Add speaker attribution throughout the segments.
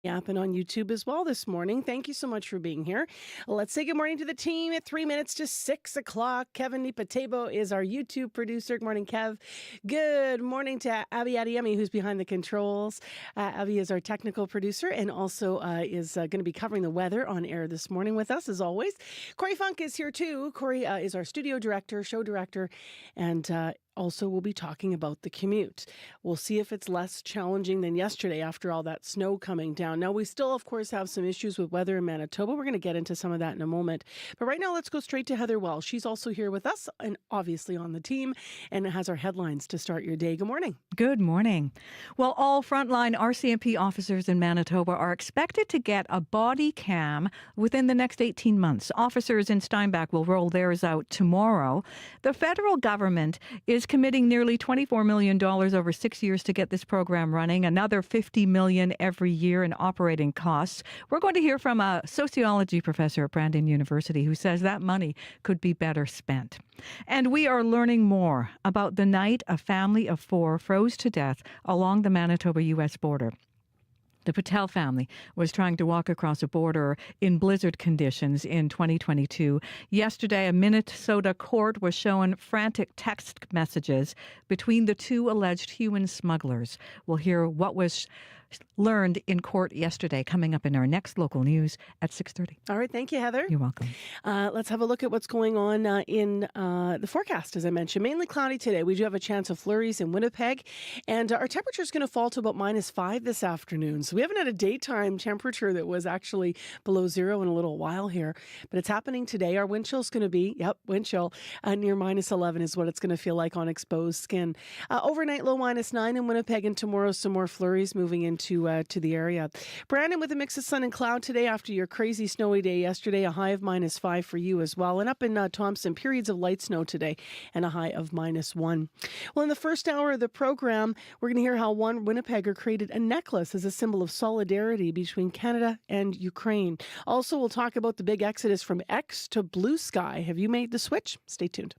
Speaker 1: App and on YouTube as well this morning. Thank you so much for being here. Let's say good morning to the team at 3 minutes to 6 o'clock. Kevin Nipatebo is our YouTube producer. Good morning, Kev. Good morning to Abby Adiemi, who's behind the controls. Abby is our technical producer and also is going to be covering the weather on air this morning with us, as always. Corey Funk is here too. Corey is our studio director, show director, and also, we'll be talking about the commute. We'll see if it's less challenging than yesterday after all that snow coming down. Now, we still, of course, have some issues with weather in Manitoba. We're going to get into some of that in a moment. But right now, let's go straight to Heather Wells. She's also here with us and obviously on the team and has our headlines to start your day. Good morning.
Speaker 2: Good morning. Well, all frontline RCMP officers in Manitoba are expected to get a body cam within the next 18 months. Officers in Steinbach will roll theirs out tomorrow. The federal government is committing nearly $24 million over 6 years to get this program running, another $50 million every year in operating costs. We're going to hear from a sociology professor at Brandon University who says that money could be better spent. And we are learning more about the night a family of 4 froze to death along the Manitoba-U.S. border. The Patel family was trying to walk across a border in blizzard conditions in 2022. Yesterday, a Minnesota court was showing frantic text messages between the 2 alleged human smugglers. We'll hear what was learned in court yesterday coming up in our next local news at 6:30.
Speaker 1: All right. Thank you, Heather.
Speaker 2: You're welcome.
Speaker 1: Let's have a look at what's going on in the forecast, as I mentioned. Mainly cloudy today. We do have a chance of flurries in Winnipeg, and our temperature is going to fall to about -5 this afternoon. So we haven't had a daytime temperature that was actually below zero in a little while here, but it's happening today. Our wind chill is going to be, wind chill near -11 is what it's going to feel like on exposed skin. Overnight low -9 in Winnipeg, and tomorrow some more flurries moving into to the area. Brandon, with a mix of sun and cloud today after your crazy snowy day yesterday, a high of -5 for you as well. And up in Thompson, periods of light snow today and a high of -1. Well, in the first hour of the program, we're going to hear how one Winnipegger created a necklace as a symbol of solidarity between Canada and Ukraine. Also, we'll talk about the big exodus from X to BlueSky. Have you made the switch? Stay tuned.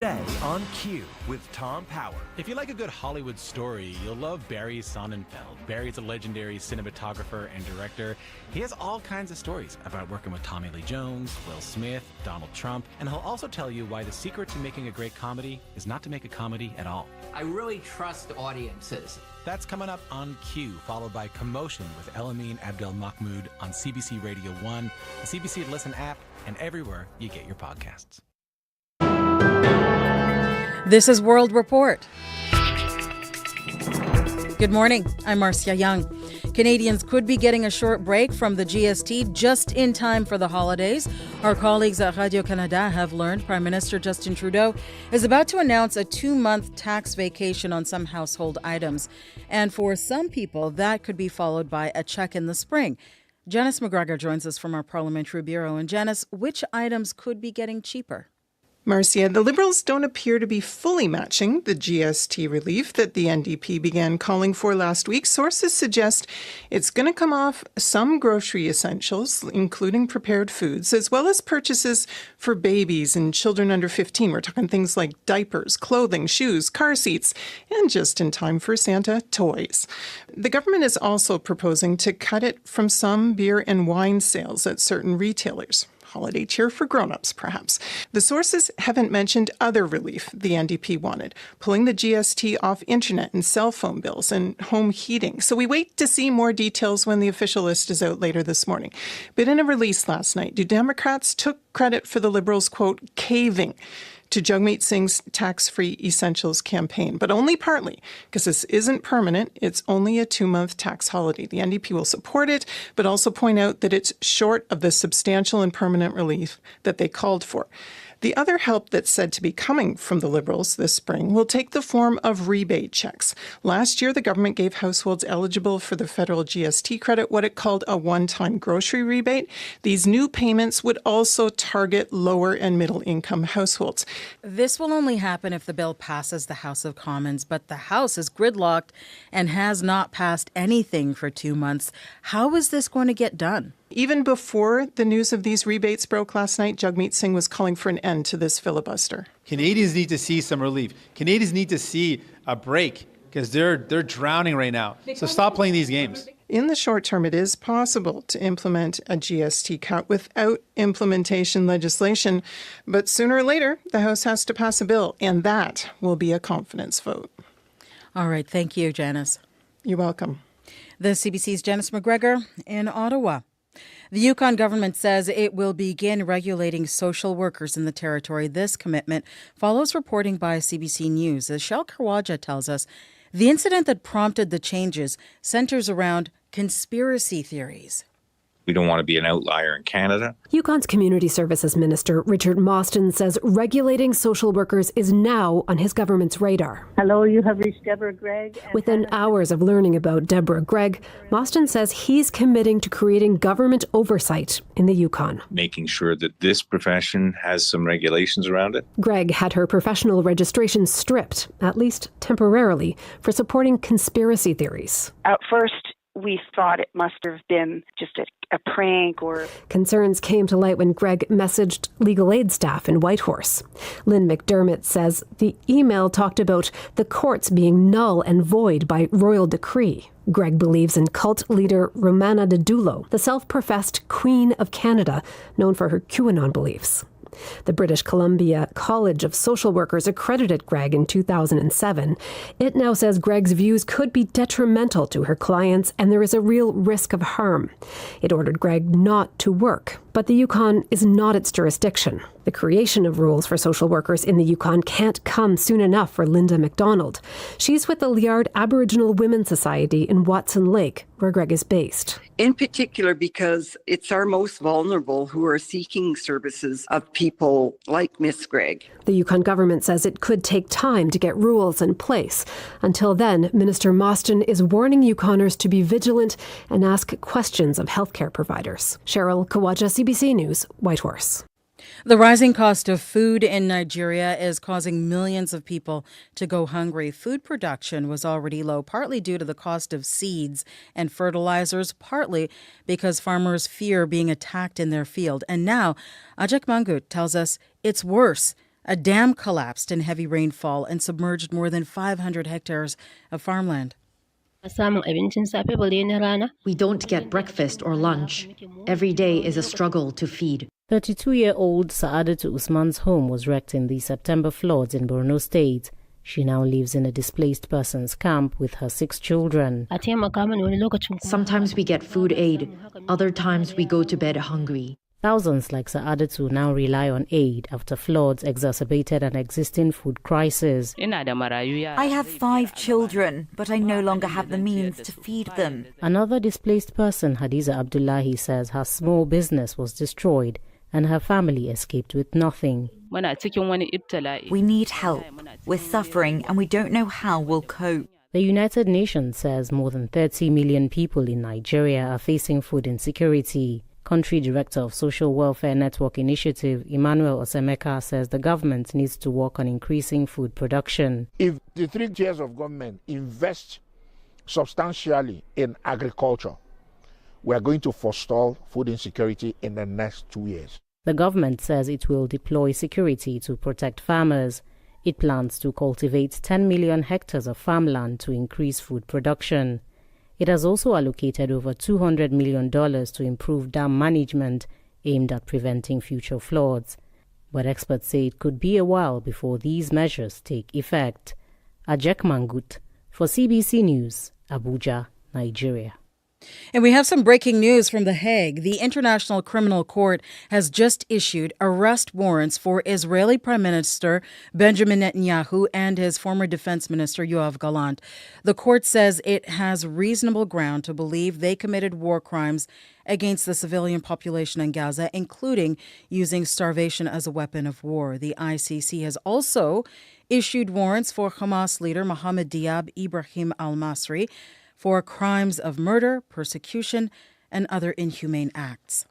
Speaker 3: Today on Q with Tom Power.
Speaker 4: If you like a good Hollywood story, you'll love Barry Sonnenfeld. Barry's a legendary cinematographer and director. He has all kinds of stories about working with Tommy Lee Jones, Will Smith, Donald Trump, and he'll also tell you why the secret to making a great comedy is not to make a comedy at all.
Speaker 5: I really trust audiences.
Speaker 4: That's coming up on Q, followed by Commotion with Elamine Abdel Mahmoud on CBC Radio 1, the CBC Listen app, and everywhere you get your podcasts.
Speaker 6: This is World Report. Good morning. I'm Marcia Young. Canadians could be getting a short break from the GST just in time for the holidays. Our colleagues at Radio-Canada have learned Prime Minister Justin Trudeau is about to announce a 2-month tax vacation on some household items. And for some people, that could be followed by a check in the spring. Janice McGregor joins us from our Parliamentary Bureau. And Janice, which items could be getting cheaper?
Speaker 7: Marcia, the Liberals don't appear to be fully matching the GST relief that the NDP began calling for last week. Sources suggest it's going to come off some grocery essentials, including prepared foods, as well as purchases for babies and children under 15. We're talking things like diapers, clothing, shoes, car seats, and just in time for Santa, toys. The government is also proposing to cut it from some beer and wine sales at certain retailers. Holiday cheer for grown-ups, perhaps. The sources haven't mentioned other relief the NDP wanted, pulling the GST off internet and cell phone bills and home heating. So we wait to see more details when the official list is out later this morning. But in a release last night, Democrats took credit for the Liberals, quote, caving to Jagmeet Singh's tax-free essentials campaign, but only partly, because this isn't permanent. It's only a 2-month tax holiday. The NDP will support it, but also point out that it's short of the substantial and permanent relief that they called for. The other help that's said to be coming from the Liberals this spring will take the form of rebate checks. Last year, the government gave households eligible for the federal GST credit what it called a one-time grocery rebate. These new payments would also target lower and middle-income households.
Speaker 6: This will only happen if the bill passes the House of Commons, but the House is gridlocked and has not passed anything for 2 months. How is this going to get done?
Speaker 7: Even before the news of these rebates broke last night, Jagmeet Singh was calling for an end to this filibuster.
Speaker 8: Canadians need to see some relief. Canadians need to see a break because they're drowning right now. So stop playing these games.
Speaker 7: In the short term, it is possible to implement a GST cut without implementation legislation, but sooner or later, the House has to pass a bill, and that will be a confidence vote.
Speaker 6: All right. Thank you, Janice.
Speaker 7: You're welcome.
Speaker 6: The CBC's Janice McGregor in Ottawa. The Yukon government says it will begin regulating social workers in the territory. This commitment follows reporting by CBC News. As Shel Karwaja tells us, the incident that prompted the changes centers around conspiracy theories.
Speaker 9: We don't want to be an outlier in Canada.
Speaker 10: Yukon's Community Services Minister Richard Mostyn says regulating social workers is now on his government's radar.
Speaker 11: Hello, you have reached Deborah Gregg.
Speaker 10: Within hours of learning about Deborah Gregg, Mostyn says he's committing to creating government oversight in the Yukon.
Speaker 9: Making sure that this profession has some regulations around it.
Speaker 10: Gregg had her professional registration stripped, at least temporarily, for supporting conspiracy theories.
Speaker 11: At first, we thought it must have been just a prank or...
Speaker 10: Concerns came to light when Gregg messaged legal aid staff in Whitehorse. Lynn McDermott says the email talked about the courts being null and void by royal decree. Gregg believes in cult leader Romana Didulo, the self-professed Queen of Canada, known for her QAnon beliefs. The British Columbia College of Social Workers accredited Gregg in 2007. It now says Gregg's views could be detrimental to her clients and there is a real risk of harm. It ordered Gregg not to work, but the Yukon is not its jurisdiction. The creation of rules for social workers in the Yukon can't come soon enough for Linda MacDonald. She's with the Liard Aboriginal Women's Society in Watson Lake, where Gregg is based.
Speaker 12: In particular because it's our most vulnerable who are seeking services of people like Miss Gregg.
Speaker 10: The Yukon government says it could take time to get rules in place. Until then, Minister Mostyn is warning Yukoners to be vigilant and ask questions of healthcare providers. Cheryl Kawaja, CBC News, Whitehorse.
Speaker 6: The rising cost of food in Nigeria is causing millions of people to go hungry. Food production was already low, partly due to the cost of seeds and fertilizers, partly because farmers fear being attacked in their field. And now, Ajak Mangut tells us it's worse. A dam collapsed in heavy rainfall and submerged more than 500 hectares of farmland.
Speaker 13: We don't get breakfast or lunch. Every day is a struggle to feed.
Speaker 14: 32-year-old Saadatu Usman's home was wrecked in the September floods in Borno State. She now lives in a displaced persons camp with her 6 children.
Speaker 13: Sometimes we get food aid. Other times we go to bed hungry.
Speaker 14: Thousands like Saadatu now rely on aid after floods exacerbated an existing food crisis.
Speaker 15: I have 5 children, but I no longer have the means to feed them.
Speaker 14: Another displaced person, Hadiza Abdullahi, says her small business was destroyed and her family escaped with nothing.
Speaker 15: We need help. We're suffering and we don't know how we'll cope.
Speaker 14: The United Nations says more than 30 million people in Nigeria are facing food insecurity. Country Director of Social Welfare Network Initiative, Emmanuel Osemeka, says the government needs to work on increasing food production.
Speaker 16: If the 3 tiers of government invest substantially in agriculture, we are going to forestall food insecurity in the next 2 years.
Speaker 14: The government says it will deploy security to protect farmers. It plans to cultivate 10 million hectares of farmland to increase food production. It has also allocated over $200 million to improve dam management aimed at preventing future floods. But experts say it could be a while before these measures take effect. Ajak Mangut for CBC News, Abuja, Nigeria.
Speaker 6: And we have some breaking news from The Hague. The International Criminal Court has just issued arrest warrants for Israeli Prime Minister Benjamin Netanyahu and his former Defense Minister Yoav Gallant. The court says it has reasonable ground to believe they committed war crimes against the civilian population in Gaza, including using starvation as a weapon of war. The ICC has also issued warrants for Hamas leader Mohammed Diab Ibrahim al-Masri for crimes of murder, persecution, and other inhumane acts.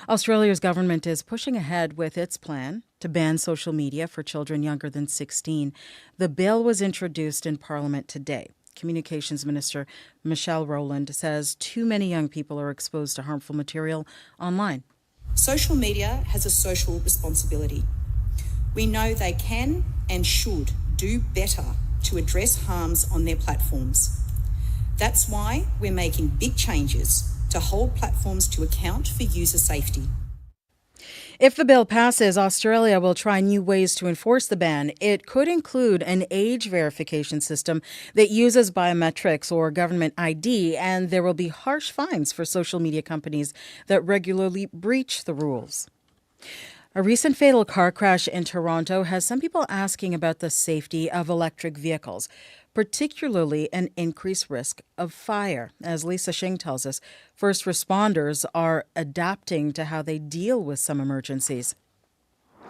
Speaker 6: Australia's government is pushing ahead with its plan to ban social media for children younger than 16. The bill was introduced in Parliament today. Communications Minister Michelle Rowland says too many young people are exposed to harmful material online.
Speaker 17: Social media has a social responsibility. We know they can and should do better to address harms on their platforms. That's why we're making big changes to hold platforms to account for user safety.
Speaker 6: If the bill passes, Australia will try new ways to enforce the ban. It could include an age verification system that uses biometrics or government ID, and there will be harsh fines for social media companies that regularly breach the rules. A recent fatal car crash in Toronto has some people asking about the safety of electric vehicles, particularly an increased risk of fire. As Lisa Shing tells us, first responders are adapting to how they deal with some emergencies.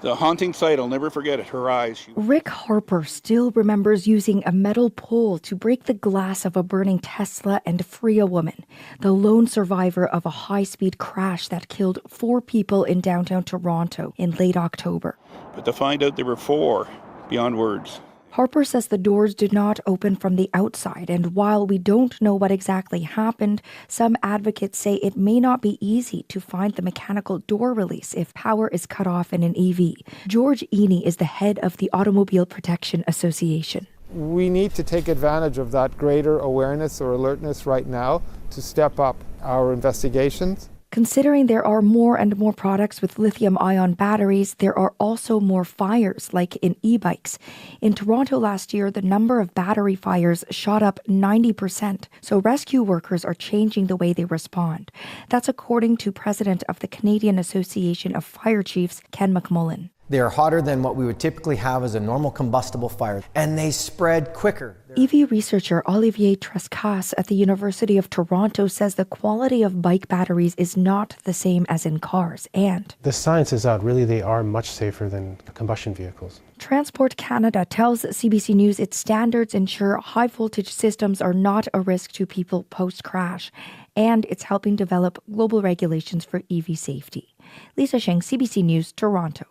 Speaker 18: The haunting sight, I'll never forget it, her eyes.
Speaker 19: Rick Harper still remembers using a metal pole to break the glass of a burning Tesla and free a woman, the lone survivor of a high-speed crash that killed 4 people in downtown Toronto in late October.
Speaker 18: But to find out there were 4, beyond words.
Speaker 19: Harper says the doors did not open from the outside, and while we don't know what exactly happened, some advocates say it may not be easy to find the mechanical door release if power is cut off in an EV. George Eney is the head of the Automobile Protection Association.
Speaker 20: We need to take advantage of that greater awareness or alertness right now to step up our investigations.
Speaker 19: Considering there are more and more products with lithium-ion batteries, there are also more fires, like in e-bikes. In Toronto last year, the number of battery fires shot up 90%, so rescue workers are changing the way they respond. That's according to President of the Canadian Association of Fire Chiefs, Ken McMullen.
Speaker 21: They are hotter than what we would typically have as a normal combustible fire, and they spread quicker.
Speaker 19: EV researcher Olivier Trescasse at the University of Toronto says the quality of bike batteries is not the same as in cars, and
Speaker 22: the science is out. Really, they are much safer than combustion vehicles.
Speaker 19: Transport Canada tells CBC News its standards ensure high-voltage systems are not a risk to people post-crash, and it's helping develop global regulations for EV safety. Lisa Shing, CBC News, Toronto.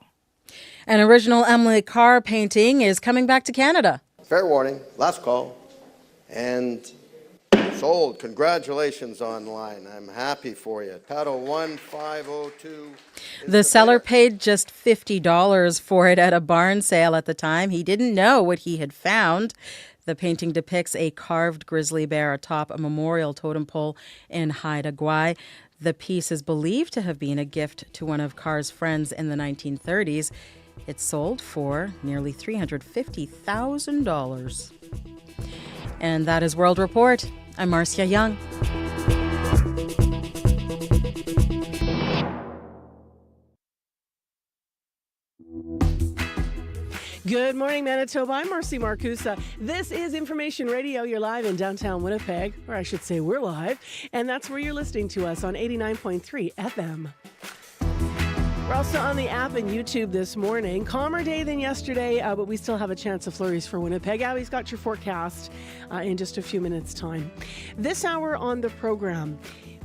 Speaker 6: An original Emily Carr painting is coming back to Canada.
Speaker 23: Fair warning, last call, and sold. Congratulations online. I'm happy for you. Title 1502.
Speaker 6: The seller paid just $50 for it at a barn sale at the time. He didn't know what he had found. The painting depicts a carved grizzly bear atop a memorial totem pole in Haida Gwaii. The piece is believed to have been a gift to one of Carr's friends in the 1930s. It sold for nearly $350,000. And that is World Report. I'm Marcia Young.
Speaker 1: Good morning, Manitoba. I'm Marcy Marcusa. This is Information Radio. You're live in downtown Winnipeg, or I should say we're live, and that's where you're listening to us on 89.3 FM. We're also on the app and YouTube this morning. Calmer day than yesterday, but we still have a chance of flurries for Winnipeg. Abby's got your forecast in just a few minutes' time. This hour on the program,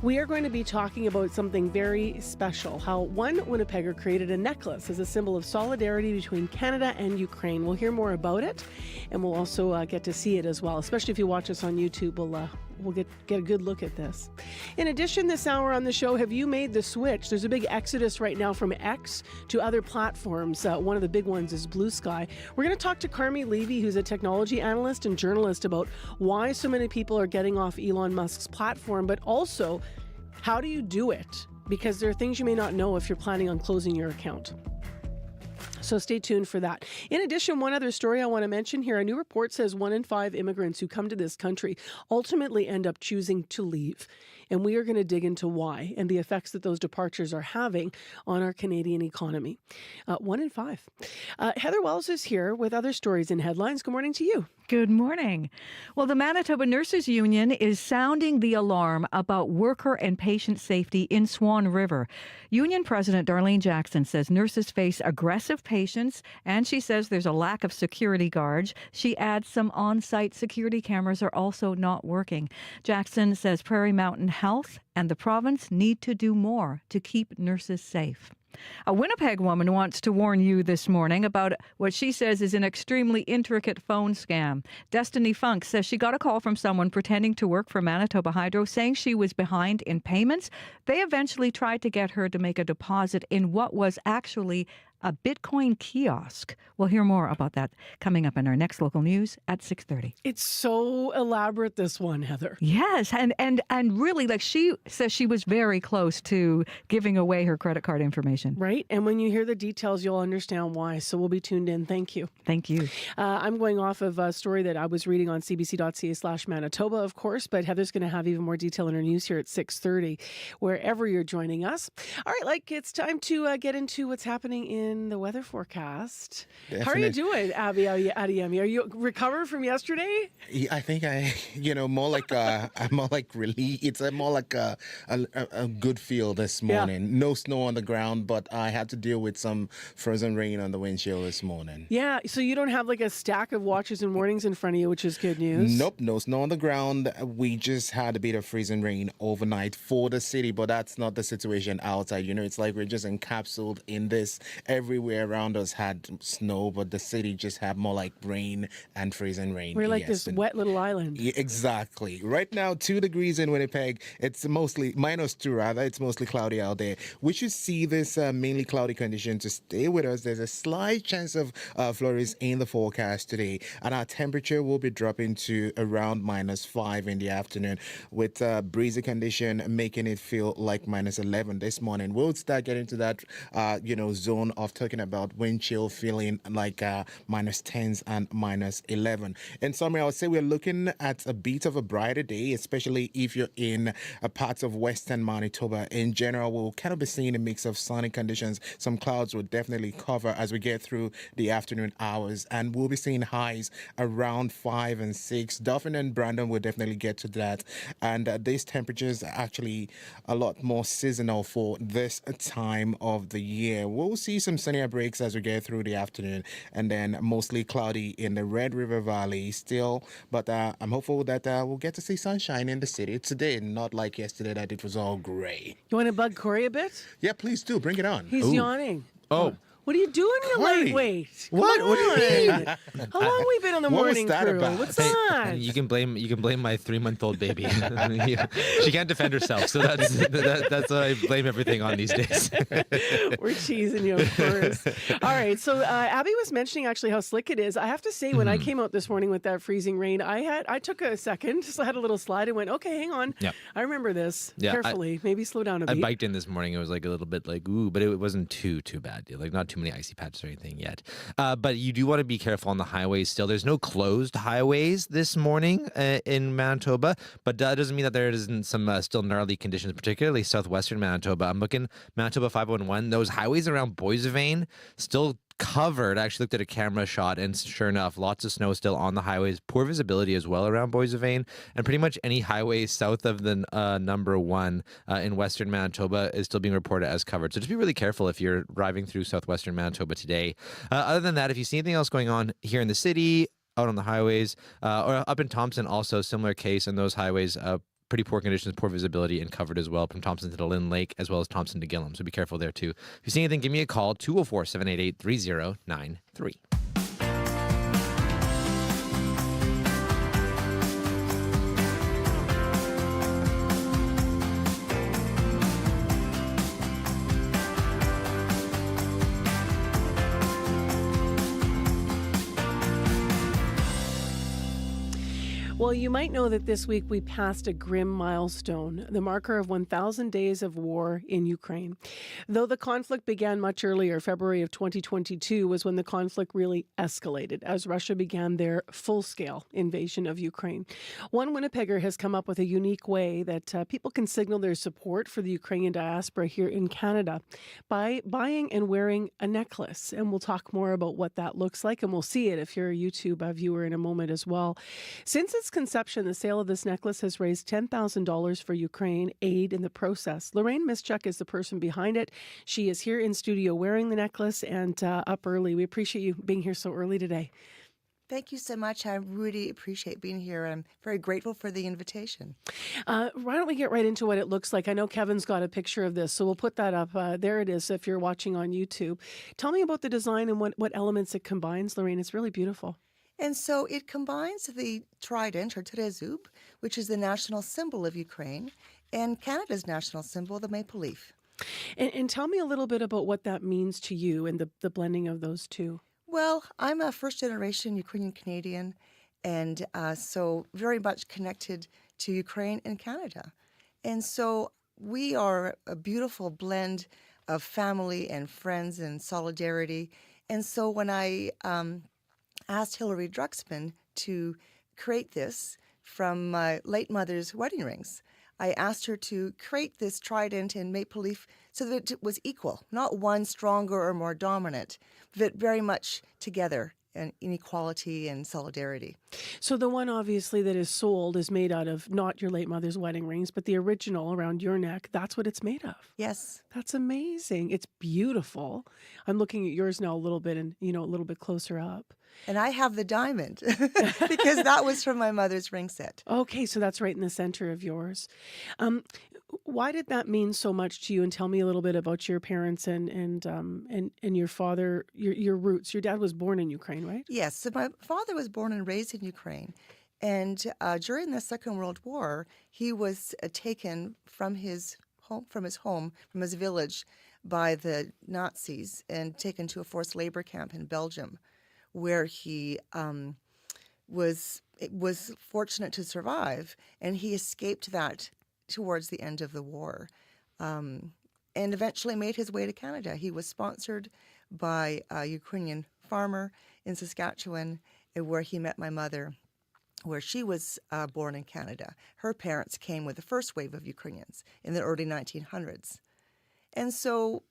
Speaker 1: we are going to be talking about something very special, how one Winnipegger created a necklace as a symbol of solidarity between Canada and Ukraine. We'll hear more about it, and we'll also get to see it as well. Especially if you watch us on YouTube, we'll get a good look at this. In addition, this hour on the show, have you made the switch? There's a big exodus right now from X to other platforms. One of the big ones is BlueSky. We're going to talk to Carmi Levy, who's a technology analyst and journalist, about why so many people are getting off Elon Musk's platform, but also how do you do it? Because there are things you may not know if you're planning on closing your account. So stay tuned for that. In addition, one other story I want to mention here. A new report says 1 in 5 immigrants who come to this country ultimately end up choosing to leave. And we are going to dig into why and the effects that those departures are having on our Canadian economy. 1 in 5. Heather Wells is here with other stories and headlines. Good morning to you.
Speaker 2: Good morning. Well, the Manitoba Nurses Union is sounding the alarm about worker and patient safety in Swan River. Union President Darlene Jackson says nurses face aggressive patients, and she says there's a lack of security guards. She adds some on-site security cameras are also not working. Jackson says Prairie Mountain Health and the province need to do more to keep nurses safe. A Winnipeg woman wants to warn you this morning about what she says is an extremely intricate phone scam. Destiny Funk says she got a call from someone pretending to work for Manitoba Hydro, saying she was behind in payments. They eventually tried to get her to make a deposit in what was actually a Bitcoin kiosk. We'll hear more about that coming up in our next local news at 6:30.
Speaker 1: It's so elaborate, this one, Heather.
Speaker 2: Yes, and really, like, she says she was very close to giving away her credit card information.
Speaker 1: Right, and when you hear the details, you'll understand why. So we'll be tuned in. Thank you.
Speaker 2: Thank you.
Speaker 1: I'm going off of a story that I was reading on cbc.ca/Manitoba, of course, but Heather's going to have even more detail in her news here at 6:30, wherever you're joining us. All right, like, it's time to get into what's happening in the weather forecast. How are you doing, Abby Adiemi? Are you recovered from yesterday?
Speaker 3: I think more like relief. It's more like a good feel this morning.
Speaker 1: Yeah.
Speaker 3: No snow on the ground, but I had to deal with some frozen rain on the windshield this morning.
Speaker 1: Yeah, so you don't have like a stack of watches and warnings in front of you, which is good news.
Speaker 3: Nope, no snow on the ground. We just had a bit of freezing rain overnight for the city, but that's not the situation outside. It's like we're just encapsulated in this. Everywhere around us had snow, but the city just had more like rain and freezing rain.
Speaker 1: We're like this wet little island.
Speaker 3: Yeah, exactly. Right now, 2 degrees in Winnipeg. It's mostly -2 rather. It's mostly cloudy out there. We should see this mainly cloudy condition to stay with us. There's a slight chance of flurries in the forecast today, and our temperature will be dropping to around -5 in the afternoon, with breezy condition making it feel like -11 this morning. We'll start getting to that zone of talking about wind chill feeling like -10s and -11. In summary, I would say we're looking at a bit of a brighter day, especially if you're in parts of western Manitoba. In general, we'll kind of be seeing a mix of sunny conditions. Some clouds will definitely cover as we get through the afternoon hours, and we'll be seeing highs around 5 and 6. Dauphin and Brandon will definitely get to that, and these temperatures are actually a lot more seasonal for this time of the year. We'll see some sunnier breaks as we get through the afternoon, and then mostly cloudy in the Red River Valley still, but I'm hopeful that we'll get to see sunshine in the city today, not like yesterday that it was all gray.
Speaker 1: You want to bug Corey a bit?
Speaker 3: Yeah, please do. Bring it on.
Speaker 1: He's yawning.
Speaker 3: Oh.
Speaker 1: What are you doing, you lightweight?
Speaker 3: What?
Speaker 1: Come
Speaker 3: What do you mean?
Speaker 1: on. How long have we been on the
Speaker 3: What was
Speaker 1: morning
Speaker 3: that
Speaker 1: crew?
Speaker 3: about?
Speaker 1: What's
Speaker 4: Hey,
Speaker 1: that?
Speaker 4: you can blame my 3-month-old baby. She can't defend herself, so that's what I blame everything on these days.
Speaker 1: We're cheesing you, of course. All right, so Abby was mentioning actually how slick it is. I have to say, when I came out this morning with that freezing rain, I took a second, so I had a little slide and went, okay, hang on.
Speaker 4: Yeah.
Speaker 1: I remember this
Speaker 4: Yeah,
Speaker 1: carefully. Maybe slow down a
Speaker 4: I
Speaker 1: bit.
Speaker 4: biked in this morning. It was like a little bit like, ooh, but it wasn't too bad. Like, not too many icy patches or anything yet. But you do want to be careful on the highways still. There's no closed highways this morning in Manitoba, but that doesn't mean that there isn't some still gnarly conditions, particularly southwestern Manitoba. I'm looking Manitoba 511. Those highways around Boissevain still covered. I actually looked at a camera shot, and sure enough, lots of snow still on the highways. Poor visibility as well around Boissevain, and pretty much any highway south of the number 1 in western Manitoba is still being reported as covered. So just be really careful if you're driving through southwestern Manitoba today. Other than that, if you see anything else going on here in the city, out on the highways, or up in Thompson, also similar case in those highways. Pretty poor conditions, poor visibility, and covered as well from Thompson to the Lynn Lake, as well as Thompson to Gillam. So be careful there too. If you see anything, give me a call, 204-788-3093.
Speaker 1: Well, you might know that this week we passed a grim milestone, the marker of 1,000 days of war in Ukraine. Though the conflict began much earlier, February of 2022 was when the conflict really escalated as Russia began their full-scale invasion of Ukraine. One Winnipegger has come up with a unique way that people can signal their support for the Ukrainian diaspora here in Canada by buying and wearing a necklace. And we'll talk more about what that looks like, and we'll see it if you're a YouTube viewer in a moment as well. Since its conception, the sale of this necklace has raised $10,000 for Ukraine aid in the process. Lorraine Mischuk is the person behind it. She is here in studio wearing the necklace and up early. We appreciate you being here so early today.
Speaker 5: Thank you so much. I really appreciate being here. I'm very grateful for the invitation.
Speaker 1: Why don't we get right into what it looks like? I know Kevin's got a picture of this, so we'll put that up. There it is if you're watching on YouTube. Tell me about the design and what elements it combines, Lorraine. It's really beautiful.
Speaker 5: And so it combines the trident, or trezub, which is the national symbol of Ukraine, and Canada's national symbol, the maple leaf.
Speaker 1: And tell me a little bit about what that means to you and the blending of those two.
Speaker 5: Well, I'm a first-generation Ukrainian Canadian, and so very much connected to Ukraine and Canada. And so we are a beautiful blend of family and friends and solidarity. And so when I asked Hilary Drucksmann to create this from my late mother's wedding rings, I asked her to create this trident in maple leaf so that it was equal, not one stronger or more dominant, but very much together and inequality and solidarity.
Speaker 1: So the one obviously that is sold is made out of not your late mother's wedding rings, but the original around your neck. That's what it's made of.
Speaker 5: Yes.
Speaker 1: That's amazing. It's beautiful. I'm looking at yours now a little bit and, a little bit closer up.
Speaker 5: And I have the diamond because that was from my mother's ring set.
Speaker 1: Okay, so that's right in the center of yours. Why did that mean so much to you? And tell me a little bit about your parents and your father, your roots. Your dad was born in Ukraine, right?
Speaker 5: Yes. So my father was born and raised in Ukraine. And during the Second World War, he was taken from his village by the Nazis and taken to a forced labor camp in Belgium, where he was fortunate to survive, and he escaped that towards the end of the war, and eventually made his way to Canada. He was sponsored by a Ukrainian farmer in Saskatchewan, where he met my mother, where she was born in Canada. Her parents came with the first wave of Ukrainians in the early 1900s. And so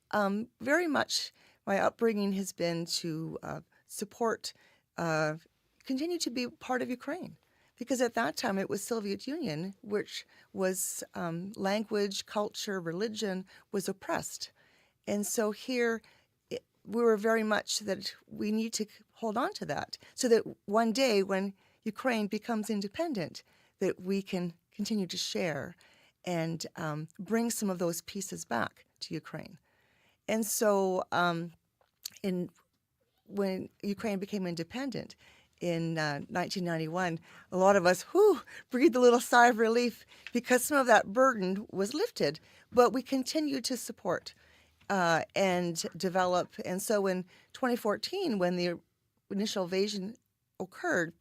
Speaker 5: very much my upbringing has been to support, continue to be part of Ukraine. Because at that time it was Soviet Union, which was language, culture, religion was oppressed. And so here we were very much that we need to hold on to that so that one day when Ukraine becomes independent, that we can continue to share and bring some of those pieces back to Ukraine. And so when Ukraine became independent, in 1991, a lot of us breathed a little sigh of relief because some of that burden was lifted, but we continued to support and develop. And so in 2014, when the initial invasion occurred,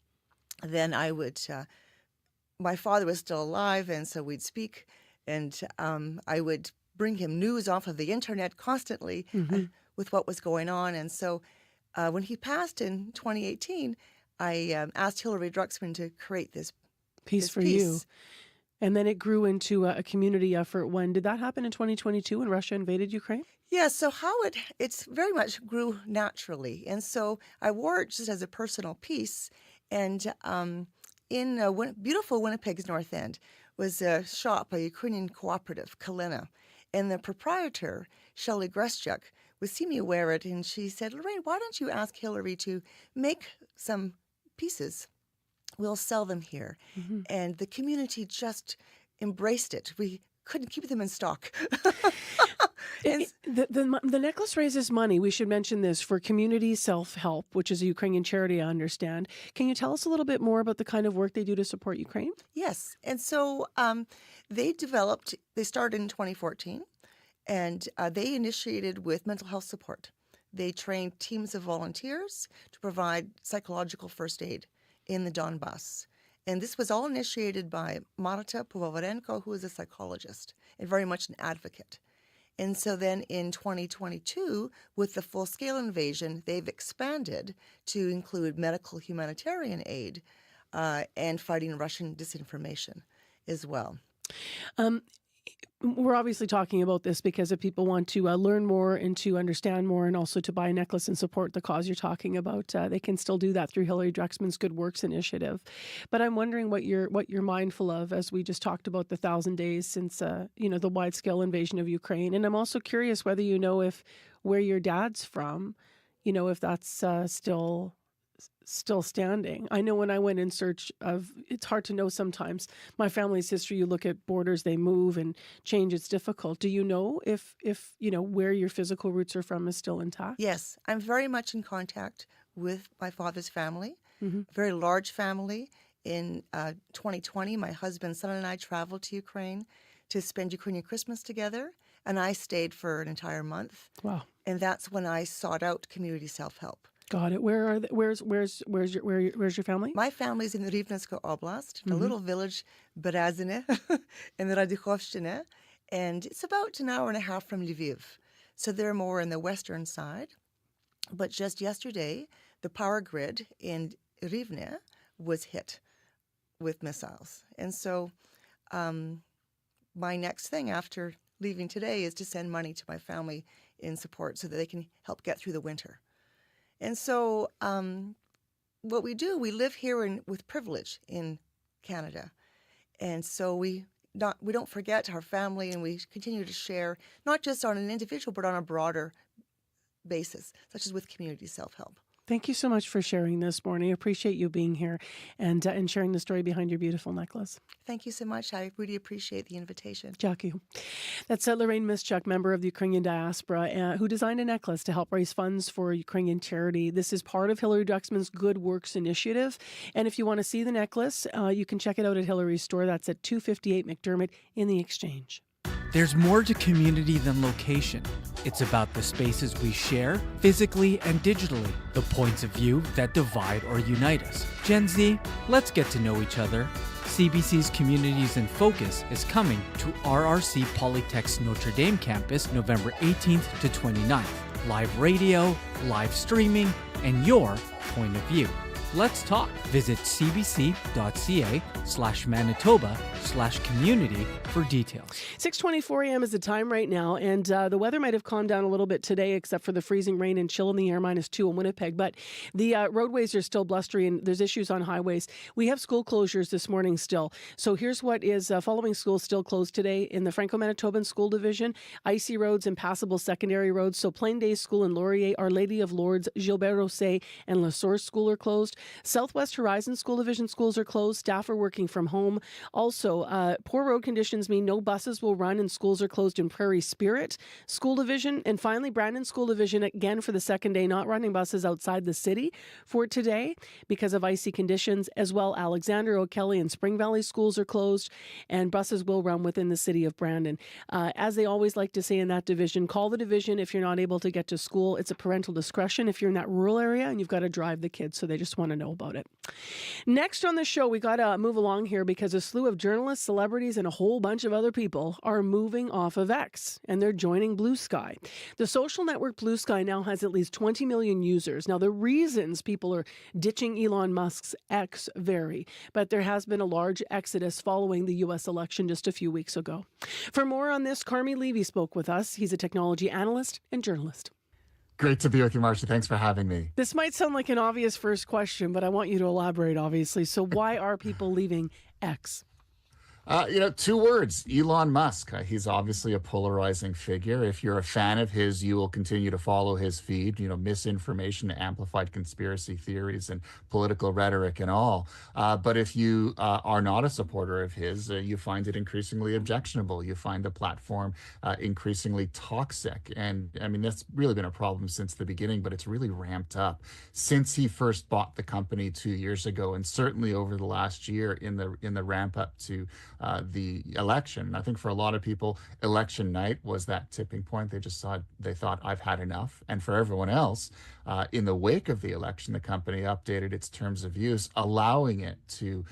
Speaker 5: then I would, my father was still alive, and so we'd speak, and I would bring him news off of the internet constantly with what was going on. And so when he passed in 2018, I asked Hilary Drucksmann to create this
Speaker 1: piece for you. And then it grew into a community effort. When did that happen? In 2022 when Russia invaded Ukraine?
Speaker 5: Yeah, so how it's very much grew naturally. And so I wore it just as a personal piece. And in beautiful Winnipeg's North End was a shop, a Ukrainian cooperative, Kalina. And the proprietor, Shelley Greschuk, would see me wear it, and she said, Lorraine, why don't you ask Hilary to make some pieces? We'll sell them here. And the community just embraced it. We couldn't keep them in stock.
Speaker 1: The necklace raises money. We should mention this for Community Self-Help, which is a Ukrainian charity, I understand. Can you tell us a little bit more about the kind of work they do to support Ukraine?
Speaker 5: Yes. And so they started in 2014, and they initiated with mental health support. They trained teams of volunteers to provide psychological first aid in the Donbass. And this was all initiated by Marta Povovarenko, who is a psychologist and very much an advocate. And so then in 2022, with the full-scale invasion, they've expanded to include medical humanitarian aid and fighting Russian disinformation as well.
Speaker 1: We're obviously talking about this because if people want to learn more and to understand more and also to buy a necklace and support the cause you're talking about, they can still do that through Hilary Drucksmann's Good Works initiative. But I'm wondering what you're mindful of, as we just talked about the 1,000 days since the wide-scale invasion of Ukraine. And I'm also curious whether you know where your dad's from, if that's still standing. I know when I went in search of, it's hard to know sometimes, my family's history, you look at borders, they move and change, it's difficult. Do you know if where your physical roots are from is still intact?
Speaker 5: Yes, I'm very much in contact with my father's family, very large family. In 2020, my husband, son, and I traveled to Ukraine to spend Ukrainian Christmas together. And I stayed for an entire month.
Speaker 1: Wow.
Speaker 5: And that's when I sought out community self-help.
Speaker 1: Got it. Where's your family?
Speaker 5: My family's in the Rivnenska Oblast, a little village, Berezine, in the Radichovщine, and it's about an hour and a half from Lviv. So they're more in the western side. But just yesterday, the power grid in Rivne was hit with missiles. And so my next thing after leaving today is to send money to my family in support so that they can help get through the winter. And so what we do, we live here with privilege in Canada. And so we don't forget our family, and we continue to share, not just on an individual, but on a broader basis, such as with community self-help.
Speaker 1: Thank you so much for sharing this morning. I appreciate you being here and sharing the story behind your beautiful necklace.
Speaker 5: Thank you so much. I really appreciate the invitation.
Speaker 1: Jackie. That's Lorraine Mischuk, member of the Ukrainian diaspora, who designed a necklace to help raise funds for Ukrainian charity. This is part of Hillary Duxman's Good Works initiative. And if you want to see the necklace, you can check it out at Hillary's store. That's at 258 McDermott in the Exchange.
Speaker 7: There's more to community than location. It's about the spaces we share, physically and digitally, the points of view that divide or unite us. Gen Z, let's get to know each other. CBC's Communities in Focus is coming to RRC Polytech's Notre Dame campus November 18th to 29th. Live radio, live streaming, and your point of view. Let's talk. Visit cbc.ca/Manitoba/community for details.
Speaker 1: 6:24 a.m. is the time right now, and the weather might have calmed down a little bit today, except for the freezing rain and chill in the air, -2 in Winnipeg. But the roadways are still blustery, and there's issues on highways. We have school closures this morning still. So here's what is following school still closed today in the Franco-Manitoban School Division. Icy roads, impassable secondary roads. So Plain Days School in Laurier, Our Lady of Lourdes, Gilbert Rosset, and La Source School are closed. Southwest Horizon School Division schools are closed. Staff are working from home. Also, poor road conditions mean no buses will run and schools are closed in Prairie Spirit School Division. And finally, Brandon School Division, again for the second day, not running buses outside the city for today because of icy conditions. As well, Alexander, O'Kelly, and Spring Valley schools are closed, and buses will run within the city of Brandon. As they always like to say in that division, call the division if you're not able to get to school. It's a parental discretion if you're in that rural area and you've got to drive the kids, so they just want to know about it. Next on the show, we got to move along here because a slew of journalists, celebrities, and a whole bunch of other people are moving off of X, and they're joining BlueSky. The social network BlueSky now has at least 20 million users. Now, the reasons people are ditching Elon Musk's X vary, but there has been a large exodus following the U.S. election just a few weeks ago. For more on this, Carmi Levy spoke with us. He's a technology analyst and journalist.
Speaker 8: Great to be with you, Marcia. Thanks for having me.
Speaker 1: This might sound like an obvious first question, but I want you to elaborate, obviously. So why are people leaving X?
Speaker 8: 2 words, Elon Musk. He's obviously a polarizing figure. If you're a fan of his, you will continue to follow his feed, misinformation, amplified conspiracy theories, and political rhetoric and all. But if you are not a supporter of his, you find it increasingly objectionable. You find the platform increasingly toxic. And I mean, that's really been a problem since the beginning, but it's really ramped up since he first bought the company 2 years ago, and certainly over the last year in the ramp up to the election. I think for a lot of people, election night was that tipping point. They thought, I've had enough. And for everyone else, in the wake of the election, the company updated its terms of use, allowing it to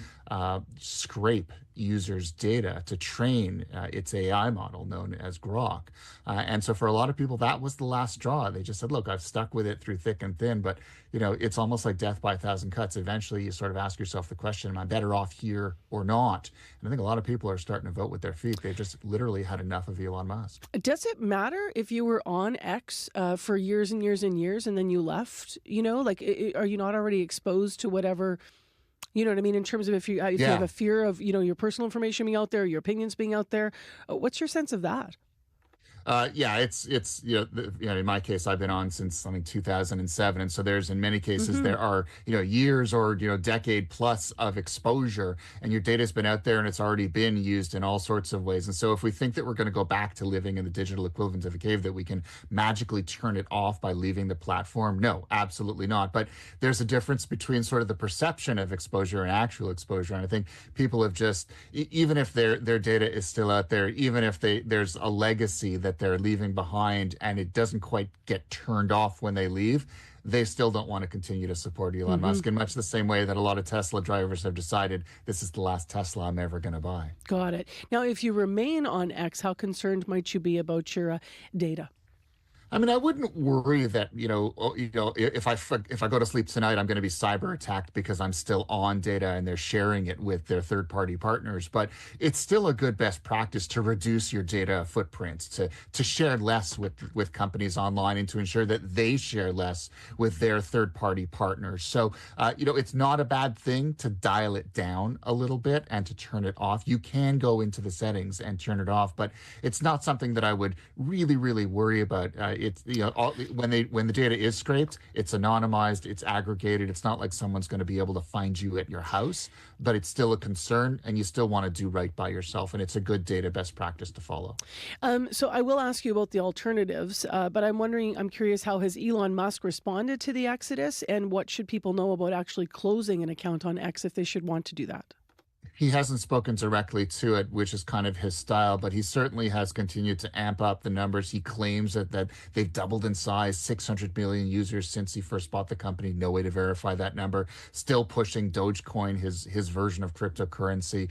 Speaker 8: scrape users' data to train its AI model known as Grok. And so for a lot of people, that was the last straw. They just said, look, I've stuck with it through thick and thin, but it's almost like death by a thousand cuts. Eventually, you sort of ask yourself the question, am I better off here or not? And I think a lot of people are starting to vote with their feet. They've just literally had enough of Elon Musk.
Speaker 1: Does it matter if you were on X for years and years and years and then you left? Are you not already exposed to whatever... You know what I mean? In terms of if you have a fear of, your personal information being out there, your opinions being out there, what's your sense of that?
Speaker 8: It's in my case, I've been on since 2007, and so there's in many cases there are years or decade plus of exposure, and your data's been out there and it's already been used in all sorts of ways. And so if we think that we're going to go back to living in the digital equivalent of a cave, that we can magically turn it off by leaving the platform, no, absolutely not. But there's a difference between sort of the perception of exposure and actual exposure, and I think people have just, even if their data is still out there, even if there's a legacy that that they're leaving behind and it doesn't quite get turned off when they leave, they still don't want to continue to support Elon Musk in much the same way that a lot of Tesla drivers have decided this is the last Tesla I'm ever going to buy.
Speaker 1: Got it. Now, if you remain on X, how concerned might you be about your data?
Speaker 8: I mean, I wouldn't worry that, if I go to sleep tonight, I'm going to be cyber attacked because I'm still on data and they're sharing it with their third-party partners. But it's still a good best practice to reduce your data footprint, to share less with companies online and to ensure that they share less with their third-party partners. So, it's not a bad thing to dial it down a little bit and to turn it off. You can go into the settings and turn it off, but it's not something that I would really, really worry about. It's when the data is scraped, it's anonymized, it's aggregated. It's not like someone's going to be able to find you at your house, but it's still a concern, and you still want to do right by yourself, and it's a good data best practice to follow.
Speaker 1: So I will ask you about the alternatives, but I'm curious, how has Elon Musk responded to the exodus, and what should people know about actually closing an account on X if they should want to do that?
Speaker 8: He hasn't spoken directly to it, which is kind of his style, but he certainly has continued to amp up the numbers. He claims that they've doubled in size, 600 million users since he first bought the company. No way to verify that number. Still pushing Dogecoin, his version of cryptocurrency.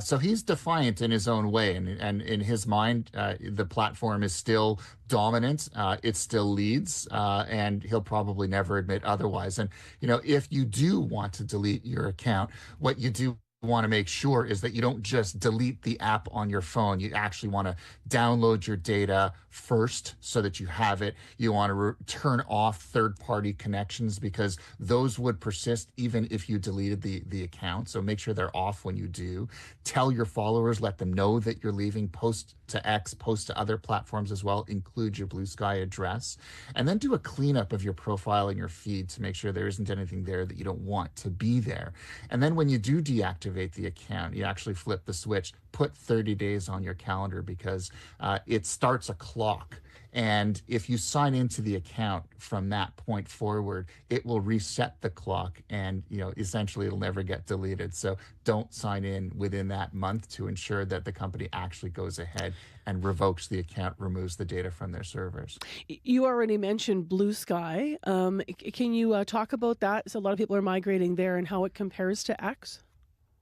Speaker 8: So he's defiant in his own way. And in his mind, the platform is still dominant. It still leads, and he'll probably never admit otherwise. And, if you do want to delete your account, what you do want to make sure is that you don't just delete the app on your phone. You actually want to download your data first so that you have it. You want to turn off third-party connections because those would persist even if you deleted the account. So make sure they're off when you do. Tell your followers, let them know that you're leaving. Post to X, post to other platforms as well. Include your BlueSky address. And then do a cleanup of your profile and your feed to make sure there isn't anything there that you don't want to be there. And then when you do deactivate the account, you actually flip the switch, put 30 days on your calendar because it starts a clock. And if you sign into the account from that point forward, it will reset the clock and, essentially it'll never get deleted. So don't sign in within that month to ensure that the company actually goes ahead and revokes the account, removes the data from their servers.
Speaker 1: You already mentioned BlueSky. Can you talk about that? So a lot of people are migrating there and how it compares to X.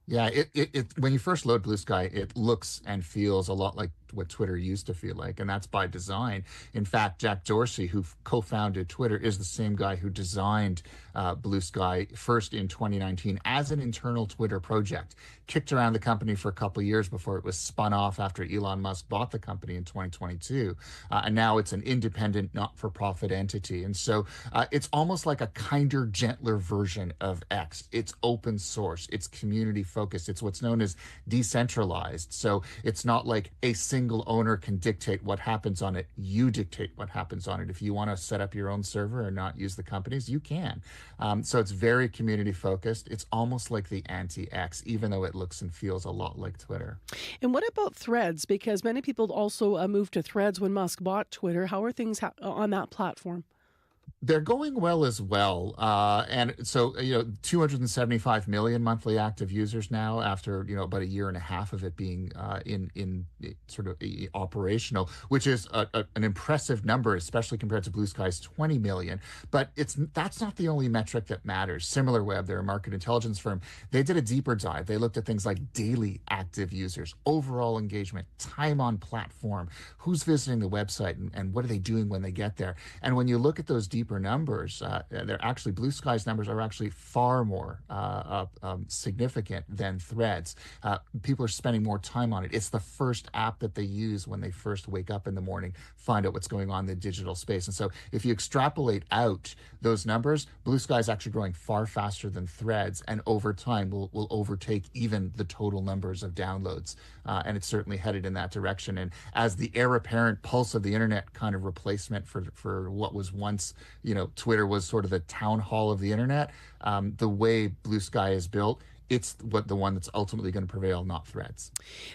Speaker 8: Yeah, it when you first load BlueSky, it looks and feels a lot like what Twitter used to feel like, and that's by design. In fact, Jack Dorsey, who co-founded Twitter, is the same guy who designed BlueSky first in 2019 as an internal Twitter project. Kicked around the company for a couple of years before it was spun off after Elon Musk bought the company in 2022. And now it's an independent, not-for-profit entity. And so it's almost like a kinder, gentler version of X. It's open source. It's community-focused. It's what's known as decentralized. So it's not like a single owner can dictate what happens on it. You dictate what happens on it. If you want to set up your own server and not use the company's, you can. So it's very community-focused. It's almost like the anti-X, even though it looks and feels a lot like Twitter.
Speaker 1: And what about Threads? Because many people also moved to Threads when Musk bought Twitter. How are things on that platform?
Speaker 8: They're going well as well. And so, 275 million monthly active users now after, about a year and a half of it being in sort of operational, which is an impressive number, especially compared to BlueSky's 20 million. But that's not the only metric that matters. SimilarWeb, they're a market intelligence firm. They did a deeper dive. They looked at things like daily active users, overall engagement, time on platform, who's visiting the website, and what are they doing when they get there. And when you look at those deeper numbers, BlueSky's numbers are actually far more significant than Threads. People are spending more time on it. It's the first app that they use when they first wake up in the morning, find out what's going on in the digital space. And so if you extrapolate out those numbers, BlueSky is actually growing far faster than Threads, and over time will overtake even the total numbers of downloads. And it's certainly headed in that direction. And as the heir apparent pulse of the internet kind of replacement for what was once, Twitter was sort of the town hall of the internet, the way BlueSky is built, it's the one that's ultimately going to prevail, not Threads.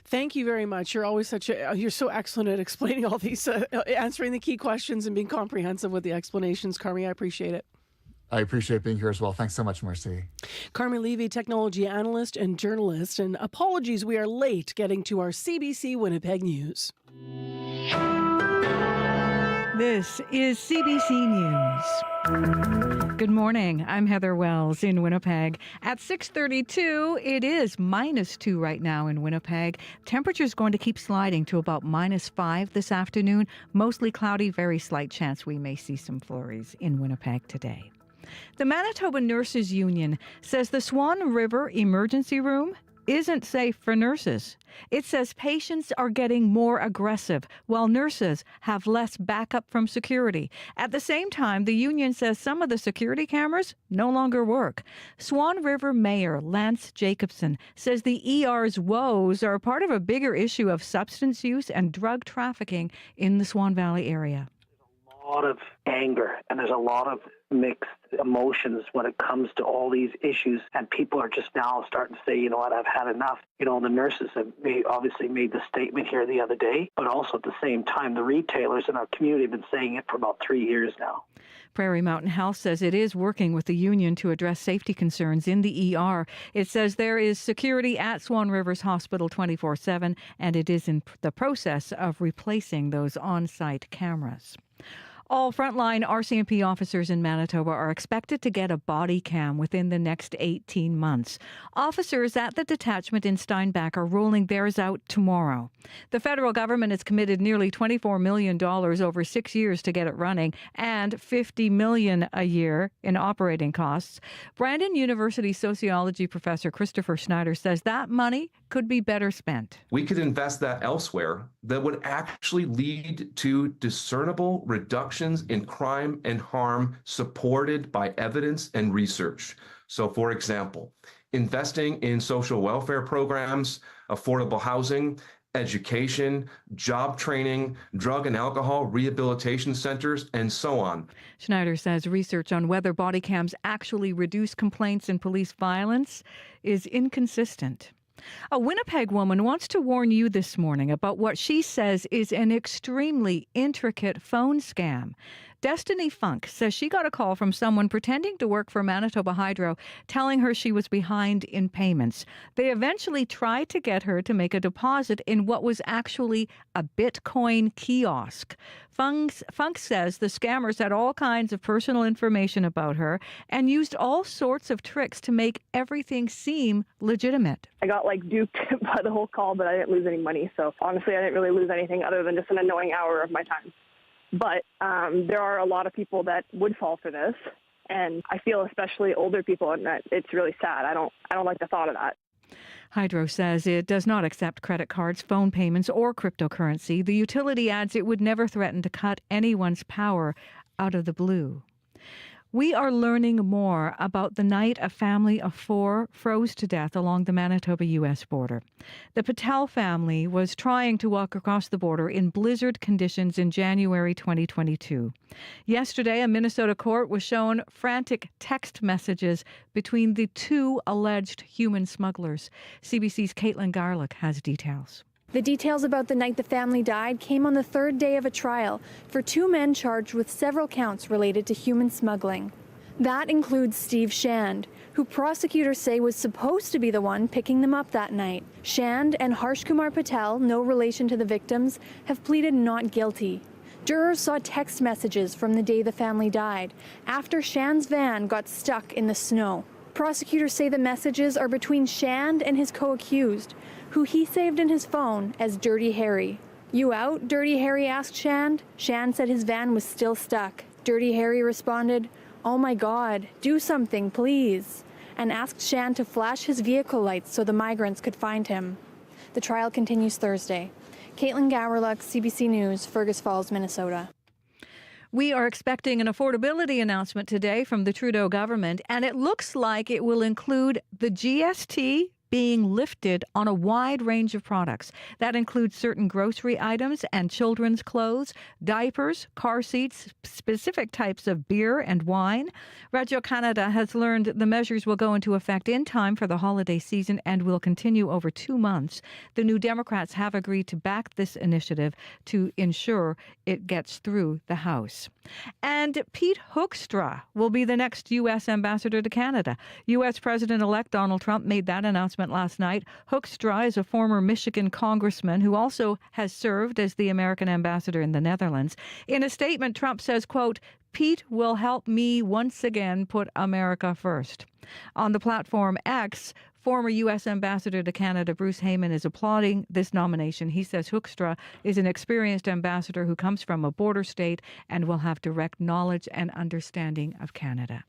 Speaker 1: Thank you very much. You're always you're so excellent at explaining all these, answering the key questions and being comprehensive with the explanations, Carmi. I appreciate it.
Speaker 8: I appreciate being here as well. Thanks so much, Marcy.
Speaker 1: Carmi Levy, technology analyst and journalist. And apologies, we are late getting to our CBC Winnipeg news.
Speaker 2: This is CBC News. Good morning. I'm Heather Wells in Winnipeg. At 6:32, it is -2 right now in Winnipeg. Temperature's going to keep sliding to about -5 this afternoon. Mostly cloudy, very slight chance we may see some flurries in Winnipeg today. The Manitoba Nurses Union says the Swan River Emergency Room isn't safe for nurses. It says patients are getting more aggressive while nurses have less backup from security. At the same time, the union says some of the security cameras no longer work. Swan River Mayor Lance Jacobson says the ER's woes are part of a bigger issue of substance use and drug trafficking in the Swan Valley area.
Speaker 9: A lot of anger and there's a lot of mixed emotions when it comes to all these issues, and people are just now starting to say, you know what, I've had enough. You know, the nurses have obviously made the statement here the other day, but also at the same time, the retailers in our community have been saying it for about 3 years now.
Speaker 2: Prairie Mountain Health says it is working with the union to address safety concerns in the ER. It says there is security at Swan River's Hospital 24/7, and it is in the process of replacing those on-site cameras. All frontline RCMP officers in Manitoba are expected to get a body cam within the next 18 months. Officers at the detachment in Steinbach are rolling theirs out tomorrow. The federal government has committed nearly $24 million over 6 years to get it running, and $50 million a year in operating costs. Brandon University sociology professor Christopher Schneider says that money could be better spent.
Speaker 11: We could invest that elsewhere that would actually lead to discernible reductions in crime and harm supported by evidence and research. So, for example, investing in social welfare programs, affordable housing, education, job training, drug and alcohol rehabilitation centers, and so on.
Speaker 2: Schneider says research on whether body cams actually reduce complaints and police violence is inconsistent. A Winnipeg woman wants to warn you this morning about what she says is an extremely intricate phone scam. Destiny Funk says she got a call from someone pretending to work for Manitoba Hydro, telling her she was behind in payments. They eventually tried to get her to make a deposit in what was actually a Bitcoin kiosk. Funk says the scammers had all kinds of personal information about her and used all sorts of tricks to make everything seem legitimate.
Speaker 12: I got duped by the whole call, but I didn't lose any money. So honestly, I didn't really lose anything other than just an annoying hour of my time. But there are a lot of people that would fall for this, and I feel especially older people, and that it's really sad. I don't like the thought of that.
Speaker 2: Hydro says it does not accept credit cards, phone payments, or cryptocurrency. The utility adds it would never threaten to cut anyone's power out of the blue. We are learning more about the night a family of 4 froze to death along the Manitoba-U.S. border. The Patel family was trying to walk across the border in blizzard conditions in January 2022. Yesterday, a Minnesota court was shown frantic text messages between the 2 alleged human smugglers. CBC's Caitlin Garlick has details.
Speaker 24: The details about the night the family died came on the 3rd day of a trial for 2 men charged with several counts related to human smuggling. That includes Steve Shand, who prosecutors say was supposed to be the one picking them up that night. Shand and Harsh Kumar Patel, no relation to the victims, have pleaded not guilty. Jurors saw text messages from the day the family died, after Shand's van got stuck in the snow. Prosecutors say the messages are between Shand and his co-accused, who he saved in his phone as Dirty Harry. "You out?" Dirty Harry asked Shand. Shand said his van was still stuck. Dirty Harry responded, "Oh my God, do something, please," and asked Shand to flash his vehicle lights so the migrants could find him. The trial continues Thursday. Caitlin Gowerluck, CBC News, Fergus Falls, Minnesota.
Speaker 2: We are expecting an affordability announcement today from the Trudeau government, and it looks like it will include the GST being lifted on a wide range of products. That includes certain grocery items and children's clothes, diapers, car seats, specific types of beer and wine. Radio-Canada has learned the measures will go into effect in time for the holiday season and will continue over 2 months. The New Democrats have agreed to back this initiative to ensure it gets through the House. And Pete Hoekstra will be the next U.S. ambassador to Canada. U.S. President-elect Donald Trump made that announcement announcement last night. Hoekstra is a former Michigan congressman who also has served as the American ambassador in the Netherlands. In a statement, Trump says, quote, "Pete will help me once again put America first." On the platform X, former U.S. Ambassador to Canada Bruce Heyman is applauding this nomination. He says Hoekstra is an experienced ambassador who comes from a border state and will have direct knowledge and understanding of Canada.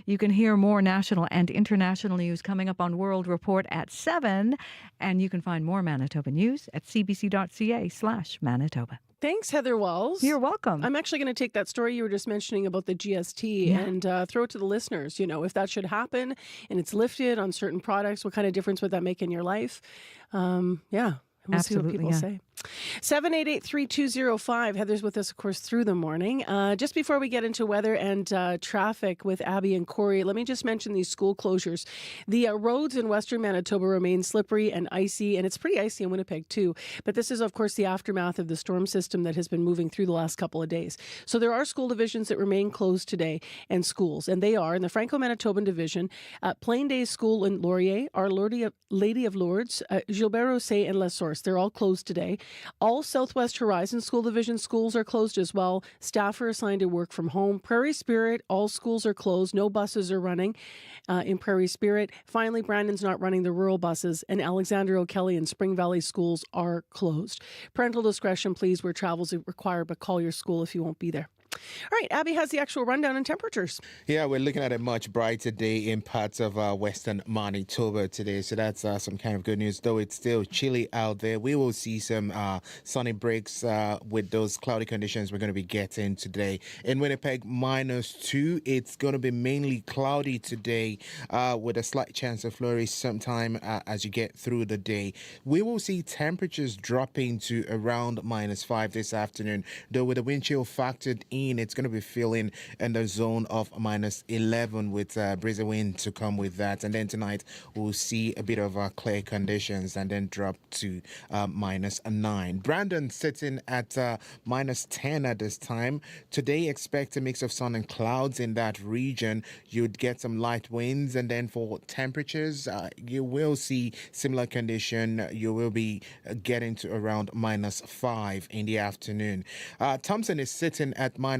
Speaker 2: You can hear more national and international news coming up on World Report at 7, and you can find more Manitoba news at cbc.ca/Manitoba.
Speaker 1: Thanks, Heather Wells.
Speaker 2: You're welcome.
Speaker 1: I'm actually going to take that story you were just mentioning about the GST and throw it to the listeners. You know, if that should happen and it's lifted on certain products, what kind of difference would that make in your life? We'll see what people say. 788-3205. Heather's with us, of course, through the morning. Just before we get into weather and traffic with Abby and Corey, let me just mention these school closures. The roads in western Manitoba remain slippery and icy, and it's pretty icy in Winnipeg too. But this is, of course, the aftermath of the storm system that has been moving through the last couple of days. So there are school divisions that remain closed today, and schools, and they are in the Franco-Manitoban Division, Plain Days School in Laurier, Our Lady of Lourdes, Gilbert Rosset, and La Source. They're all closed today. All Southwest Horizon School Division schools are closed as well. Staff are assigned to work from home. Prairie Spirit, all schools are closed. No buses are running in Prairie Spirit. Finally, Brandon's not running the rural buses, and Alexander O'Kelly and Spring Valley schools are closed. Parental discretion, please, where travel is required, but call your school if you won't be there. All right, Abby has the actual rundown and temperatures.
Speaker 3: Yeah, we're looking at a much brighter day in parts of western Manitoba today. So that's some kind of good news, though it's still chilly out there. We will see some sunny breaks with those cloudy conditions we're going to be getting today. In Winnipeg, -2. It's going to be mainly cloudy today with a slight chance of flurries sometime as you get through the day. We will see temperatures dropping to around -5 this afternoon, though with the wind chill factored in, it's going to be feeling in the zone of -11 with breezy wind to come with that. And then tonight we'll see a bit of clear conditions and then drop to -9. Brandon sitting at -10 at this time. Today expect a mix of sun and clouds in that region. You'd get some light winds, and then for temperatures you will see similar condition. You will be getting to around -5 in the afternoon. Thompson is sitting at -4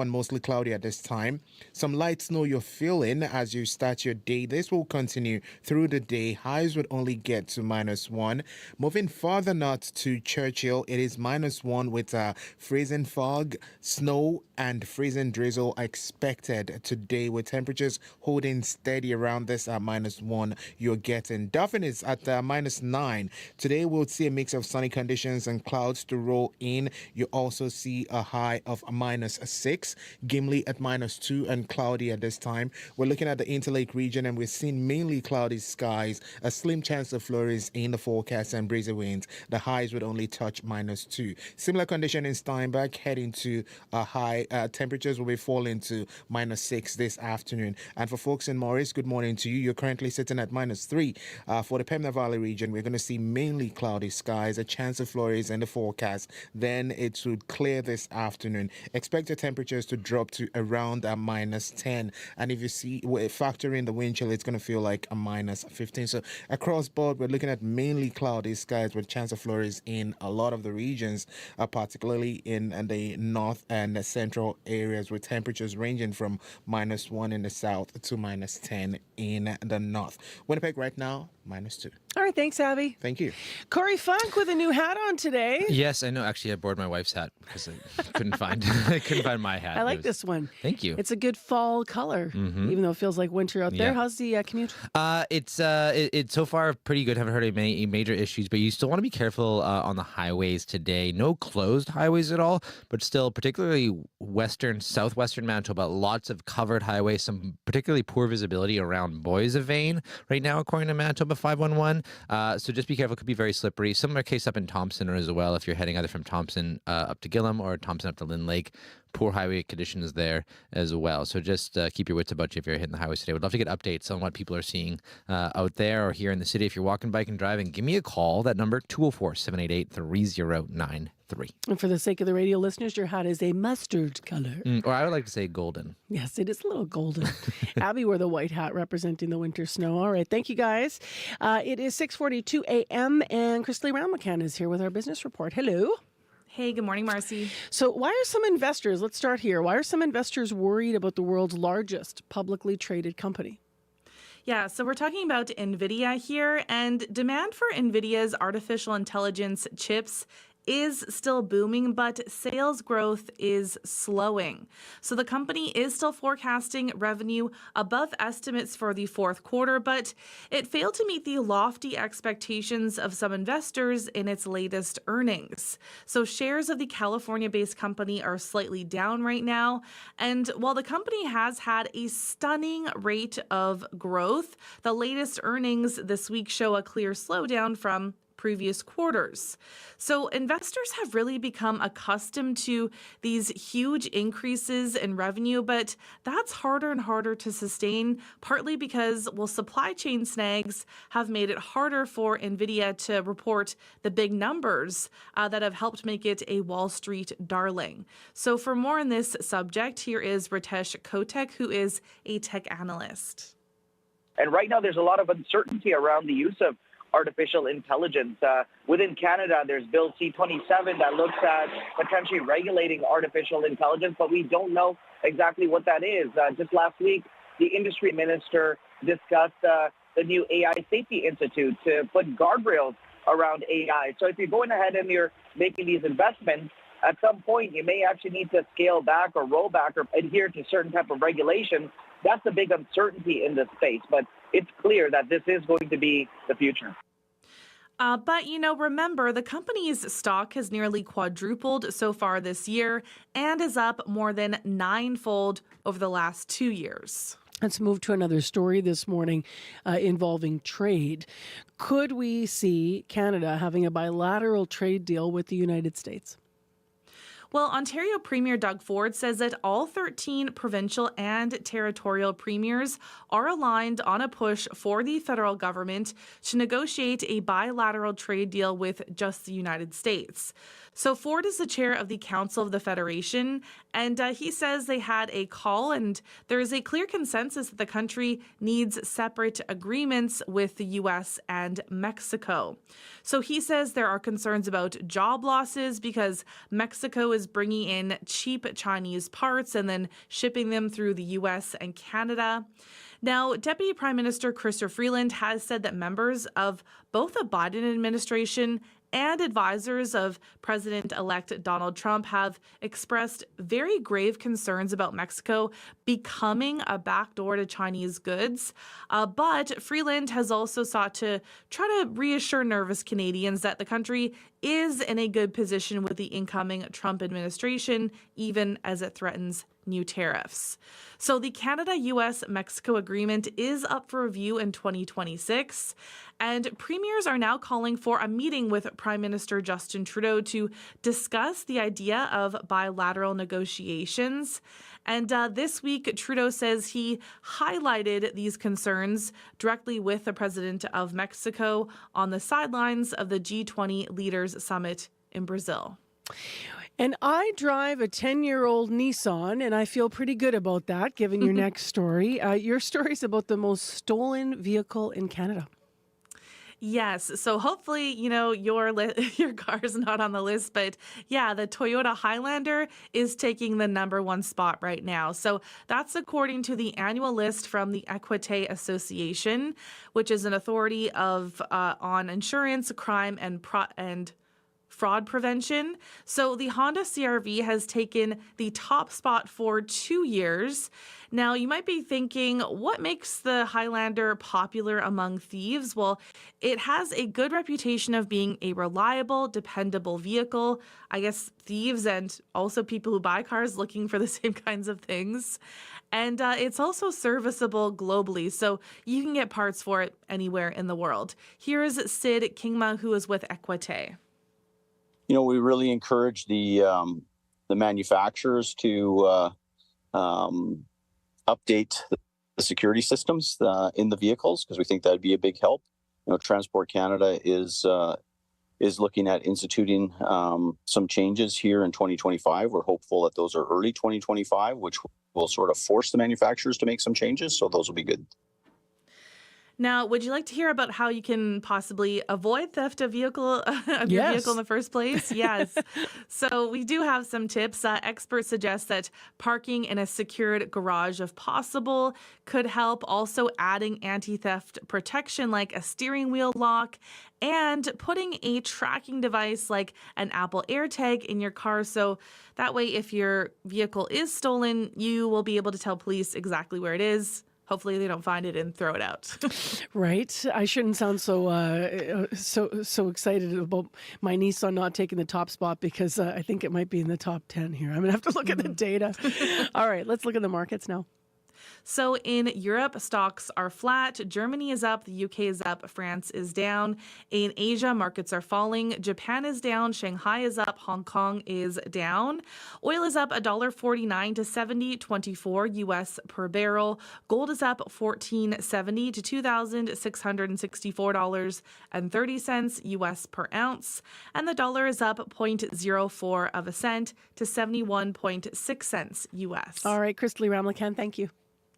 Speaker 3: and mostly cloudy at this time. Some light snow you're feeling as you start your day. This will continue through the day. Highs would only get to -1. Moving further north to Churchill, it is -1 with freezing fog, snow, and freezing drizzle expected today, with temperatures holding steady around this -1 you're getting. Dauphin is at -9. Today we'll see a mix of sunny conditions and clouds to roll in. You also see a high of -6. Gimli at -2 and cloudy at this time. We're looking at the Interlake region, and we're seeing mainly cloudy skies, a slim chance of flurries in the forecast, and breezy winds. The highs would only touch -2. Similar condition in Steinbach, heading to a high. Temperatures will be falling to -6 this afternoon. And for folks in Morris, good morning to you. You're currently sitting at -3. For the Pembina Valley region, we're going to see mainly cloudy skies, a chance of flurries in the forecast. Then it should clear this afternoon. Expect your temperatures to drop to around -10. And if you see, factor in the wind chill, it's going to feel like a -15. So across board, we're looking at mainly cloudy skies with chance of flurries in a lot of the regions, particularly in the north and the central areas, with temperatures ranging from -1 in the south to -10 in the north. Winnipeg right now, -2.
Speaker 1: All right, thanks, Abby.
Speaker 3: Thank you.
Speaker 1: Corey Funk with a new hat on today.
Speaker 4: Yes, I know. Actually, I borrowed my wife's hat because I couldn't find my hat.
Speaker 1: I like this one.
Speaker 4: Thank you.
Speaker 1: It's a good fall color, even though it feels like winter out there.
Speaker 4: Yeah.
Speaker 1: How's the commute?
Speaker 4: It's so far pretty good. Haven't heard of any major issues, but you still want to be careful on the highways today. No closed highways at all, but still, particularly southwestern Manitoba, lots of covered highways. Some particularly poor visibility around Boissevain right now, according to Manitoba 511. So just be careful. It could be very slippery. Similar case up in Thompson as well. If you're heading either from Thompson up to Gillam or Thompson up to Lynn Lake, poor highway conditions there as well. So just keep your wits about you if you're hitting the highways today. Would love to get updates on what people are seeing out there or here in the city. If you're walking, biking, driving, give me a call. That number, 204-788-3093.
Speaker 1: And for the sake of the radio listeners, your hat is a mustard color.
Speaker 4: Or I would like to say golden.
Speaker 1: Yes, it is a little golden. Abby wore the white hat representing the winter snow. All right, thank you guys. It is 6:42 a.m. and Chrisley Ramachan is here with our business report. Hello.
Speaker 10: Hey, good morning, Marcy.
Speaker 1: So why are some investors, let's start here, why are some investors worried about the world's largest publicly traded company?
Speaker 10: Yeah, so we're talking about NVIDIA here, and demand for NVIDIA's artificial intelligence chips is still booming, but sales growth is slowing. So the company is still forecasting revenue above estimates for the fourth quarter, but it failed to meet the lofty expectations of some investors in its latest earnings. So shares of the California-based company are slightly down right now. And while the company has had a stunning rate of growth, the latest earnings this week show a clear slowdown from previous quarters. So investors have really become accustomed to these huge increases in revenue, but that's harder and harder to sustain, partly because, supply chain snags have made it harder for NVIDIA to report the big numbers that have helped make it a Wall Street darling. So for more on this subject, here is Ritesh Kotek, who is a tech analyst.
Speaker 13: And right now there's a lot of uncertainty around the use of artificial intelligence. Within Canada, there's Bill C-27 that looks at potentially regulating artificial intelligence, but we don't know exactly what that is. Just last week, the industry minister discussed the new AI Safety Institute to put guardrails around AI. So if you're going ahead and you're making these investments, at some point you may actually need to scale back or roll back or adhere to certain type of regulation. That's a big uncertainty in this space, but it's clear that this is going to be the future.
Speaker 10: But, remember, the company's stock has nearly quadrupled so far this year and is up more than ninefold over the last 2 years.
Speaker 1: Let's move to another story this morning involving trade. Could we see Canada having a bilateral trade deal with the United States?
Speaker 10: Well, Ontario Premier Doug Ford says that all 13 provincial and territorial premiers are aligned on a push for the federal government to negotiate a bilateral trade deal with just the United States. So Ford is the chair of the Council of the Federation, and he says they had a call and there is a clear consensus that the country needs separate agreements with the U.S. and Mexico. So he says there are concerns about job losses because Mexico is bringing in cheap Chinese parts and then shipping them through the U.S. and Canada. Now, Deputy Prime Minister Chrysler Freeland has said that members of both the Biden administration and advisors of President-elect Donald Trump have expressed very grave concerns about Mexico becoming a backdoor to Chinese goods. But Freeland has also sought to try to reassure nervous Canadians that the country is in a good position with the incoming Trump administration, even as it threatens new tariffs. So the Canada-US-Mexico agreement is up for review in 2026, and premiers are now calling for a meeting with Prime Minister Justin Trudeau to discuss the idea of bilateral negotiations. And this week, Trudeau says he highlighted these concerns directly with the president of Mexico on the sidelines of the G20 Leaders Summit in Brazil.
Speaker 1: And I drive a 10-year-old Nissan, and I feel pretty good about that, given your next story. Your story is about the most stolen vehicle in Canada.
Speaker 10: Yes. So hopefully, your car is not on the list. But yeah, the Toyota Highlander is taking the #1 spot right now. So that's according to the annual list from the Equite Association, which is an authority on insurance, crime, and fraud prevention. So the Honda CR-V has taken the top spot for 2 years. Now, you might be thinking, what makes the Highlander popular among thieves? Well, it has a good reputation of being a reliable, dependable vehicle. I guess thieves and also people who buy cars looking for the same kinds of things. And it's also serviceable globally, so you can get parts for it anywhere in the world. Here is Sid Kingma, who is with Equite.
Speaker 15: We really encourage the
Speaker 14: the manufacturers to update the security systems in the vehicles, because we think that'd be a big help. Transport Canada is looking at instituting some changes here in 2025. We're hopeful that those are early 2025, which will sort of force the manufacturers to make some changes. So those will be good.
Speaker 10: Now, would you like to hear about how you can possibly avoid theft of your vehicle in the first place? Yes. So we do have some tips. Experts suggest that parking in a secured garage, if possible, could help. Also adding anti-theft protection like a steering wheel lock and putting a tracking device like an Apple AirTag in your car. So that way, if your vehicle is stolen, you will be able to tell police exactly where it is. Hopefully they don't find it and throw it out.
Speaker 1: Right. I shouldn't sound so excited about my Nissan not taking the top spot, because I think it might be in the top 10 here. I'm going to have to look at the data. All right, let's look at the markets now.
Speaker 10: So in Europe, stocks are flat. Germany is up. The UK is up. France is down. In Asia, markets are falling. Japan is down. Shanghai is up. Hong Kong is down. Oil is up $1.49 to $70.24 US per barrel. Gold is up $14.70 to $2,664.30 US per ounce. And the dollar is up 0.04 of a cent to 71.6 cents US.
Speaker 1: All right, Christely Ramlakan, thank you.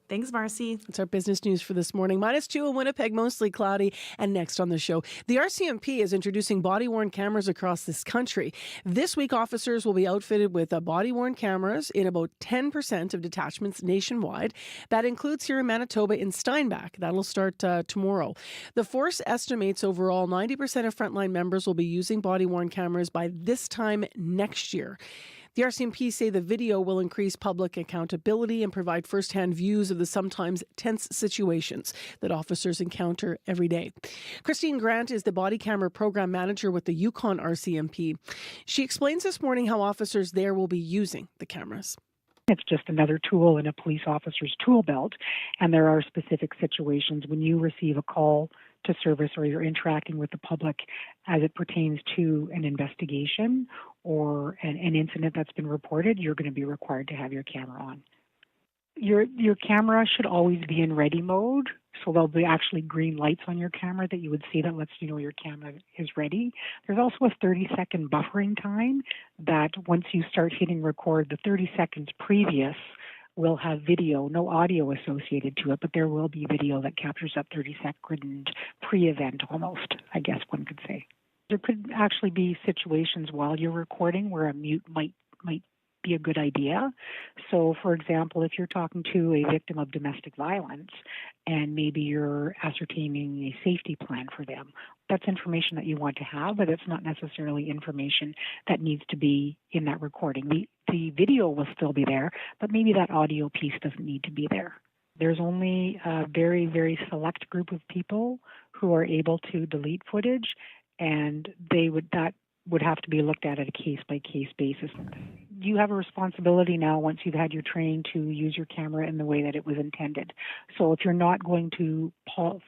Speaker 10: Thanks, Marcy.
Speaker 1: That's our business news for this morning. -2 in Winnipeg, mostly cloudy. And next on the show, the RCMP is introducing body-worn cameras across this country. This week, officers will be outfitted with body-worn cameras in about 10% of detachments nationwide. That includes here in Manitoba in Steinbach. That'll start tomorrow. The force estimates overall 90% of frontline members will be using body-worn cameras by this time next year. The RCMP say the video will increase public accountability and provide firsthand views of the sometimes tense situations that officers encounter every day. Christine Grant is the body camera program manager with the Yukon RCMP. She explains this morning how officers there will be using the cameras.
Speaker 15: It's just another tool in a police officer's tool belt, and there are specific situations when you receive a call to service or you're interacting with the public as it pertains to an investigation or an incident that's been reported, you're going to be required to have your camera on. Your camera should always be in ready mode, so there'll be actually green lights on your camera that you would see that lets you know your camera is ready. There's also a 30-second buffering time that once you start hitting record, the 30 seconds previous will have video, no audio associated to it, but there will be video that captures that 30-second pre-event almost, I guess one could say. There could actually be situations while you're recording where a mute might be a good idea. So, for example, if you're talking to a victim of domestic violence and maybe you're ascertaining a safety plan for them, that's information that you want to have, but it's not necessarily information that needs to be in that recording. The video will still be there, but maybe that audio piece doesn't need to be there. There's only a very, very select group of people who are able to delete footage, and that would have to be looked at a case-by-case basis. You have a responsibility now, once you've had your training, to use your camera in the way that it was intended. So if you're not going to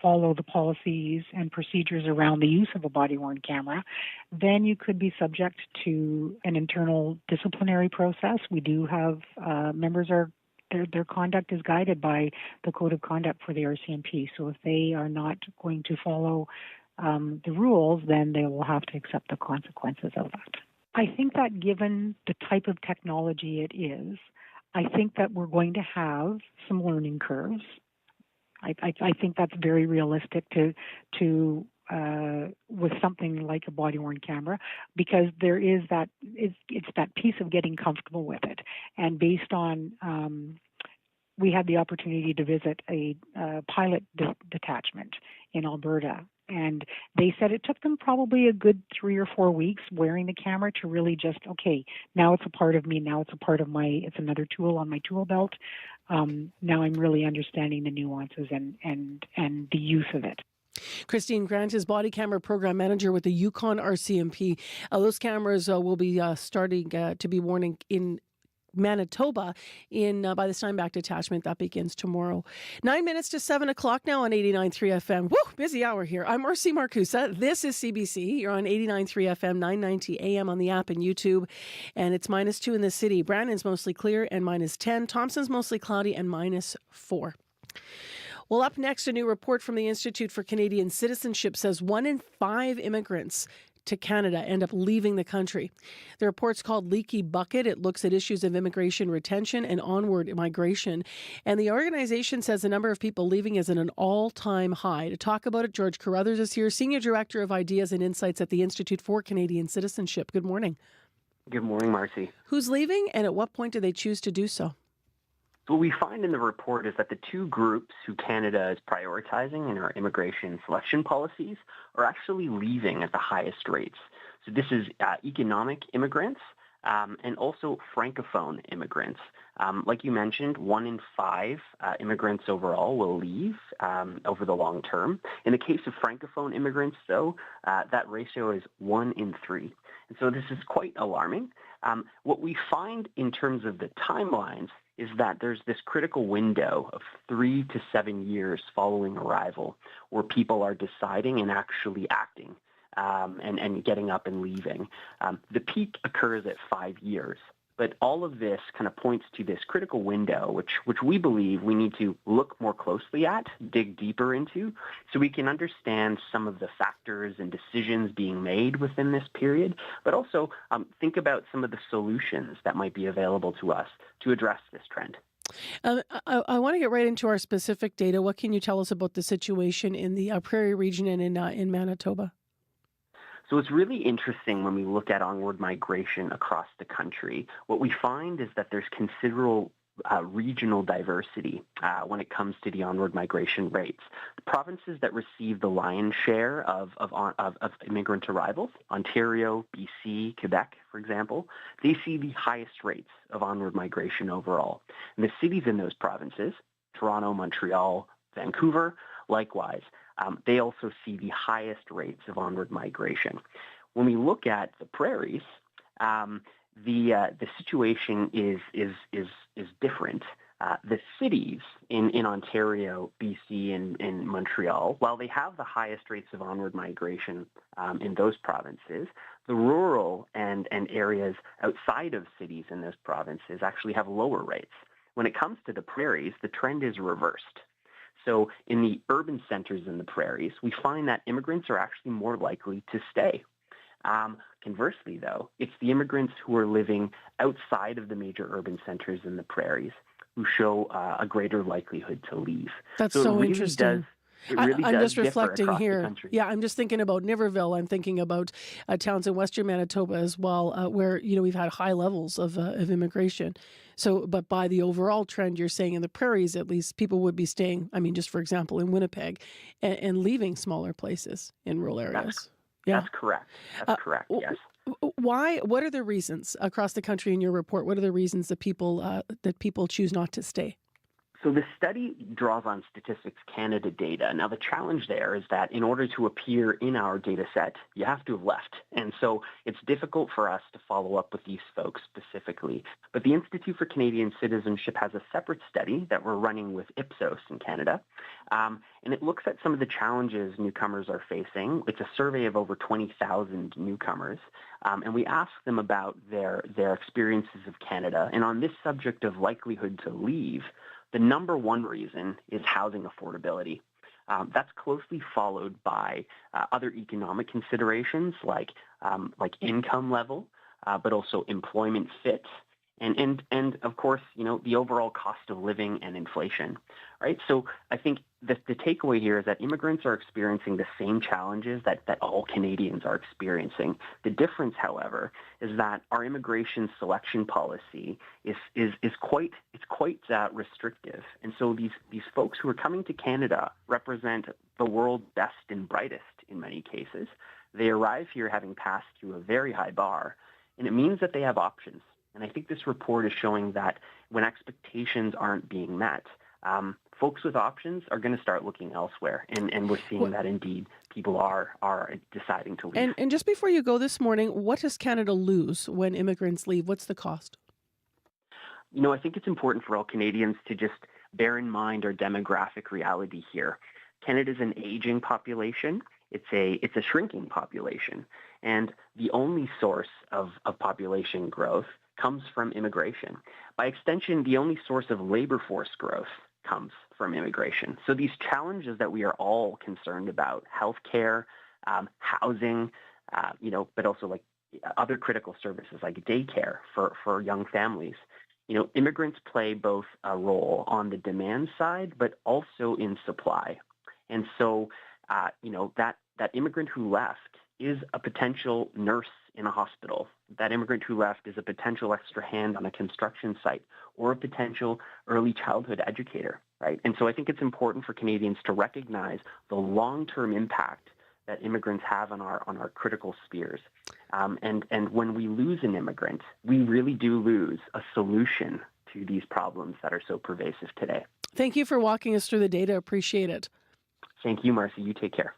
Speaker 15: follow the policies and procedures around the use of a body-worn camera, then you could be subject to an internal disciplinary process. We do have members their conduct is guided by the Code of Conduct for the RCMP. So if they are not going to follow the rules, then they will have to accept the consequences of that. I think that given the type of technology it is, I think that we're going to have some learning curves. I think that's very realistic to with something like a body-worn camera, because there is it's that piece of getting comfortable with it. And based on we had the opportunity to visit a pilot detachment in Alberta, and they said it took them probably a good 3 or 4 weeks wearing the camera to really just, okay, now it's a part of me, now it's a part of it's another tool on my tool belt. Now I'm really understanding the nuances and the use of it.
Speaker 1: Christine Grant is body camera program manager with the Yukon RCMP. Those cameras will be starting to be worn in Manitoba by the Steinbach detachment. That begins tomorrow. 9 minutes to 7 o'clock now on 89.3 FM. Woo, busy hour here. I'm Marcy Marcusa. This is CBC. You're on 89.3 FM, 990 AM on the app and YouTube. And it's -2 in the city. Brandon's mostly clear and -10. Thompson's mostly cloudy and -4. Well, up next, a new report from the Institute for Canadian Citizenship says 1 in 5 immigrants to Canada end up leaving the country. The report's called Leaky Bucket. It looks at issues of immigration retention and onward migration. And the organization says the number of people leaving is at an all-time high. To talk about it, George Carruthers is here, Senior Director of Ideas and Insights at the Institute for Canadian Citizenship. Good morning.
Speaker 16: Good morning, Marcy.
Speaker 1: Who's leaving, and at what point do they choose to do so?
Speaker 16: What we find in the report is that the two groups who Canada is prioritizing in our immigration selection policies are actually leaving at the highest rates. So this is economic immigrants and also Francophone immigrants. Like you mentioned, 1 in 5 immigrants overall will leave over the long term. In the case of Francophone immigrants, though, that ratio is 1 in 3. And so this is quite alarming. What we find in terms of the timelines is that there's this critical window of 3 to 7 years following arrival where people are deciding and actually acting and getting up and leaving. The peak occurs at 5 years. But all of this kind of points to this critical window, which we believe we need to look more closely at, dig deeper into, so we can understand some of the factors and decisions being made within this period, but also think about some of the solutions that might be available to us to address this trend.
Speaker 1: I want to get right into our specific data. What can you tell us about the situation in the Prairie region and in Manitoba?
Speaker 16: So it's really interesting when we look at onward migration across the country. What we find is that there's considerable regional diversity when it comes to the onward migration rates. The provinces that receive the lion's share of immigrant arrivals, Ontario, BC, Quebec, for example, they see the highest rates of onward migration overall. And the cities in those provinces, Toronto, Montreal, Vancouver, likewise, they also see the highest rates of onward migration. When we look at the prairies, the situation is different. The cities in Ontario, BC, and Montreal, while they have the highest rates of onward migration in those provinces, the rural and areas outside of cities in those provinces actually have lower rates. When it comes to the prairies, the trend is reversed. So in the urban centers in the prairies, we find that immigrants are actually more likely to stay. Conversely, though, it's the immigrants who are living outside of the major urban centers in the prairies who show a greater likelihood to leave.
Speaker 1: That's so
Speaker 16: really
Speaker 1: interesting. I'm just reflecting here. Yeah, I'm just thinking about Niverville. I'm thinking about towns in western Manitoba as well, where we've had high levels of immigration. So, but by the overall trend, you're saying in the prairies, at least people would be staying. I mean, just for example, in Winnipeg, and leaving smaller places in rural areas.
Speaker 16: That's correct. That's correct. Yes.
Speaker 1: Why? What are the reasons across the country in your report? What are the reasons that people choose not to stay?
Speaker 16: So the study draws on Statistics Canada data. Now, the challenge there is that in order to appear in our data set, you have to have left. And so it's difficult for us to follow up with these folks specifically. But the Institute for Canadian Citizenship has a separate study that we're running with Ipsos in Canada. And it looks at some of the challenges newcomers are facing. It's a survey of over 20,000 newcomers. And we ask them about their experiences of Canada. And on this subject of likelihood to leave, the number one reason is housing affordability. That's closely followed by other economic considerations like income level, but also employment fit, and of course, the overall cost of living and inflation, right? So I think the takeaway here is that immigrants are experiencing the same challenges that all Canadians are experiencing. The difference, however, is that our immigration selection policy is quite restrictive. And so these folks who are coming to Canada represent the world's best and brightest in many cases. They arrive here having passed through a very high bar, and it means that they have options. And I think this report is showing that when expectations aren't being met, folks with options are going to start looking elsewhere. And we're seeing that indeed people are deciding to leave.
Speaker 1: And just before you go this morning, what does Canada lose when immigrants leave? What's the cost?
Speaker 16: I think it's important for all Canadians to just bear in mind our demographic reality here. Canada's an aging population. It's a shrinking population. And the only source of population growth comes from immigration. By extension, the only source of labor force growth comes from immigration. So these challenges that we are all concerned about, healthcare, housing, but also like other critical services like daycare for young families. Immigrants play both a role on the demand side, but also in supply. And so, that immigrant who left is a potential nurse in a hospital. That immigrant who left is a potential extra hand on a construction site or a potential early childhood educator, right? And so I think it's important for Canadians to recognize the long-term impact that immigrants have on our critical spheres. And when we lose an immigrant, we really do lose a solution to these problems that are so pervasive today.
Speaker 1: Thank you for walking us through the data. Appreciate it.
Speaker 16: Thank you, Marcy. You take care.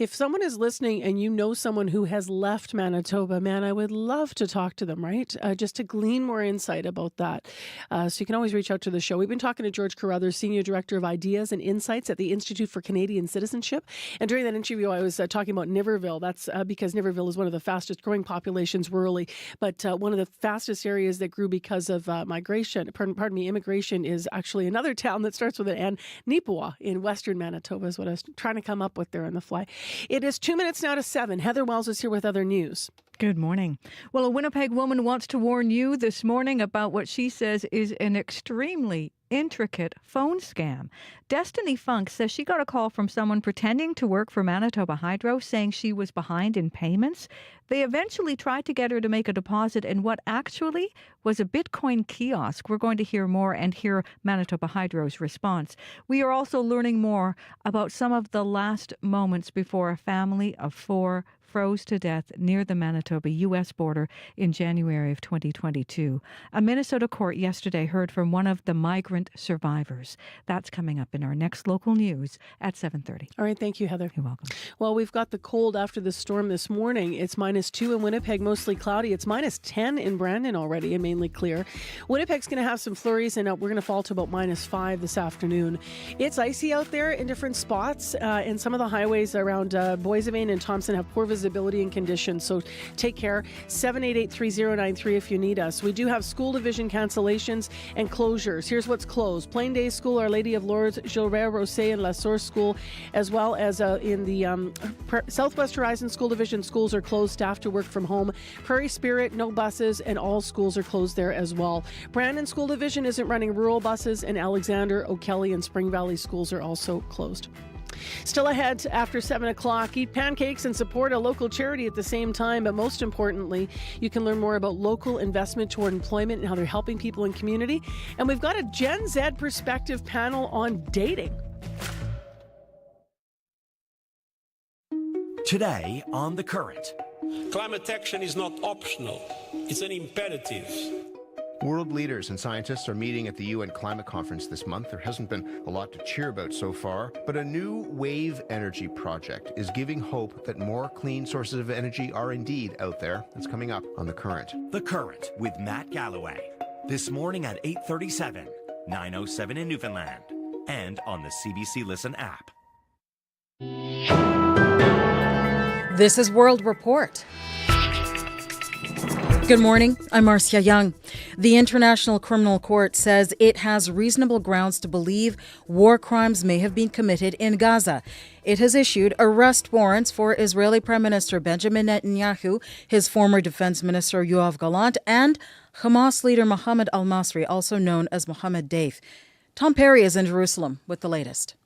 Speaker 1: If someone is listening and you know someone who has left Manitoba, man, I would love to talk to them, right? Just to glean more insight about that. So you can always reach out to the show. We've been talking to George Carruthers, Senior Director of Ideas and Insights at the Institute for Canadian Citizenship. And during that interview, I was talking about Niverville. That's because Niverville is one of the fastest growing populations rurally, but one of the fastest areas that grew because of immigration is actually another town that starts with an N, Nipawa in western Manitoba is what I was trying to come up with there on the fly. It is 2 minutes now to 7. Heather Wells is here with other news.
Speaker 2: Good morning. Well, a Winnipeg woman wants to warn you this morning about what she says is an extremely intricate phone scam. Destiny Funk says she got a call from someone pretending to work for Manitoba Hydro saying she was behind in payments. They eventually tried to get her to make a deposit in what actually was a Bitcoin kiosk. We're going to hear more and hear Manitoba Hydro's response. We are also learning more about some of the last moments before a family of 4 froze to death near the Manitoba-U.S. border in January of 2022. A Minnesota court yesterday heard from one of the migrant survivors. That's coming up in our next local news at 7:30.
Speaker 1: All right, thank you, Heather.
Speaker 2: You're welcome.
Speaker 1: Well, we've got the cold after the storm this morning. It's -2 in Winnipeg, mostly cloudy. It's -10 in Brandon already and mainly clear. Winnipeg's going to have some flurries, and we're going to fall to about -5 this afternoon. It's icy out there in different spots, and some of the highways around Boissevain and Thompson have poor visibility and conditions, so take care. 788-3093 if you need us. We do have school division cancellations and closures. Here's what's closed. Plain Day School, Our Lady of Lourdes, Gilbert Rosset and La Source School, as well as in the Southwest Horizon School Division, schools are closed, staff to work from home. Prairie Spirit, no buses, and all schools are closed there as well. Brandon School Division isn't running rural buses, and Alexander, O'Kelly, and Spring Valley schools are also closed. Still ahead after 7 o'clock, eat pancakes and support a local charity at the same time. But most importantly, you can learn more about local investment toward employment and how they're helping people in community. And we've got a Gen Z perspective panel on dating.
Speaker 17: Today on The Current.
Speaker 18: Climate action is not optional, it's an imperative.
Speaker 20: World leaders and scientists are meeting at the UN Climate Conference this month. There hasn't been a lot to cheer about so far, but a new wave energy project is giving hope that more clean sources of energy are indeed out there. That's coming up on The Current.
Speaker 17: The Current with Matt Galloway. This morning at 8:37, 9:07 in Newfoundland, and on the CBC Listen app.
Speaker 6: This is World Report. Good morning, I'm Marcia Young. The International Criminal Court says it has reasonable grounds to believe war crimes may have been committed in Gaza. It has issued arrest warrants for Israeli Prime Minister Benjamin Netanyahu, his former Defense Minister Yoav Gallant, and Hamas leader Mohammed al-Masri, also known as Mohammed Deif. Tom Perry is in Jerusalem with the latest.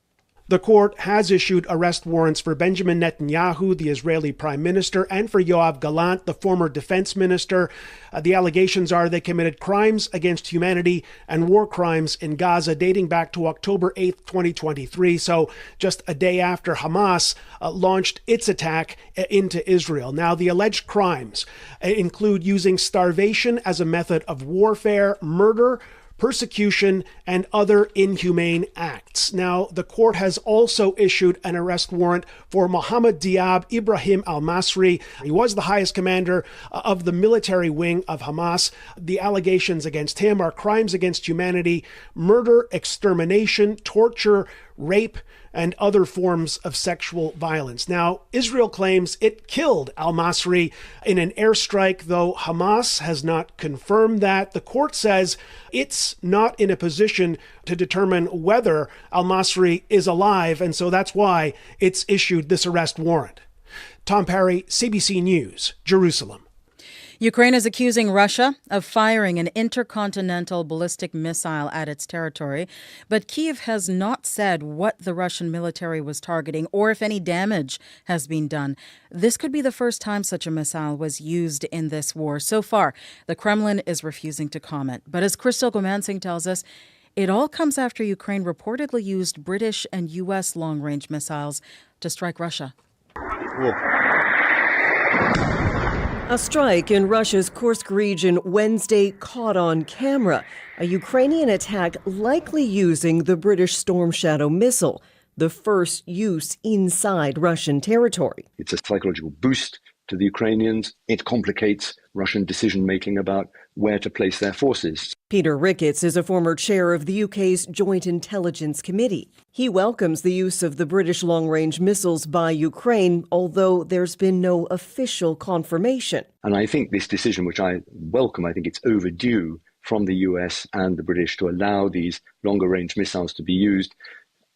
Speaker 21: The court has issued arrest warrants for Benjamin Netanyahu, the Israeli Prime Minister, and for Yoav Gallant, the former Defense Minister. The allegations are they committed crimes against humanity and war crimes in Gaza dating back to October 8th, 2023, so just a day after Hamas launched its attack into Israel. Now, the alleged crimes include using starvation as a method of warfare, murder, persecution, and other inhumane acts. Now, the court has also issued an arrest warrant for Mohammed Diab Ibrahim al-Masri. He was the highest commander of the military wing of Hamas. The allegations against him are crimes against humanity, murder, extermination, torture, rape, and other forms of sexual violence. Now, Israel claims it killed al-Masri in an airstrike, though Hamas has not confirmed that. The court says it's not in a position to determine whether al-Masri is alive, and so that's why it's issued this arrest warrant. Tom Parry, CBC News, Jerusalem.
Speaker 6: Ukraine is accusing Russia of firing an intercontinental ballistic missile at its territory, but Kyiv has not said what the Russian military was targeting or if any damage has been done. This could be the first time such a missile was used in this war. So far, the Kremlin is refusing to comment. But as Crystal Gomansing tells us, it all comes after Ukraine reportedly used British and U.S. long-range missiles to strike Russia.
Speaker 5: A strike in Russia's Kursk region Wednesday caught on camera. A Ukrainian attack likely using the British Storm Shadow missile, the first use inside Russian territory.
Speaker 19: It's a psychological boost to the Ukrainians. It complicates Russian decision-making about where to place their forces.
Speaker 5: Peter Ricketts is a former chair of the UK's Joint Intelligence Committee. He welcomes the use of the British long-range missiles by Ukraine, although there's been no official confirmation.
Speaker 19: And I think this decision, which I welcome, I think it's overdue from the US and the British to allow these longer-range missiles to be used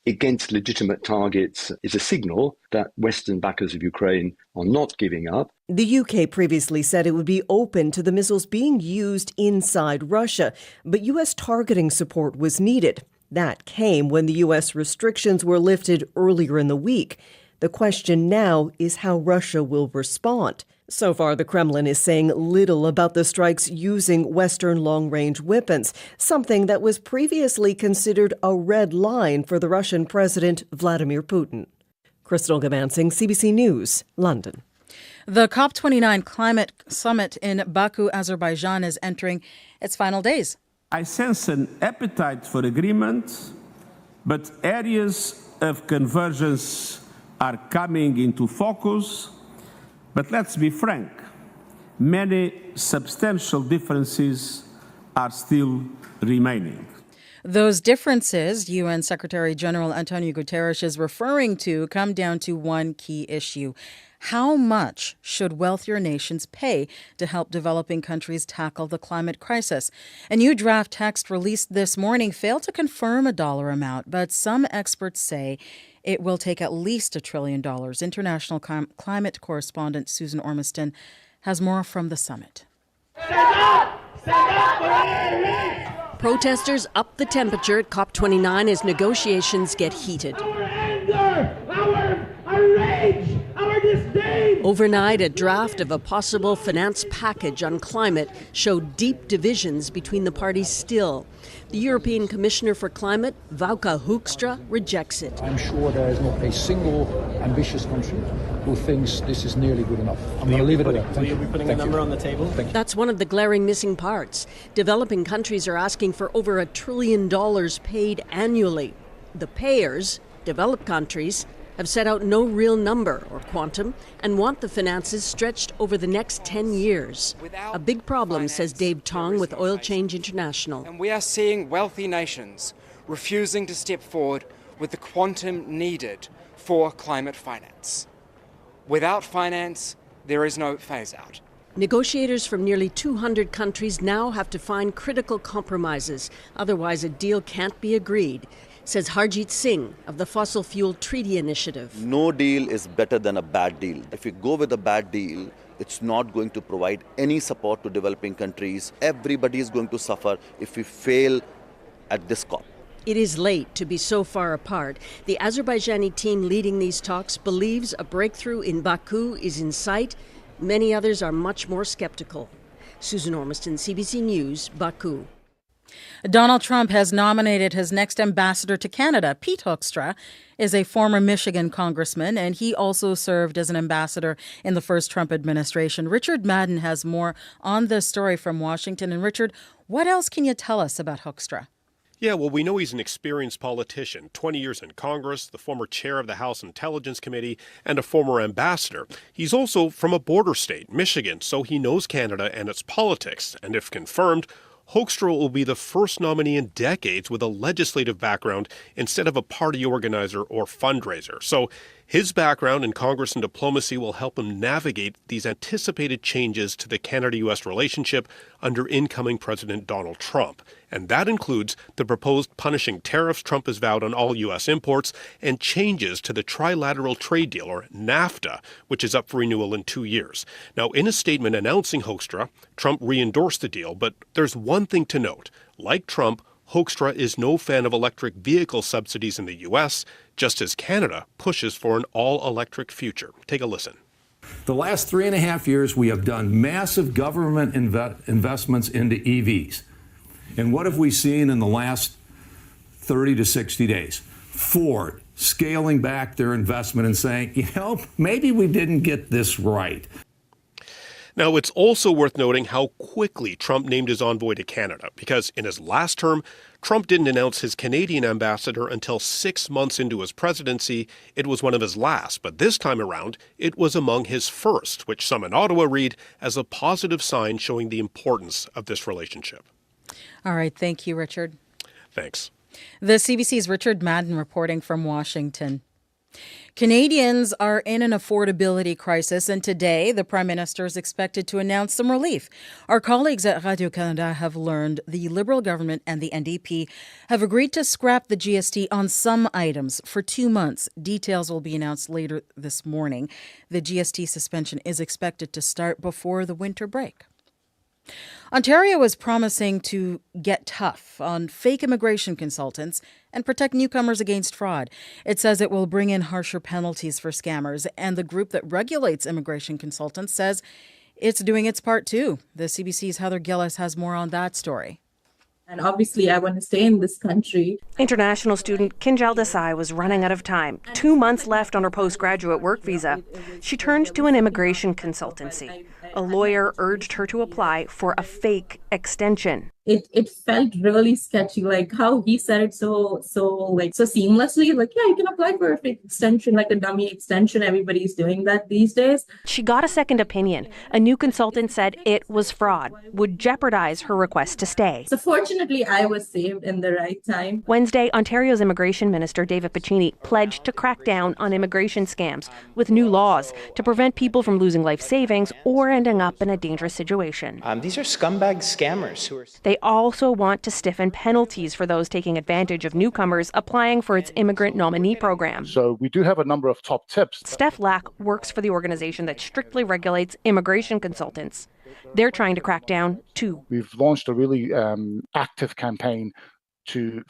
Speaker 19: against legitimate targets is a signal that Western backers of Ukraine are not giving up.
Speaker 5: The UK previously said it would be open to the missiles being used inside Russia, but US targeting support was needed. That came when the US restrictions were lifted earlier in the week. The question now is how Russia will respond. So far, the Kremlin is saying little about the strikes using Western long-range weapons, something that was previously considered a red line for the Russian President Vladimir Putin. Crystal Gomansing, CBC News, London.
Speaker 6: The COP29 climate summit in Baku, Azerbaijan, is entering its final days.
Speaker 22: I sense an appetite for agreement, but areas of convergence are coming into focus. But let's be frank, many substantial differences are still remaining.
Speaker 6: Those differences, UN Secretary General Antonio Guterres is referring to, come down to one key issue. How much should wealthier nations pay to help developing countries tackle the climate crisis? A new draft text released this morning failed to confirm a dollar amount, but some experts say it will take at least $1 trillion. International climate correspondent Susan Ormiston has more from the summit.
Speaker 23: Protesters up the temperature at COP29 as negotiations get heated.
Speaker 25: Our anger, our rage, our disdain.
Speaker 23: Overnight, a draft of a possible finance package on climate showed deep divisions between the parties still. The European Commissioner for Climate, Wouter Hoekstra, rejects it.
Speaker 26: I'm sure there is not a single ambitious country who thinks this is nearly good enough. I'm going to leave it at that.
Speaker 27: Will you be putting a number on the table?
Speaker 23: That's one of the glaring missing parts. Developing countries are asking for over $1 trillion paid annually. The payers, developed countries, have set out no real number or quantum and want the finances stretched over the next 10 years. A big problem, says Dave Tong with Oil Change International.
Speaker 28: And we are seeing wealthy nations refusing to step forward with the quantum needed for climate finance. Without finance, there is no phase out.
Speaker 23: Negotiators from nearly 200 countries now have to find critical compromises. Otherwise, a deal can't be agreed, says Harjit Singh of the Fossil Fuel Treaty Initiative.
Speaker 29: No deal is better than a bad deal. If you go with a bad deal, it's not going to provide any support to developing countries. Everybody is going to suffer if we fail at this COP.
Speaker 23: It is late to be so far apart. The Azerbaijani team leading these talks believes a breakthrough in Baku is in sight. Many others are much more skeptical. Susan Ormiston, CBC News, Baku.
Speaker 6: Donald Trump has nominated his next ambassador to Canada. Pete Hoekstra is a former Michigan congressman, and he also served as an ambassador in the first Trump administration. Richard Madden has more on this story from Washington. And Richard, what else can you tell us about Hoekstra?
Speaker 3: Yeah, well, we know he's an experienced politician, 20 years in Congress, the former chair of the House Intelligence Committee, and a former ambassador. He's also from a border state, Michigan, so he knows Canada and its politics. And if confirmed, Hoekstra will be the first nominee in decades with a legislative background instead of a party organizer or fundraiser. So his background in Congress and diplomacy will help him navigate these anticipated changes to the Canada-U.S. relationship under incoming President Donald Trump. And that includes the proposed punishing tariffs Trump has vowed on all U.S. imports and changes to the Trilateral Trade Deal, or NAFTA, which is up for renewal in 2 years. Now, in a statement announcing Hoekstra, Trump re-endorsed the deal, but there's one thing to note. Like Trump, Hoekstra is no fan of electric vehicle subsidies in the U.S., just as Canada pushes for an all-electric future. Take a listen.
Speaker 4: The last 3.5 years, we have done massive government investments into EVs. And what have we seen in the last 30 to 60 days? Ford scaling back their investment and saying, maybe we didn't get this right.
Speaker 3: Now, it's also worth noting how quickly Trump named his envoy to Canada, because in his last term, Trump didn't announce his Canadian ambassador until 6 months into his presidency. It was one of his last, but this time around, it was among his first, which some in Ottawa read as a positive sign showing the importance of this relationship.
Speaker 6: All right. Thank you, Richard.
Speaker 3: Thanks.
Speaker 6: The CBC's Richard Madden reporting from Washington. Canadians are in an affordability crisis, and today the Prime Minister is expected to announce some relief. Our colleagues at Radio-Canada have learned the Liberal government and the NDP have agreed to scrap the GST on some items for 2 months. Details will be announced later this morning. The GST suspension is expected to start before the winter break. Ontario is promising to get tough on fake immigration consultants and protect newcomers against fraud. It says it will bring in harsher penalties for scammers, and the group that regulates immigration consultants says it's doing its part too. The CBC's Heather Gillis has more on that story.
Speaker 7: And obviously, I want to stay in this country.
Speaker 8: International student Kinjal Desai was running out of time. 2 months left on her postgraduate work visa. She turned to an immigration consultancy. A lawyer urged her to apply for a fake extension.
Speaker 7: It felt really sketchy, like how he said it so seamlessly. Like, yeah, you can apply for a fake extension, like a dummy extension. Everybody's doing that these days.
Speaker 8: She got a second opinion. A new consultant said it was fraud, would jeopardize her request to stay.
Speaker 7: So fortunately, I was saved in the right time.
Speaker 8: Wednesday, Ontario's Immigration Minister David Piccini pledged to crack down on immigration scams with new laws to prevent people from losing life savings or ending up in a dangerous situation.
Speaker 9: These are scumbag scammers who are...
Speaker 8: They also want to stiffen penalties for those taking advantage of newcomers applying for its immigrant nominee program.
Speaker 11: So we do have a number of top tips.
Speaker 8: Steph Lack works for the organization that strictly regulates immigration consultants. They're trying to crack down too.
Speaker 11: We've launched a really active campaign to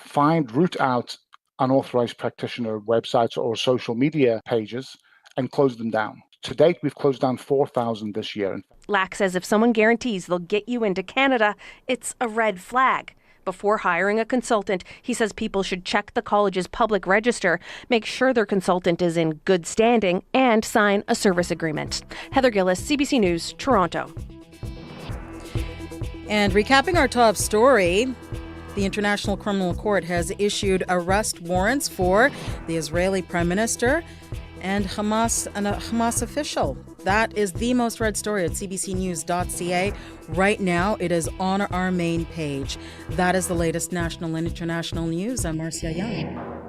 Speaker 11: root out unauthorized practitioner websites or social media pages and close them down. To date, we've closed down 4,000 this year.
Speaker 8: Lack says if someone guarantees they'll get you into Canada, it's a red flag. Before hiring a consultant, he says people should check the college's public register, make sure their consultant is in good standing, and sign a service agreement. Heather Gillis, CBC News, Toronto.
Speaker 6: And recapping our top story, the International Criminal Court has issued arrest warrants for the Israeli Prime Minister and a Hamas official. That is the most read story at cbcnews.ca. Right now, it is on our main page. That is the latest national and international news. I'm Marcia Young.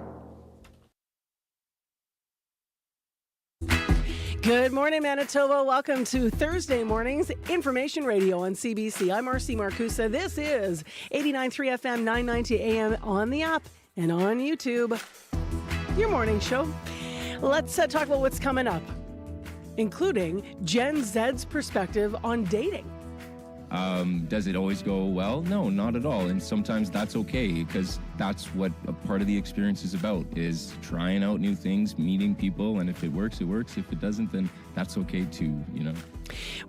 Speaker 1: Good morning, Manitoba. Welcome to Thursday morning's Information Radio on CBC. I'm Marcy Marcusa. This is 89.3 FM, 990 AM on the app and on YouTube. Your morning show. Let's talk about what's coming up, including Gen Z's perspective on dating.
Speaker 12: Does it always go well? No, not at all. And sometimes that's okay, because
Speaker 2: that's what a part of the experience is about, is trying out new things, meeting people, and if it works, it works. If it doesn't, then that's okay too, you know.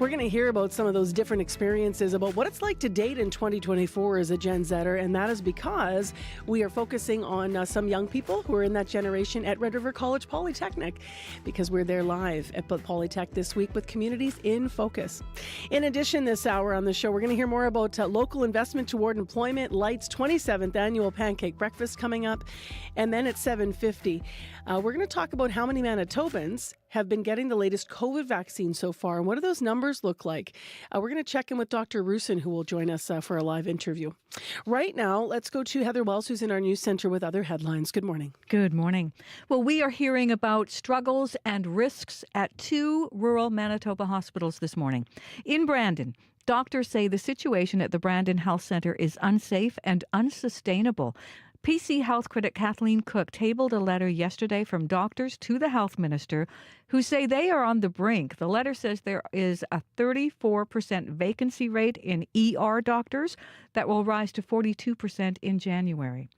Speaker 1: We're going to hear about some of those different experiences, about what it's like to date in 2024 as a Gen Zer, and that is because we are focusing on some young people who are in that generation at Red River College Polytechnic, because we're there live at Polytech this week with Communities in Focus. In addition, this hour on the show, we're going to hear more about local investment toward employment, Light's 27th annual pancake breakfast coming up, and then at 7:50, we're going to talk about how many Manitobans have been getting the latest COVID vaccine so far, and what do those numbers look like? We're going to check in with Dr. Rusin, who will join us for a live interview. Right now, let's go to Heather Wells, who's in our news center with other headlines. Good morning.
Speaker 10: Good morning. Well, we are hearing about struggles and risks at 2 rural Manitoba hospitals this morning. In Brandon, doctors say the situation at the Brandon Health Centre is unsafe and unsustainable. PC Health critic Kathleen Cook tabled a letter yesterday from doctors to the health minister who say they are on the brink. The letter says there is a 34% vacancy rate in ER doctors that will rise to 42% in January.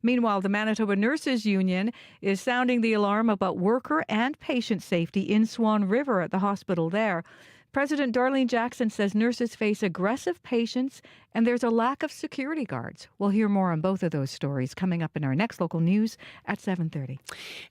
Speaker 10: Meanwhile, the Manitoba Nurses Union is sounding the alarm about worker and patient safety in Swan River at the hospital there. President Darlene Jackson says nurses face aggressive patients and there's a lack of security guards. We'll hear more on both of those stories coming up in our next local news at 7:30.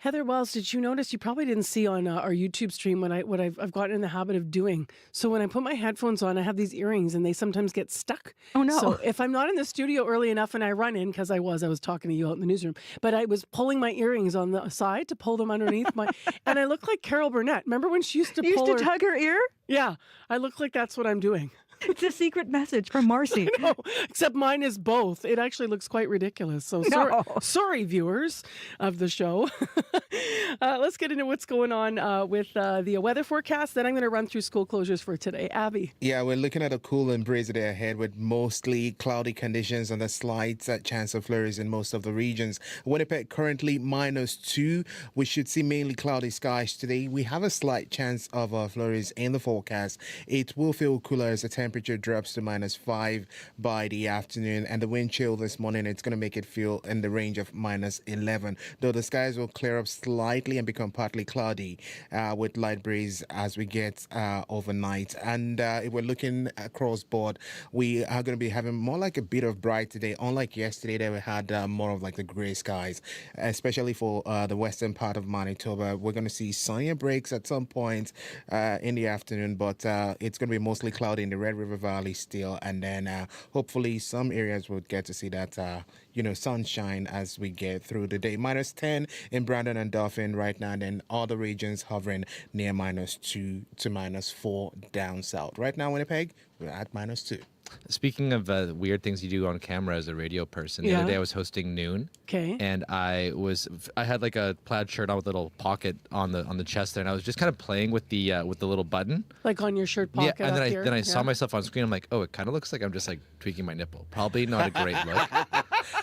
Speaker 1: Heather Wells, did you notice, you probably didn't see on our YouTube stream what I've gotten in the habit of doing. So when I put my headphones on, I have these earrings and they sometimes get stuck.
Speaker 10: Oh no.
Speaker 1: So if I'm not in the studio early enough and I run in, because I was talking to you out in the newsroom, but I was pulling my earrings on the side to pull them underneath my, and I look like Carol Burnett. Remember when she used to
Speaker 10: tug her ear?
Speaker 1: Yeah, I look like that's what I'm doing.
Speaker 10: It's a secret message from Marcy.
Speaker 1: No, except mine is both. It actually looks quite ridiculous. So sorry, viewers of the show. Let's get into what's going on with the weather forecast. Then I'm going to run through school closures for today. Abby.
Speaker 12: Yeah, we're looking at a cool and breezy day ahead with mostly cloudy conditions and a slight chance of flurries in most of the regions. Winnipeg currently -2. We should see mainly cloudy skies today. We have a slight chance of flurries in the forecast. It will feel cooler as the temperature drops to -5 by the afternoon, and the wind chill this morning, it's going to make it feel in the range of -11, though the skies will clear up slightly and become partly cloudy with light breeze as we get overnight. And if we're looking across board, we are going to be having more like a bit of bright today, unlike yesterday that we had more of like the gray skies, especially for the western part of Manitoba. We're going to see sunnier breaks at some point in the afternoon, but it's going to be mostly cloudy in the Red River Valley still, and then hopefully some areas will get to see that sunshine as we get through the day. -10 in Brandon and Dauphin right now, and then other regions hovering near -2 to -4 down south. Right now, Winnipeg, we're at -2.
Speaker 13: Speaking of weird things you do on camera as a radio person, the other day I was hosting Noon.
Speaker 1: Okay.
Speaker 13: And I had like a plaid shirt on with a little pocket on the chest there, and I was just kind of playing with the little button.
Speaker 1: Like on your shirt pocket.
Speaker 13: Yeah, and
Speaker 1: then
Speaker 13: I saw myself on screen. I'm like, oh, it kind of looks like I'm just like tweaking my nipple. Probably not a great look.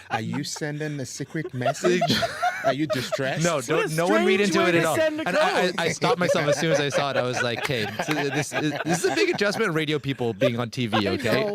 Speaker 12: Are you sending a secret message? Are you distressed?
Speaker 13: No one read into it at all. And I stopped myself as soon as I saw it. I was like, okay, this is a big adjustment, radio people being on TV, okay?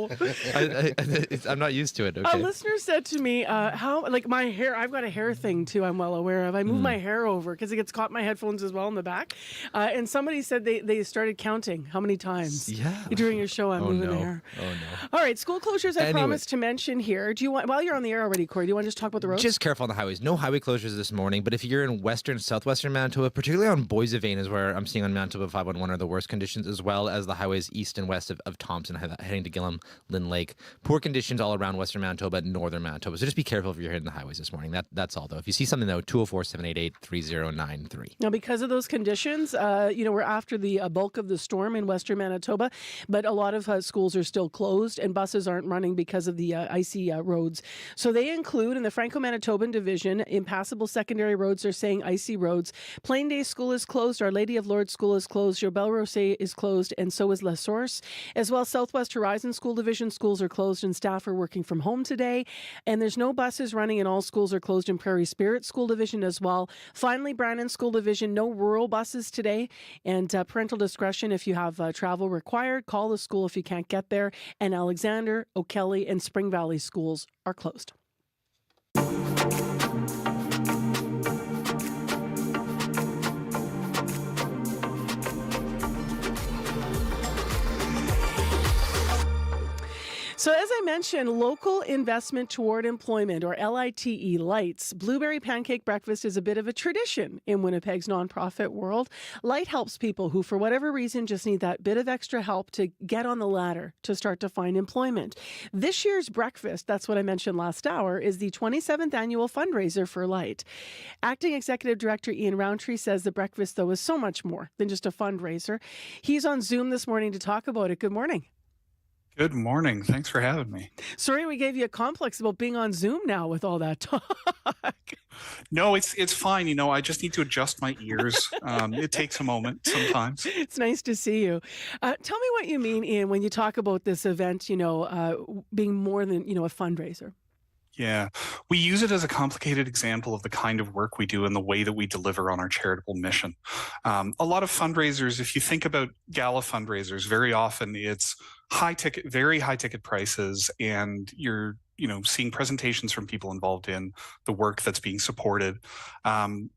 Speaker 13: I'm not used to it, okay?
Speaker 1: A listener said to me, how, like my hair, I've got a hair thing too, I'm well aware of. I move my hair over because it gets caught in my headphones as well in the back. And somebody said they started counting how many times during your show I'm moving the hair.
Speaker 13: Oh, no.
Speaker 1: All right, school closures I promised to mention here. Do you want, while you're on the air already, Corey, do you want to just talk about the roads?
Speaker 13: Just careful on the highways. No highway closures this morning, but if you're in western, southwestern Manitoba, particularly on Boissevain is where I'm seeing on Manitoba 511 are the worst conditions, as well as the highways east and west of Thompson, heading to Gillam, Lynn Lake. Poor conditions all around western Manitoba, northern Manitoba. So just be careful if you're hitting the highways this morning. That's all, though. If you see something, though, 204-788-3093.
Speaker 1: Now, because of those conditions, we're after the bulk of the storm in western Manitoba, but a lot of schools are still closed and buses aren't running because of the icy roads. So they include, in the Franco-Manitoban Division, impassable secondary roads are saying icy roads. Plain Day School is closed. Our Lady of Lourdes School is closed. Jobel Rosé is closed, and so is La Source. As well, Southwest Horizon School Division schools are closed and staff are working from home today. And there's no buses running and all schools are closed in Prairie Spirit School Division as well. Finally, Brandon School Division, no rural buses today. And parental discretion if you have travel required. Call the school if you can't get there. And Alexander, O'Kelly, and Spring Valley schools are closed. So as I mentioned, local investment toward employment, or LITE, Lights. Blueberry pancake breakfast is a bit of a tradition in Winnipeg's nonprofit world. Light helps people who, for whatever reason, just need that bit of extra help to get on the ladder to start to find employment. This year's breakfast, that's what I mentioned last hour, is the 27th annual fundraiser for Light. Acting Executive Director Ian Roundtree says the breakfast, though, is so much more than just a fundraiser. He's on Zoom this morning to talk about it. Good morning.
Speaker 14: Good morning. Thanks for having me.
Speaker 1: Sorry we gave you a complex about being on Zoom now with all that talk.
Speaker 14: No, it's fine. I just need to adjust my ears. It takes a moment sometimes.
Speaker 1: It's nice to see you. Tell me what you mean, Ian, when you talk about this event, being more than, a fundraiser.
Speaker 14: Yeah, we use it as a complicated example of the kind of work we do and the way that we deliver on our charitable mission. A lot of fundraisers, if you think about gala fundraisers, very often it's very high ticket prices, and you're seeing presentations from people involved in the work that's being supported. And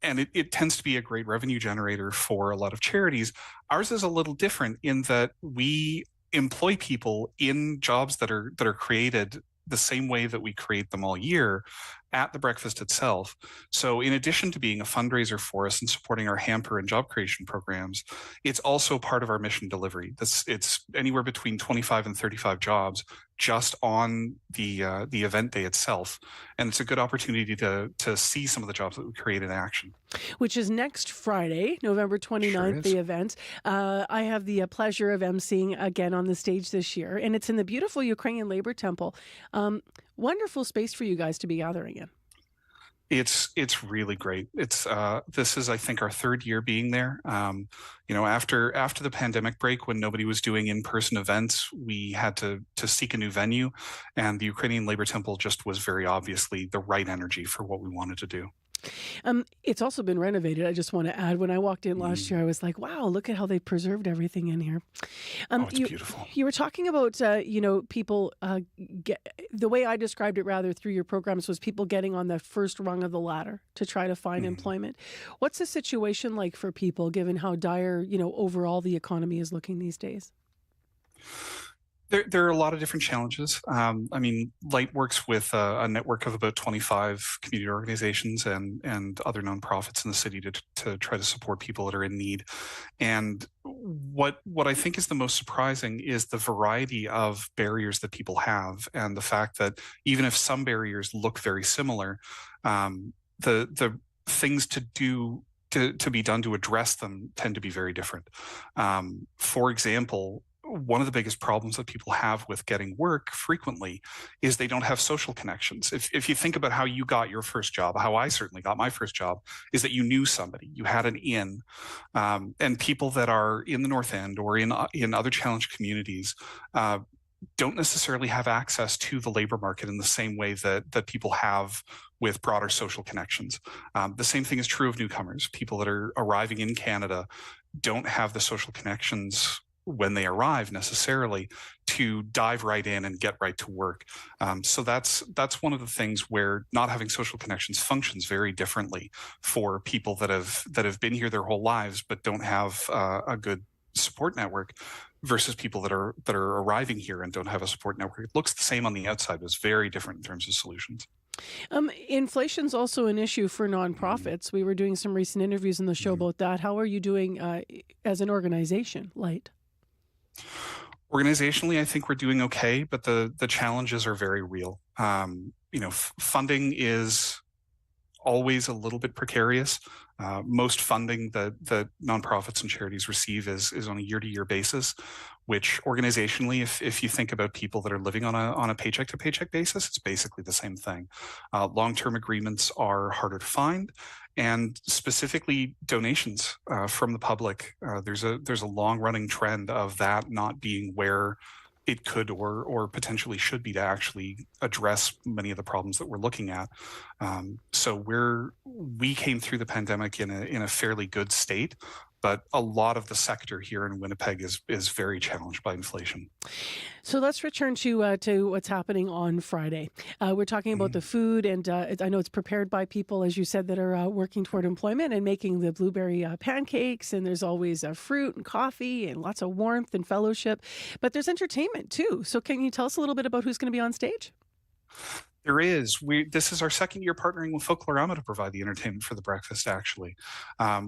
Speaker 14: it tends to be a great revenue generator for a lot of charities. Ours is a little different in that we employ people in jobs that are created the same way that we create them all year at the breakfast itself. So in addition to being a fundraiser for us and supporting our hamper and job creation programs, it's also part of our mission delivery. It's anywhere between 25 and 35 jobs just on the event day itself. And it's a good opportunity to see some of the jobs that we create in action.
Speaker 1: Which is next Friday, November 29th, the event. I have the pleasure of emceeing again on the stage this year, and it's in the beautiful Ukrainian Labor Temple. Wonderful space for you guys to be gathering in.
Speaker 14: It's really great. This is, I think, our third year being there. After the pandemic break, when nobody was doing in-person events, we had to seek a new venue, and the Ukrainian Labor Temple just was very obviously the right energy for what we wanted to do.
Speaker 1: It's also been renovated. I just want to add, when I walked in last year, I was like, wow, look at how they preserved everything in here.
Speaker 14: It's beautiful.
Speaker 1: You were talking about, people, the way I described it rather through your programs was people getting on the first rung of the ladder to try to find employment. What's the situation like for people, given how dire, overall the economy is looking these days?
Speaker 14: There are a lot of different challenges. Light works with a network of about 25 community organizations and other nonprofits in the city to try to support people that are in need. And what I think is the most surprising is the variety of barriers that people have, and the fact that even if some barriers look very similar, the things to be done to address them tend to be very different. For example, one of the biggest problems that people have with getting work frequently is they don't have social connections. If you think about how you got your first job, how I certainly got my first job, is that you knew somebody, you had an in, and people that are in the North End or in other challenged communities don't necessarily have access to the labor market in the same way that people have with broader social connections. The same thing is true of newcomers. People that are arriving in Canada don't have the social connections when they arrive necessarily to dive right in and get right to work. So that's one of the things where not having social connections functions very differently for people that have been here their whole lives but don't have a good support network versus people that are arriving here and don't have a support network. It looks the same on the outside, but it's very different in terms of solutions.
Speaker 1: Inflation's also an issue for nonprofits. We were doing some recent interviews in the show about that. How are you doing as an organization, Light?
Speaker 14: Organizationally, I think we're doing okay, but the challenges are very real. Funding is always a little bit precarious. Most funding that nonprofits and charities receive is on a year-to-year basis, which organizationally, if you think about people that are living on a paycheck-to-paycheck basis, it's basically the same thing. Long-term agreements are harder to find, and specifically donations from the public. There's a long-running trend of that not being where it could or potentially should be to actually address many of the problems that we're looking at. So we came through the pandemic in a fairly good state, but a lot of the sector here in Winnipeg is very challenged by inflation.
Speaker 1: So let's return to what's happening on Friday. We're talking about the food, and I know it's prepared by people, as you said, that are working toward employment and making the blueberry pancakes, and there's always fruit and coffee and lots of warmth and fellowship. But there's entertainment too. So can you tell us a little bit about who's going to be on stage?
Speaker 14: There is. This is our second year partnering with Folklorama to provide the entertainment for the breakfast, actually.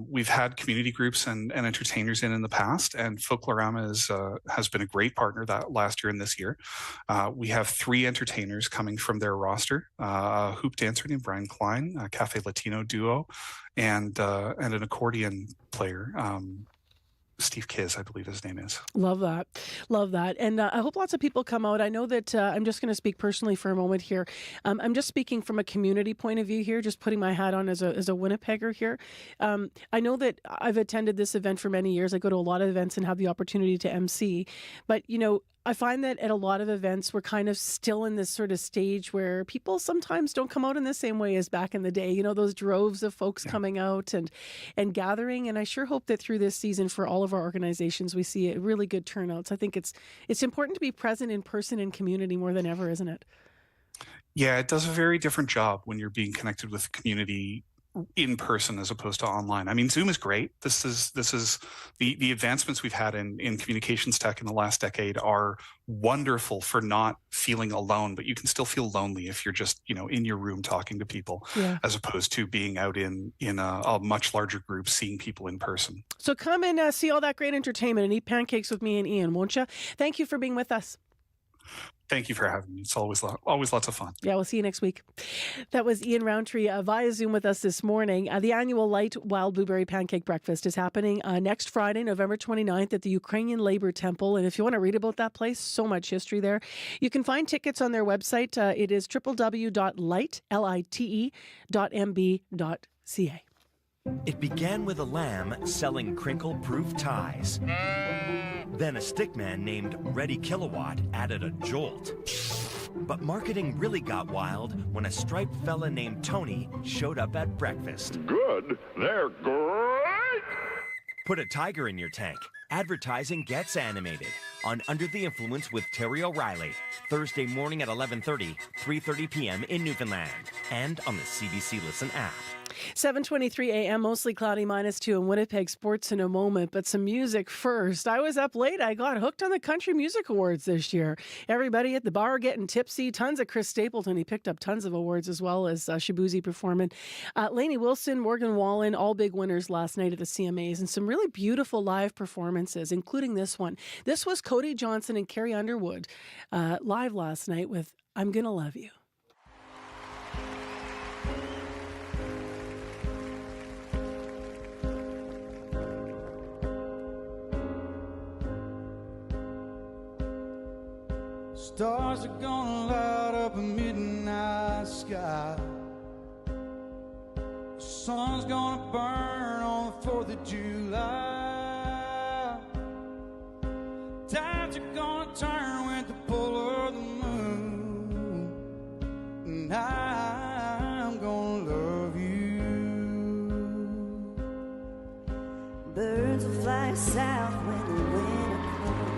Speaker 14: We've had community groups and entertainers in the past, and Folklorama has been a great partner that last year and this year. We have 3 entertainers coming from their roster, a hoop dancer named Brian Klein, a Cafe Latino duo, and an accordion player, Steve Kiz, I believe his name is.
Speaker 1: Love that. Love that. And I hope lots of people come out. I know that I'm just going to speak personally for a moment here. I'm just speaking from a community point of view here, just putting my hat on as a Winnipegger here. I know that I've attended this event for many years. I go to a lot of events and have the opportunity to MC. But, you know, I find that at a lot of events, we're kind of still in this sort of stage where people sometimes don't come out in the same way as back in the day. You know, those droves of folks coming out and gathering. And I sure hope that through this season for all of our organizations, we see a really good turnouts. I think it's important to be present in person in community more than ever, isn't it?
Speaker 14: Yeah, it does a very different job when you're being connected with the community in person as opposed to online. I mean, Zoom is great. This is the advancements we've had in communications tech in the last decade are wonderful for not feeling alone, but you can still feel lonely if you're just, you know, in your room talking to people, as opposed to being out in a much larger group, seeing people in person. So
Speaker 1: come and see all that great entertainment and eat pancakes with me and Ian, won't you? Thank you for being with us.
Speaker 14: Thank you for having me. It's always lots of fun.
Speaker 1: Yeah, we'll see you next week. That was Ian Roundtree via Zoom with us this morning. The annual Light Wild Blueberry Pancake Breakfast is happening next Friday, November 29th at the Ukrainian Labor Temple. And if you want to read about that place, so much history there. You can find tickets on their website. It is www.lite.mb.ca.
Speaker 15: It began with a lamb selling crinkle-proof ties. Then a stickman named Ready Kilowatt added a jolt. But marketing really got wild when a striped fella named Tony showed up at breakfast.
Speaker 16: Good, they're great!
Speaker 15: Put a tiger in your tank. Advertising gets animated on Under the Influence with Terry O'Reilly, Thursday morning at 11:30, 3:30 p.m. in Newfoundland, and on the CBC Listen app.
Speaker 1: 7:23 a.m., mostly cloudy, -2 in Winnipeg. Sports in a moment, but some music first. I was up late. I got hooked on the Country Music Awards this year. Everybody at the bar getting tipsy. Tons of Chris Stapleton. He picked up tons of awards as well as Shabuzi performing. Lainey Wilson, Morgan Wallen, all big winners last night at the CMAs, and some really beautiful live performances, including this one. This was Cody Johnson and Carrie Underwood live last night with I'm Gonna Love You.
Speaker 17: Stars are gonna light up a midnight sky. The sun's gonna burn on the 4th of July. Tides are gonna turn with the pull of the moon. And I'm gonna love you.
Speaker 18: Birds will fly south when the winter comes.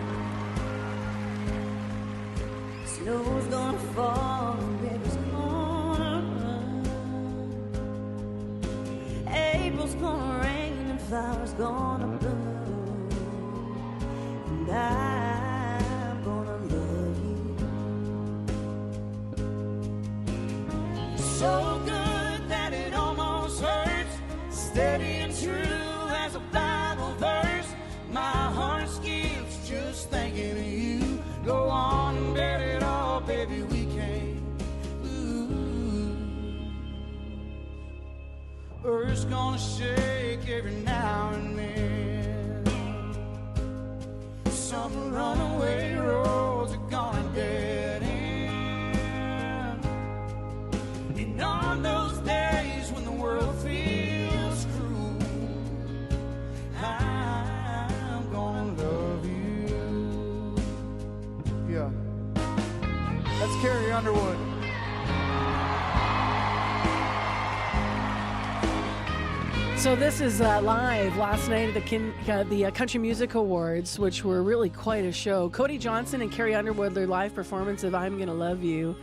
Speaker 18: Snow's gonna fall, the river's gonna run. April's gonna rain and flowers gonna bloom. And I'm gonna love you. So good that it almost hurts. Steady and true as a Bible verse. My heart skips just thinking of you. Go on and bet it all, baby, we can't lose. Earth's gonna shake every now and then. Some runaway roads are gonna dead end. And on those days when the world feels cruel, I'm gonna love you. Yeah. That's Carrie Underwood.
Speaker 1: So this is live last night at the Country Music Awards, which were really quite a show. Cody Johnson and Carrie Underwood, their live performance of I'm Gonna Love You.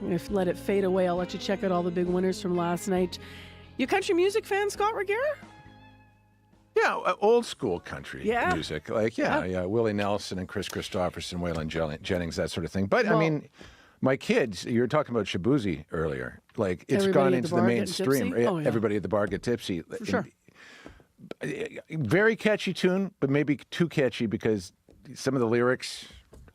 Speaker 1: I'm going to let it fade away. I'll let you check out all the big winners from last night. You country music fan, Scott Reguera?
Speaker 5: Yeah, old school country
Speaker 1: Yeah.
Speaker 5: music. Like, yeah, Willie Nelson and Chris Christopherson, Waylon Jennings, that sort of thing. But, I mean, my kids, you were talking about Shabuzi earlier. Like, it's
Speaker 1: Everybody
Speaker 5: gone
Speaker 1: at
Speaker 5: into
Speaker 1: the
Speaker 5: the
Speaker 1: bar getting
Speaker 5: mainstream.
Speaker 1: tipsy? Oh, yeah.
Speaker 5: Everybody at the bar get tipsy.
Speaker 1: For sure.
Speaker 5: Very catchy tune, but maybe too catchy because some of the lyrics,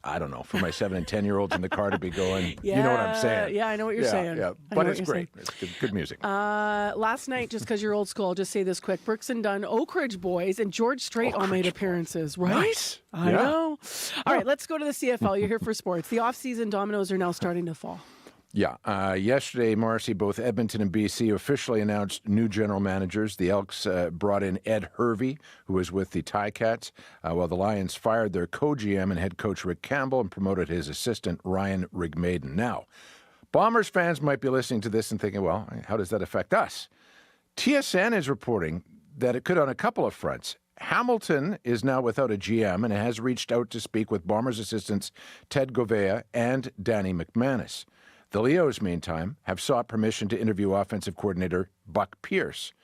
Speaker 5: I don't know, for my 7 and 10-year-olds in the car to be going, you know what I'm saying.
Speaker 1: Yeah, I know what you're saying.
Speaker 5: Yeah,
Speaker 1: I
Speaker 5: but
Speaker 1: know
Speaker 5: it's
Speaker 1: what you're
Speaker 5: great. It's good music.
Speaker 1: Last night, just because you're old school, I'll just say this quick. Brooks and Dunn, Oak Ridge Boys, and George Strait all made appearances, right?
Speaker 5: Nice.
Speaker 1: I know. All right, let's go to the CFL. You're here for sports. The off-season dominoes are now starting to fall.
Speaker 5: Yeah. Yesterday, Marcy, both Edmonton and BC officially announced new general managers. The Elks brought in Ed Hervey, who was with the Ticats, while the Lions fired their co-GM and head coach Rick Campbell and promoted his assistant Ryan Rigmaiden. Now, Bombers fans might be listening to this and thinking, well, how does that affect us? TSN is reporting that it could on a couple of fronts. Hamilton is now without a GM and has reached out to speak with Bombers assistants Ted Govea and Danny McManus. The Leos, meantime, have sought permission to interview offensive coordinator Buck Pierce.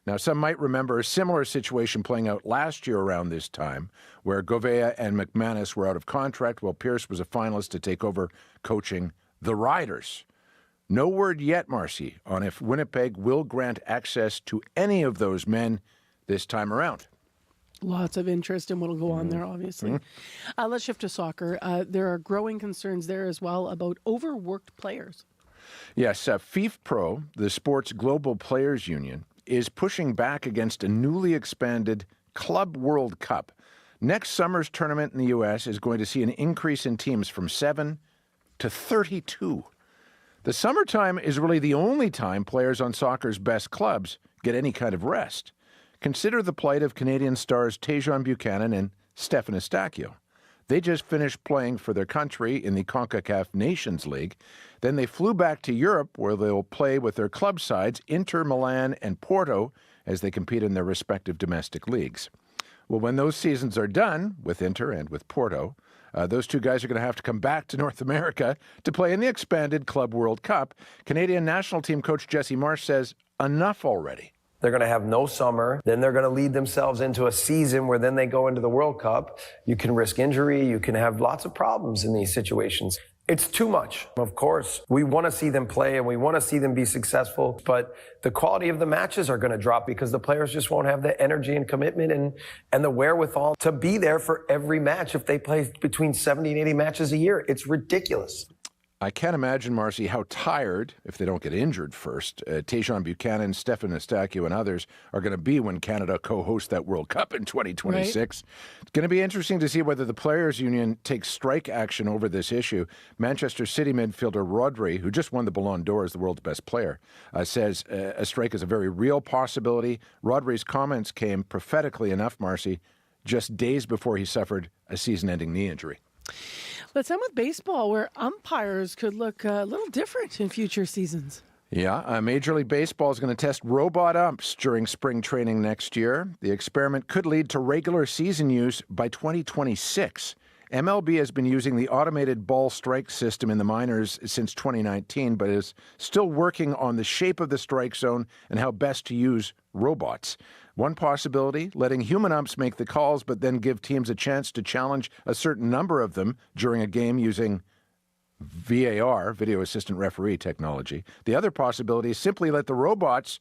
Speaker 5: Now, some might remember a similar situation playing out last year around this time, where Govea and McManus were out of contract while Pierce was a finalist to take over coaching the Riders. No word yet, Marcy, on if Winnipeg will grant access to any of those men this time around.
Speaker 1: Lots of interest in what will go on there, obviously.
Speaker 5: Mm-hmm.
Speaker 1: Let's shift to soccer. There are growing concerns there as well about overworked players.
Speaker 5: Yes, FIFPro, the sport's global players union, is pushing back against a newly expanded Club World Cup. Next summer's tournament in the U.S. is going to see an increase in teams from 7 to 32. The summertime is really the only time players on soccer's best clubs get any kind of rest. Consider the plight of Canadian stars Tejan Buchanan and Stefan Eustáquio. They just finished playing for their country in the CONCACAF Nations League. Then they flew back to Europe, where they'll play with their club sides, Inter Milan and Porto, as they compete in their respective domestic leagues. Well, when those seasons are done, with Inter and with Porto, those two guys are going to have to come back to North America to play in the expanded Club World Cup. Canadian national team coach Jesse Marsh says, enough already.
Speaker 19: They're going to have no summer. Then they're going to lead themselves into a season where then they go into the World Cup. You can risk injury. You can have lots of problems in these situations. It's too much. Of course, we want to see them play and we want to see them be successful, but the quality of the matches are going to drop because the players just won't have the energy and commitment and the wherewithal to be there for every match if they play between 70 and 80 matches a year. It's ridiculous.
Speaker 5: I can't imagine, Marcy, how tired, if they don't get injured first, Tejan Buchanan, Stefan Eustáquio, and others are going to be when Canada co-hosts that World Cup in 2026. Right. It's going to be interesting to see whether the Players' Union takes strike action over this issue. Manchester City midfielder Rodri, who just won the Ballon d'Or as the world's best player, says a strike is a very real possibility. Rodri's comments came prophetically enough, Marcy, just days before he suffered a season-ending knee injury.
Speaker 1: Let's end with baseball, where umpires could look a little different in future seasons.
Speaker 5: Yeah, Major League Baseball is going to test robot umps during spring training next year. The experiment could lead to regular season use by 2026. MLB has been using the automated ball strike system in the minors since 2019, but is still working on the shape of the strike zone and how best to use robots. One possibility, letting human umps make the calls, but then give teams a chance to challenge a certain number of them during a game using VAR, video assistant referee technology. The other possibility is simply let the robots,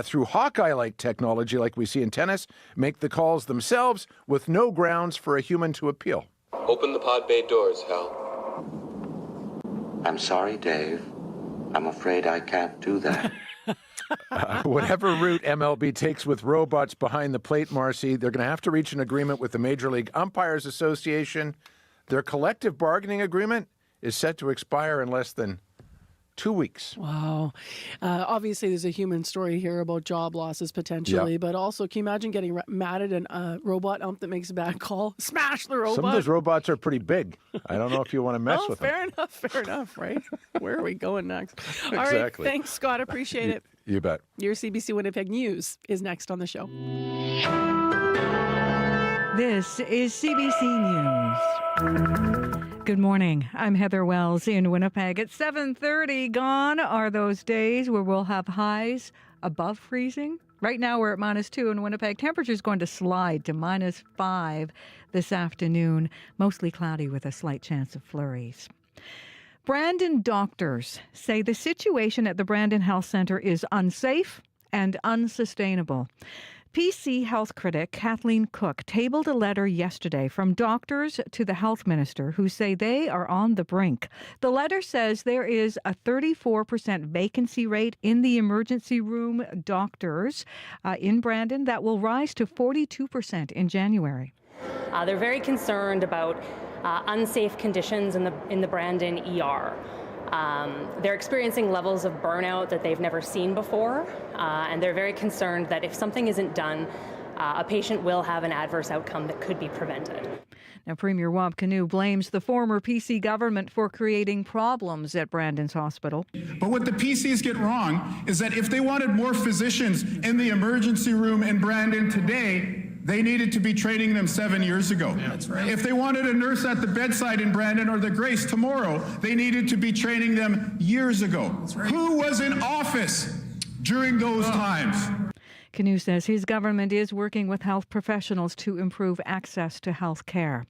Speaker 5: through Hawkeye-like technology like we see in tennis, make the calls themselves with no grounds for a human to appeal.
Speaker 20: Open the pod bay doors, Hal.
Speaker 21: I'm sorry, Dave. I'm afraid I can't do that.
Speaker 5: Whatever route MLB takes with robots behind the plate, Marcy, they're going to have to reach an agreement with the Major League Umpires Association. Their collective bargaining agreement is set to expire in less than 2 weeks.
Speaker 1: Wow. Obviously, there's a human story here about job losses potentially,
Speaker 5: Yep.
Speaker 1: but also can you imagine getting mad at a robot that makes a bad call? Smash the robot.
Speaker 5: Some of those robots are pretty big. I don't know if you want to mess with them.
Speaker 1: Fair enough, right? Where are we going next? All right,
Speaker 5: Exactly.
Speaker 1: thanks, Scott. Appreciate it.
Speaker 5: You bet.
Speaker 1: Your CBC Winnipeg News is next on the show.
Speaker 10: This is CBC News. Good morning. I'm Heather Wells in Winnipeg. At 7:30, gone are those days where we'll have highs above freezing. Right now we're at -2 in Winnipeg. Temperature's going to slide to -5 this afternoon. Mostly cloudy with a slight chance of flurries. Brandon doctors say the situation at the Brandon Health Centre is unsafe and unsustainable. PC health critic Kathleen Cook tabled a letter yesterday from doctors to the health minister who say they are on the brink. The letter says there is a 34% vacancy rate in the emergency room doctors in Brandon that will rise to 42% in January.
Speaker 4: They're very concerned about unsafe conditions in the Brandon ER. They're experiencing levels of burnout that they've never seen before, and they're very concerned that if something isn't done, a patient will have an adverse outcome that could be prevented.
Speaker 10: Now, Premier Wab Kinew blames the former PC government for creating problems at Brandon's hospital.
Speaker 22: But what the PCs get wrong is that if they wanted more physicians in the emergency room in Brandon today, they needed to be training them 7 years ago. That's right. If they wanted a nurse at the bedside in Brandon or the Grace tomorrow, they needed to be training them years ago. That's right. Who was in office during those times?
Speaker 10: Kinew says his government is working with health professionals to improve access to health care.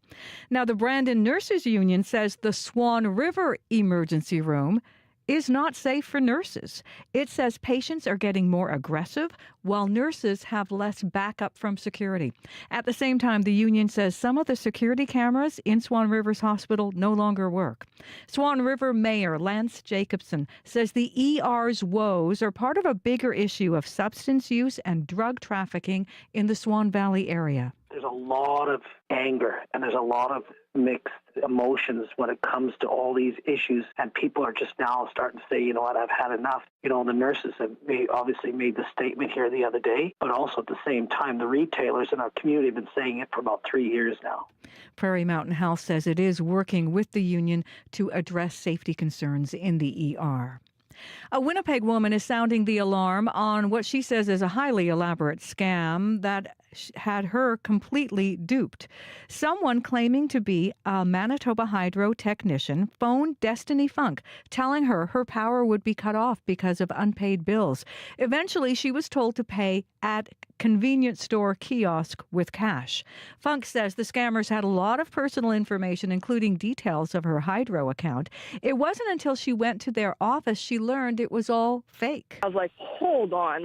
Speaker 10: Now, the Brandon Nurses Union says the Swan River Emergency Room is not safe for nurses. It says patients are getting more aggressive while nurses have less backup from security. At the same time, the union says some of the security cameras in Swan River's hospital no longer work. Swan River Mayor Lance Jacobson says the ER's woes are part of a bigger issue of substance use and drug trafficking in the Swan Valley area.
Speaker 23: There's a lot of anger and there's a lot of mixed emotions when it comes to all these issues, and people are just now starting to say, you know what, I've had enough. You know, the nurses have obviously made the statement here the other day, but also at the same time, the retailers in our community have been saying it for about 3 years now.
Speaker 10: Prairie Mountain Health says it is working with the union to address safety concerns in the ER. A Winnipeg woman is sounding the alarm on what she says is a highly elaborate scam that had her completely duped. Someone claiming to be a Manitoba Hydro technician phoned Destiny Funk, telling her her power would be cut off because of unpaid bills. Eventually, she was told to pay at convenience store kiosk with cash. Funk says the scammers had a lot of personal information, including details of her hydro account. It wasn't until she went to their office she learned it was all fake.
Speaker 24: I was like, hold on,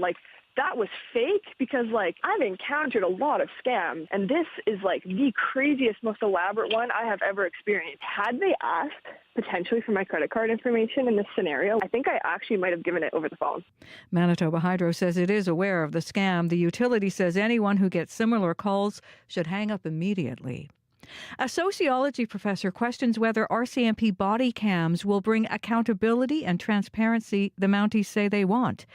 Speaker 24: that was fake? Because I've encountered a lot of scams, and this is the craziest, most elaborate one I have ever experienced. Had they asked potentially for my credit card information in this scenario, I think I actually might have given it over the phone.
Speaker 10: Manitoba Hydro says it is aware of the scam. The utility says anyone who gets similar calls should hang up immediately. A sociology professor questions whether RCMP body cams will bring accountability and transparency the Mounties say they want.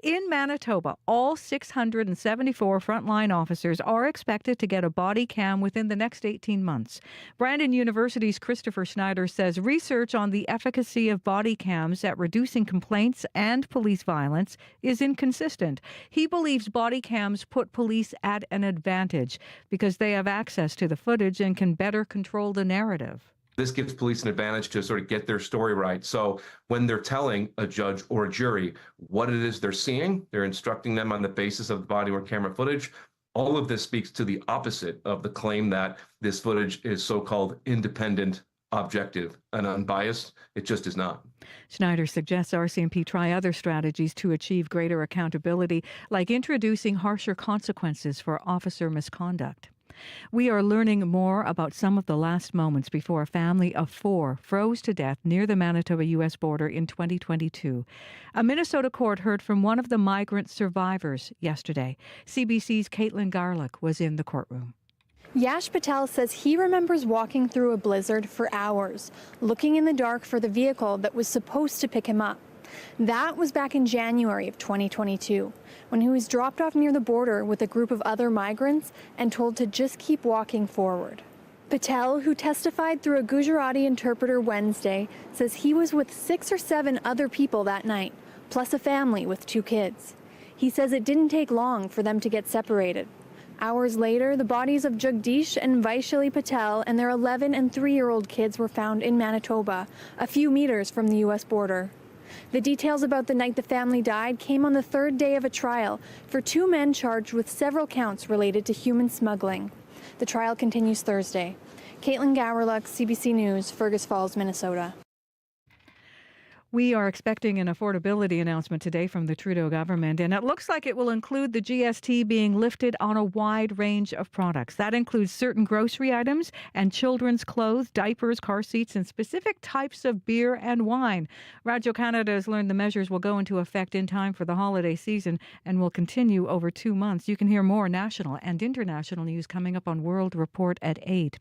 Speaker 10: In Manitoba, all 674 frontline officers are expected to get a body cam within the next 18 months. Brandon University's Christopher Schneider says research on the efficacy of body cams at reducing complaints and police violence is inconsistent. He believes body cams put police at an advantage because they have access to the footage and can better control the narrative.
Speaker 25: This gives police an advantage to sort of get their story right. So when they're telling a judge or a jury what it is they're seeing, they're instructing them on the basis of the body or camera footage. All of this speaks to the opposite of the claim that this footage is so-called independent, objective, and unbiased. It just is not.
Speaker 10: Schneider suggests RCMP try other strategies to achieve greater accountability, like introducing harsher consequences for officer misconduct. We are learning more about some of the last moments before a family of 4 froze to death near the Manitoba-U.S. border in 2022. A Minnesota court heard from one of the migrant survivors yesterday. CBC's Caitlin Garlick was in the courtroom.
Speaker 26: Yash Patel says he remembers walking through a blizzard for hours, looking in the dark for the vehicle that was supposed to pick him up. That was back in January of 2022, when he was dropped off near the border with a group of other migrants and told to just keep walking forward. Patel, who testified through a Gujarati interpreter Wednesday, says he was with 6 or 7 other people that night, plus a family with 2 kids. He says it didn't take long for them to get separated. Hours later, the bodies of Jagdish and Vaishali Patel and their 11 and 3-year-old kids were found in Manitoba, a few meters from the U.S. border. The details about the night the family died came on the 3rd day of a trial for 2 men charged with several counts related to human smuggling. The trial continues Thursday. Caitlin Gowerluck, CBC News, Fergus Falls, Minnesota.
Speaker 10: We are expecting an affordability announcement today from the Trudeau government, and it looks like it will include the GST being lifted on a wide range of products. That includes certain grocery items and children's clothes, diapers, car seats, and specific types of beer and wine. Radio Canada has learned the measures will go into effect in time for the holiday season and will continue over 2 months. You can hear more national and international news coming up on World Report at 8.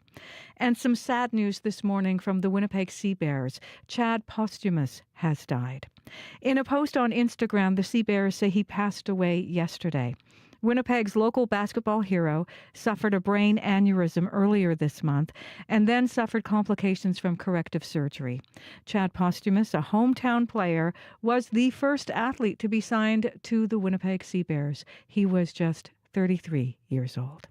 Speaker 10: And some sad news this morning from the Winnipeg Sea Bears. Chad Postumus has died. In a post on Instagram, the Sea Bears say he passed away yesterday. Winnipeg's local basketball hero suffered a brain aneurysm earlier this month and then suffered complications from corrective surgery. Chad Postumus, a hometown player, was the first athlete to be signed to the Winnipeg Sea Bears. He was just 33 years old.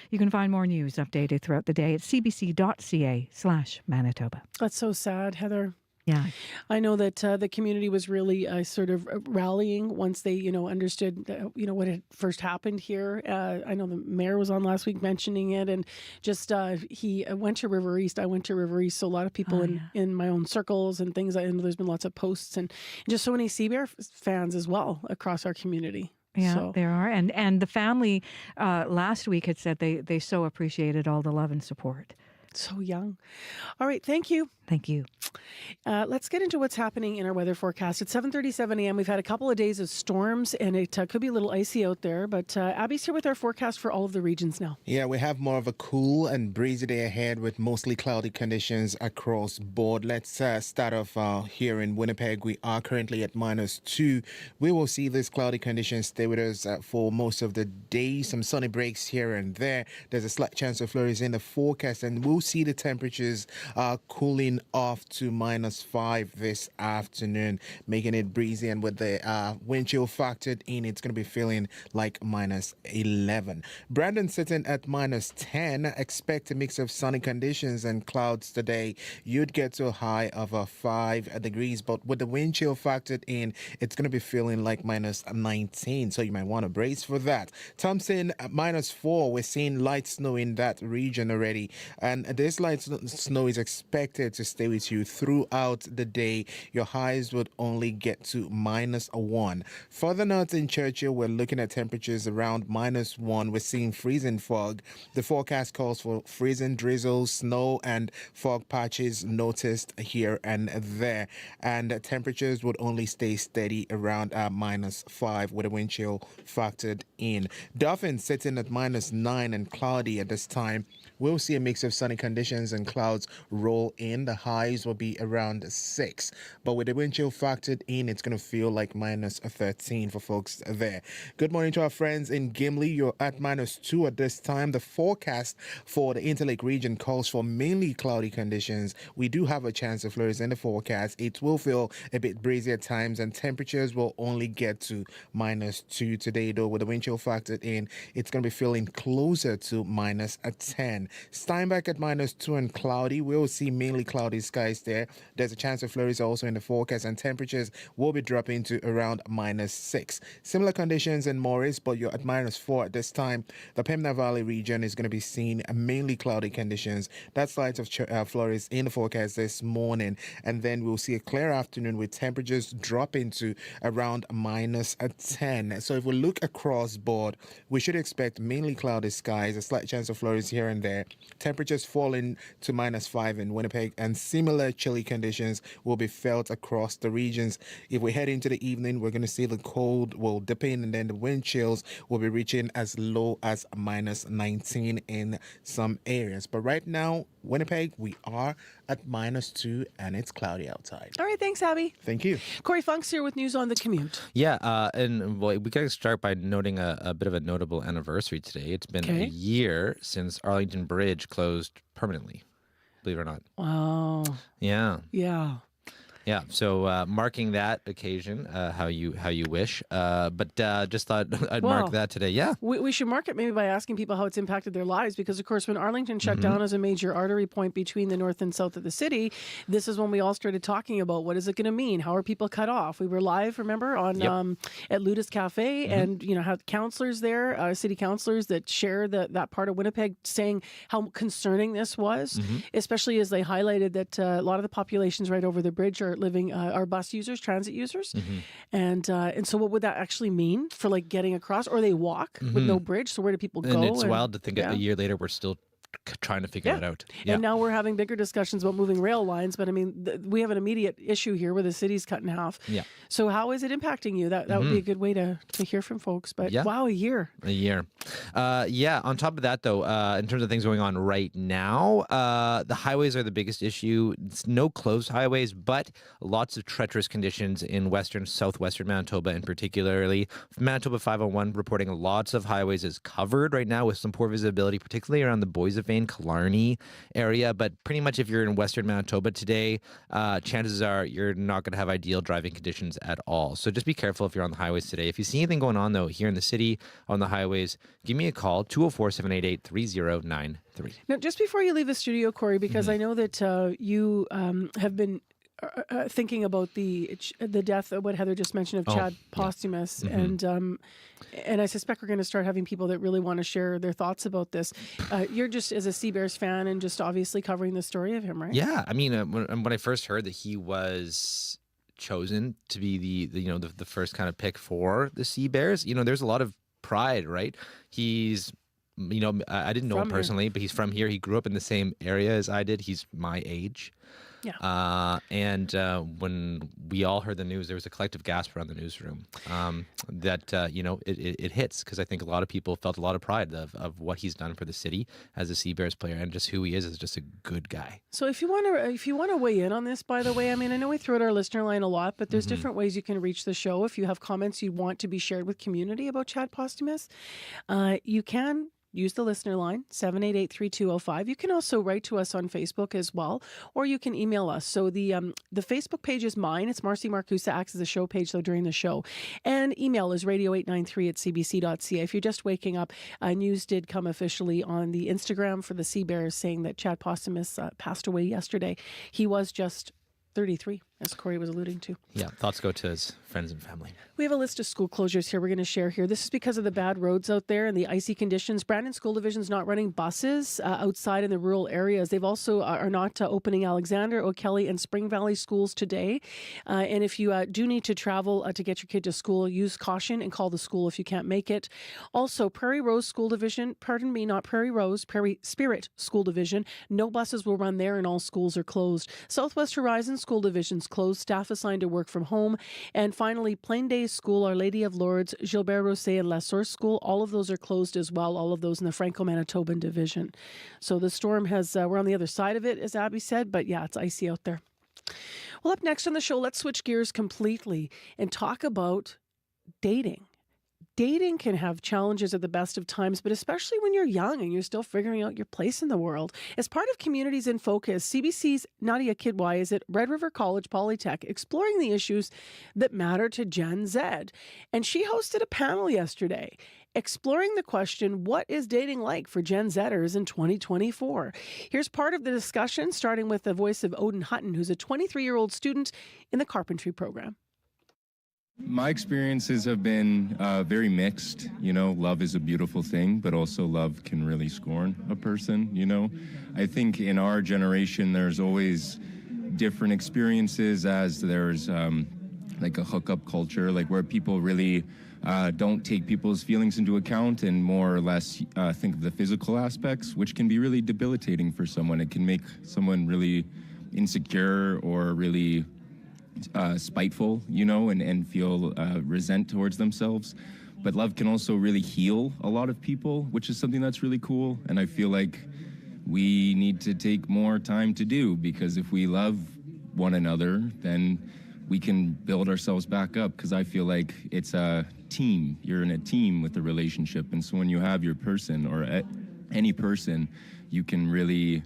Speaker 10: You can find more news updated throughout the day at cbc.ca/Manitoba.
Speaker 1: That's so sad, Heather.
Speaker 10: Yeah.
Speaker 1: I know that the community was really sort of rallying once they, understood, what had first happened here. I know the mayor was on last week mentioning it, and just he went to River East. I went to River East, so a lot of people in my own circles and things. I know there's been lots of posts and just so many Sea Bear fans as well across our community.
Speaker 10: Yeah,
Speaker 1: so.
Speaker 10: There are. And the family last week had said they so appreciated all the love and support.
Speaker 1: So young. All right. Thank you.
Speaker 10: Thank you.
Speaker 1: Let's get into what's happening in our weather forecast. It's 7:37 a.m. We've had a couple of days of storms, and it could be a little icy out there. But Abby's here with our forecast for all of the regions now.
Speaker 12: Yeah, we have more of a cool and breezy day ahead with mostly cloudy conditions across board. Let's start off here in Winnipeg. We are currently at -2. We will see these cloudy conditions stay with us for most of the day. Some sunny breaks here and there. There's a slight chance of flurries in the forecast, and we'll see the temperatures cooling off to -5 this afternoon, making it breezy, and with the wind chill factored in, it's going to be feeling like -11. Brandon sitting at -10. Expect a mix of sunny conditions and clouds today. You'd get to a high of 5 degrees, but with the wind chill factored in, it's going to be feeling like -19, so you might want to brace for that. Thompson at -4. We're seeing light snow in that region already, and this light snow is expected to stay with you throughout the day. Your highs would only get to -1. Further north in Churchill, we're looking at temperatures around -1. We're seeing freezing fog. The forecast calls for freezing drizzle, snow, and fog patches noticed here and there. And temperatures would only stay steady around -5 with a wind chill factored in. Dauphin sitting at -9 and cloudy at this time. We'll see a mix of sunny conditions and clouds roll in. The highs will be around 6. But with the wind chill factored in, it's going to feel like -13 for folks there. Good morning to our friends in Gimli. You're at -2 at this time. The forecast for the Interlake region calls for mainly cloudy conditions. We do have a chance of flurries in the forecast. It will feel a bit breezy at times, and temperatures will only get to -2 today, though. With the wind chill factored in, it's going to be feeling closer to -10. Steinbach at -2 and cloudy. We'll see mainly cloudy skies there. There's a chance of flurries also in the forecast, and temperatures will be dropping to around -6. Similar conditions in Morris, but you're at -4 at this time. The Pembina Valley region is going to be seeing mainly cloudy conditions. That's light of flurries in the forecast this morning, and then we'll see a clear afternoon with temperatures dropping to around -10. So if we look across board, we should expect mainly cloudy skies, a slight chance of flurries here and there. Temperatures falling to -5 in Winnipeg, and similar chilly conditions will be felt across the regions. If we head into the evening, we're going to see the cold will dip in, and then the wind chills will be reaching as low as -19 in some areas. But right now, Winnipeg, we are at -2 and it's cloudy outside.
Speaker 1: All right, thanks, Abby.
Speaker 12: Thank you.
Speaker 1: Corey Funk's here with news on the commute.
Speaker 13: Yeah, and well, we got to start by noting a bit of a notable anniversary today. It's been a year since Arlington Bridge closed permanently, believe it or not.
Speaker 1: Wow.
Speaker 13: Yeah.
Speaker 1: Yeah.
Speaker 13: Yeah, so marking that occasion, how you wish, but just thought I'd mark that today. Yeah,
Speaker 1: we should mark it maybe by asking people how it's impacted their lives, because of course when Arlington shut down as a major artery point between the north and south of the city, this is when we all started talking about what is it going to mean? How are people cut off? We were live, remember, on at Luda's Cafe, and had counselors there, city counselors that share that part of Winnipeg, saying how concerning this was, especially as they highlighted that a lot of the populations right over the bridge are living are bus users, transit users, and so what would that actually mean for like getting across, or they walk with no bridge? So where do people go?
Speaker 13: And it's wild to think a year later we're still trying to figure it out. Yeah.
Speaker 1: And now we're having bigger discussions about moving rail lines, but I mean, we have an immediate issue here where the city's cut in half.
Speaker 13: Yeah.
Speaker 1: So how is it impacting you? That would be a good way to hear from folks. But wow, a year.
Speaker 13: A year. On top of that, though, in terms of things going on right now, the highways are the biggest issue. It's no closed highways, but lots of treacherous conditions in southwestern Manitoba, and particularly Manitoba 501 reporting lots of highways is covered right now with some poor visibility, particularly around the Boys of Killarney area. But pretty much if you're in western Manitoba today, chances are you're not going to have ideal driving conditions at all. So just be careful if you're on the highways today. If you see anything going on, though, here in the city on the highways, give me a call, 204-788-3093.
Speaker 1: Now, just before you leave the studio, Corey, because I know that you have been thinking about the death of what Heather just mentioned of Chad Postumus, and I suspect we're going to start having people that really want to share their thoughts about this. You're just as a Sea Bears fan and just obviously covering the story of him, right?
Speaker 13: Yeah, I mean, when I first heard that he was chosen to be the first kind of pick for the Sea Bears, there's a lot of pride, right? He's I didn't know him personally, but he's from here. He grew up in the same area as I did. He's my age.
Speaker 1: Yeah.
Speaker 13: And when we all heard the news, there was a collective gasp around the newsroom that it hits, because I think a lot of people felt a lot of pride of what he's done for the city as a Sea Bears player, and just who he is as just a good guy.
Speaker 1: So if you want to weigh in on this, by the way, I mean, I know we throw out our listener line a lot, but there's different ways you can reach the show. If you have comments you want to be shared with community about Chad Postumus, you can use the listener line, 788-3205. You can also write to us on Facebook as well, or you can email us. So the Facebook page is mine. It's Marcy Marcusa, acts as a show page, though, during the show. And email is radio893@cbc.ca. If you're just waking up, news did come officially on the Instagram for the Sea Bears saying that Chad Postumus passed away yesterday. He was just 33, as Corey was alluding to.
Speaker 13: Yeah, thoughts go to his friends and family.
Speaker 1: We have a list of school closures here we're going to share here. This is because of the bad roads out there and the icy conditions. Brandon School Division's not running buses outside in the rural areas. They've also are not opening Alexander, O'Kelly, and Spring Valley schools today. And if you do need to travel to get your kid to school, use caution and call the school if you can't make it. Also, Prairie Rose School Division, pardon me, not Prairie Rose, Prairie Spirit School Division. No buses will run there and all schools are closed. Southwest Horizon School Division's closed, staff assigned to work from home. And finally, Plain Days School, Our Lady of Lourdes, Gilbert Rosset, and La Source School, all of those are closed as well, all of those in the Franco-Manitoban division. So the storm has, we're on the other side of it, as Abby said, but yeah, it's icy out there. Well, up next on the show, let's switch gears completely and talk about dating. Dating can have challenges at the best of times, but especially when you're young and you're still figuring out your place in the world. As part of Communities in Focus, CBC's Nadia Kidwai is at Red River College Polytech exploring the issues that matter to Gen Z. And she hosted a panel yesterday exploring the question, what is dating like for Gen Zers in 2024? Here's part of the discussion, starting with the voice of Odin Hutton, who's a 23-year-old student in the carpentry program.
Speaker 2: My experiences have been very mixed. Love is a beautiful thing, but also love can really scorn a person, I think in our generation, there's always different experiences, as there's like a hookup culture, like where people really don't take people's feelings into account and more or less think of the physical aspects, which can be really debilitating for someone. It can make someone really insecure or really spiteful, and feel resent towards themselves. But love can also really heal a lot of people, which is something that's really cool. And I feel like we need to take more time to do, because if we love one another, then we can build ourselves back up, because I feel like it's a team. You're in a team with the relationship, and so when you have your person or any person, you can really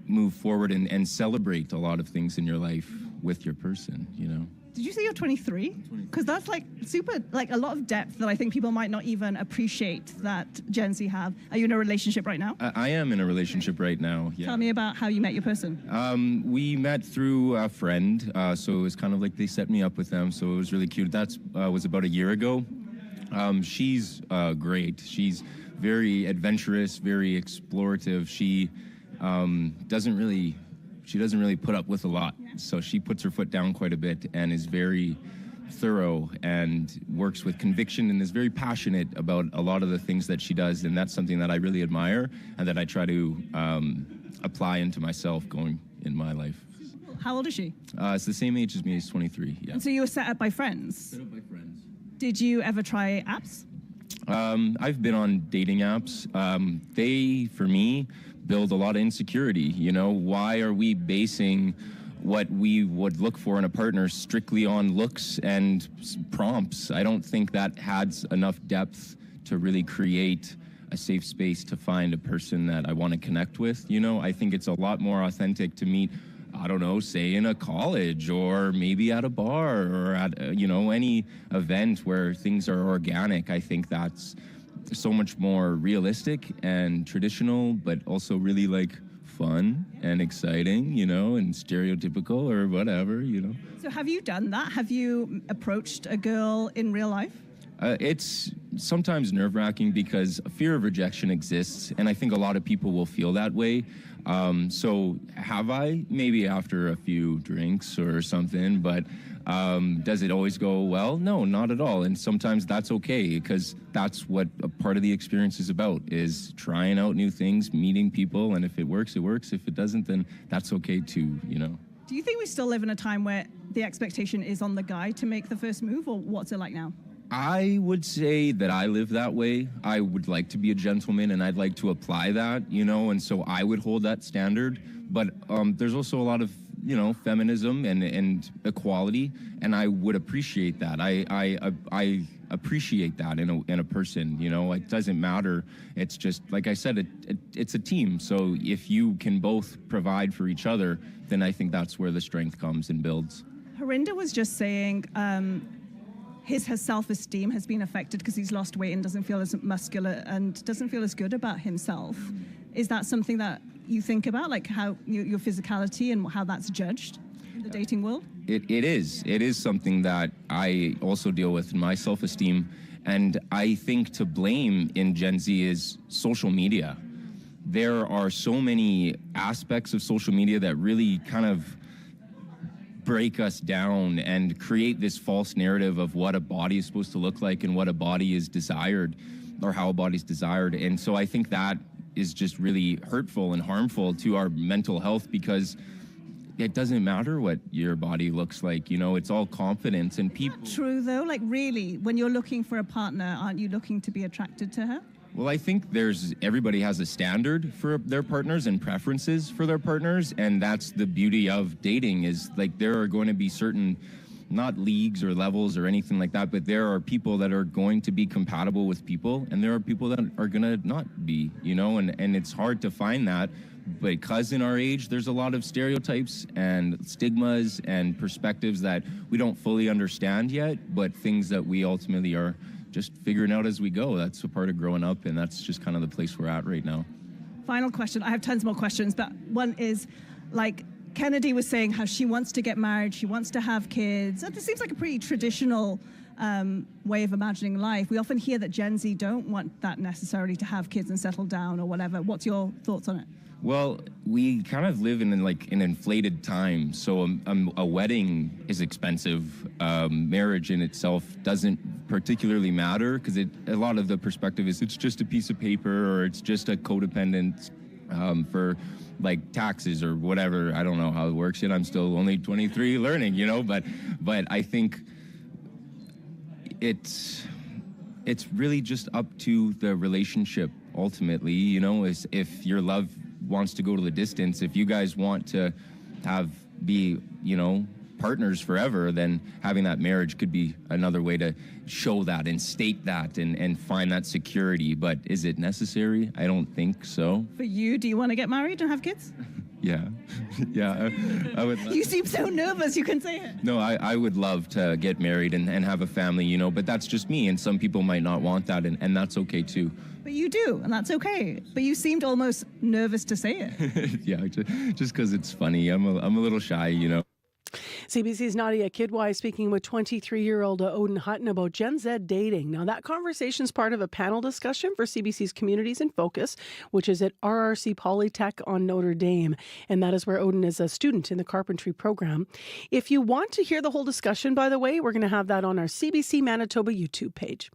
Speaker 2: move forward and celebrate a lot of things in your life with your person, you know.
Speaker 3: Did you say you're 23? Because that's like super, like a lot of depth that I think people might not even appreciate that Gen Z have. Are you in a relationship right now?
Speaker 2: I am in a relationship right now, yeah.
Speaker 3: Tell me about how you met your person.
Speaker 2: We met through a friend, so it was kind of like they set me up with them, so it was really cute. That was about a year ago. She's great. She's very adventurous, very explorative. She doesn't really put up with a lot. So she puts her foot down quite a bit and is very thorough and works with conviction and is very passionate about a lot of the things that she does. And that's something that I really admire and that I try to apply into myself going in my life.
Speaker 3: How old is she?
Speaker 2: It's the same age as me, she's 23, yeah.
Speaker 3: And so you were set up by friends?
Speaker 2: Set up by friends.
Speaker 3: Did you ever try apps?
Speaker 2: I've been on dating apps. They, for me, build a lot of insecurity. You know, why are we basing what we would look for in a partner strictly on looks and prompts? I don't think that adds enough depth to really create a safe space to find a person that I want to connect with. You know, I think it's a lot more authentic to meet, I don't know, say in a college or maybe at a bar or at, you know, any event where things are organic. I think that's so much more realistic and traditional, but also really like fun and exciting, you know, and stereotypical or whatever, you know.
Speaker 3: So have you done that? Have you approached a girl in real life?
Speaker 2: It's sometimes nerve-wracking because fear of rejection exists, and I think a lot of people will feel that way. So have I? Maybe after a few drinks or something, but does it always go well? No, not at all. And sometimes that's okay, because that's what a part of the experience is about, is trying out new things, meeting people, and if it works, it works. If it doesn't, then that's okay too, you know.
Speaker 3: Do you think we still live in a time where the expectation is on the guy to make the first move, or what's it like now?
Speaker 2: I would say that I live that way. I would like to be a gentleman, and I'd like to apply that, you know, and so I would hold that standard. But there's also a lot of, you know, feminism and equality, and I would appreciate that. I appreciate that in a person, you know. It doesn't matter. It's just, like I said, it's a team. So if you can both provide for each other, then I think that's where the strength comes and builds.
Speaker 3: Harinder was just saying his self-esteem has been affected because he's lost weight and doesn't feel as muscular and doesn't feel as good about himself. Is that something that you think about, like how your physicality and how that's judged in the dating world?
Speaker 2: It is something that I also deal with in my self-esteem, and I think to blame in Gen Z is social media. There are so many aspects of social media that really kind of break us down and create this false narrative of what a body is supposed to look like and what a body is desired, or how a body's desired. And so I think that is just really hurtful and harmful to our mental health, because it doesn't matter what your body looks like, you know, it's all confidence. And people...
Speaker 3: True though, like really, when you're looking for a partner, aren't you looking to be attracted to her?
Speaker 2: Well, I think everybody has a standard for their partners and preferences for their partners, and that's the beauty of dating, is like there are going to be certain, not leagues or levels or anything like that, but there are people that are going to be compatible with people, and there are people that are going to not be, you know, and it's hard to find that. Because in our age, there's a lot of stereotypes and stigmas and perspectives that we don't fully understand yet, but things that we ultimately are just figuring out as we go. That's a part of growing up, and that's just kind of the place we're at right now.
Speaker 3: Final question. I have tons more questions, but one is, like, Kennedy was saying how she wants to get married, she wants to have kids. It seems like a pretty traditional way of imagining life. We often hear that Gen Z don't want that necessarily, to have kids and settle down or whatever. What's your thoughts on it?
Speaker 2: Well, we kind of live in like an inflated time. So a wedding is expensive. Marriage in itself doesn't particularly matter, because a lot of the perspective is it's just a piece of paper, or it's just a codependent for like taxes or whatever. I don't know how it works yet. I'm still only 23 learning, you know, but I think it's it's really just up to the relationship ultimately, you know, is if your love wants to go to the distance, if you guys want to be, you know, partners forever, then having that marriage could be another way to show that and state that and find that security. But is it necessary? I don't think so.
Speaker 3: For you, do you want to get married and have kids?
Speaker 2: Yeah. Yeah, I would.
Speaker 3: You seem so nervous, you can say it.
Speaker 2: No, I would love to get married and have a family, you know, but that's just me, and some people might not want that, and that's okay too.
Speaker 3: But you do, and that's okay. But you seemed almost nervous to say it.
Speaker 2: Yeah, just because it's funny. I'm a little shy, you know.
Speaker 1: CBC's Nadia Kidwai speaking with 23-year-old Odin Hutton about Gen Z dating. Now, that conversation is part of a panel discussion for CBC's Communities in Focus, which is at RRC Polytech on Notre Dame. And that is where Odin is a student in the carpentry program. If you want to hear the whole discussion, by the way, we're going to have that on our CBC Manitoba YouTube page.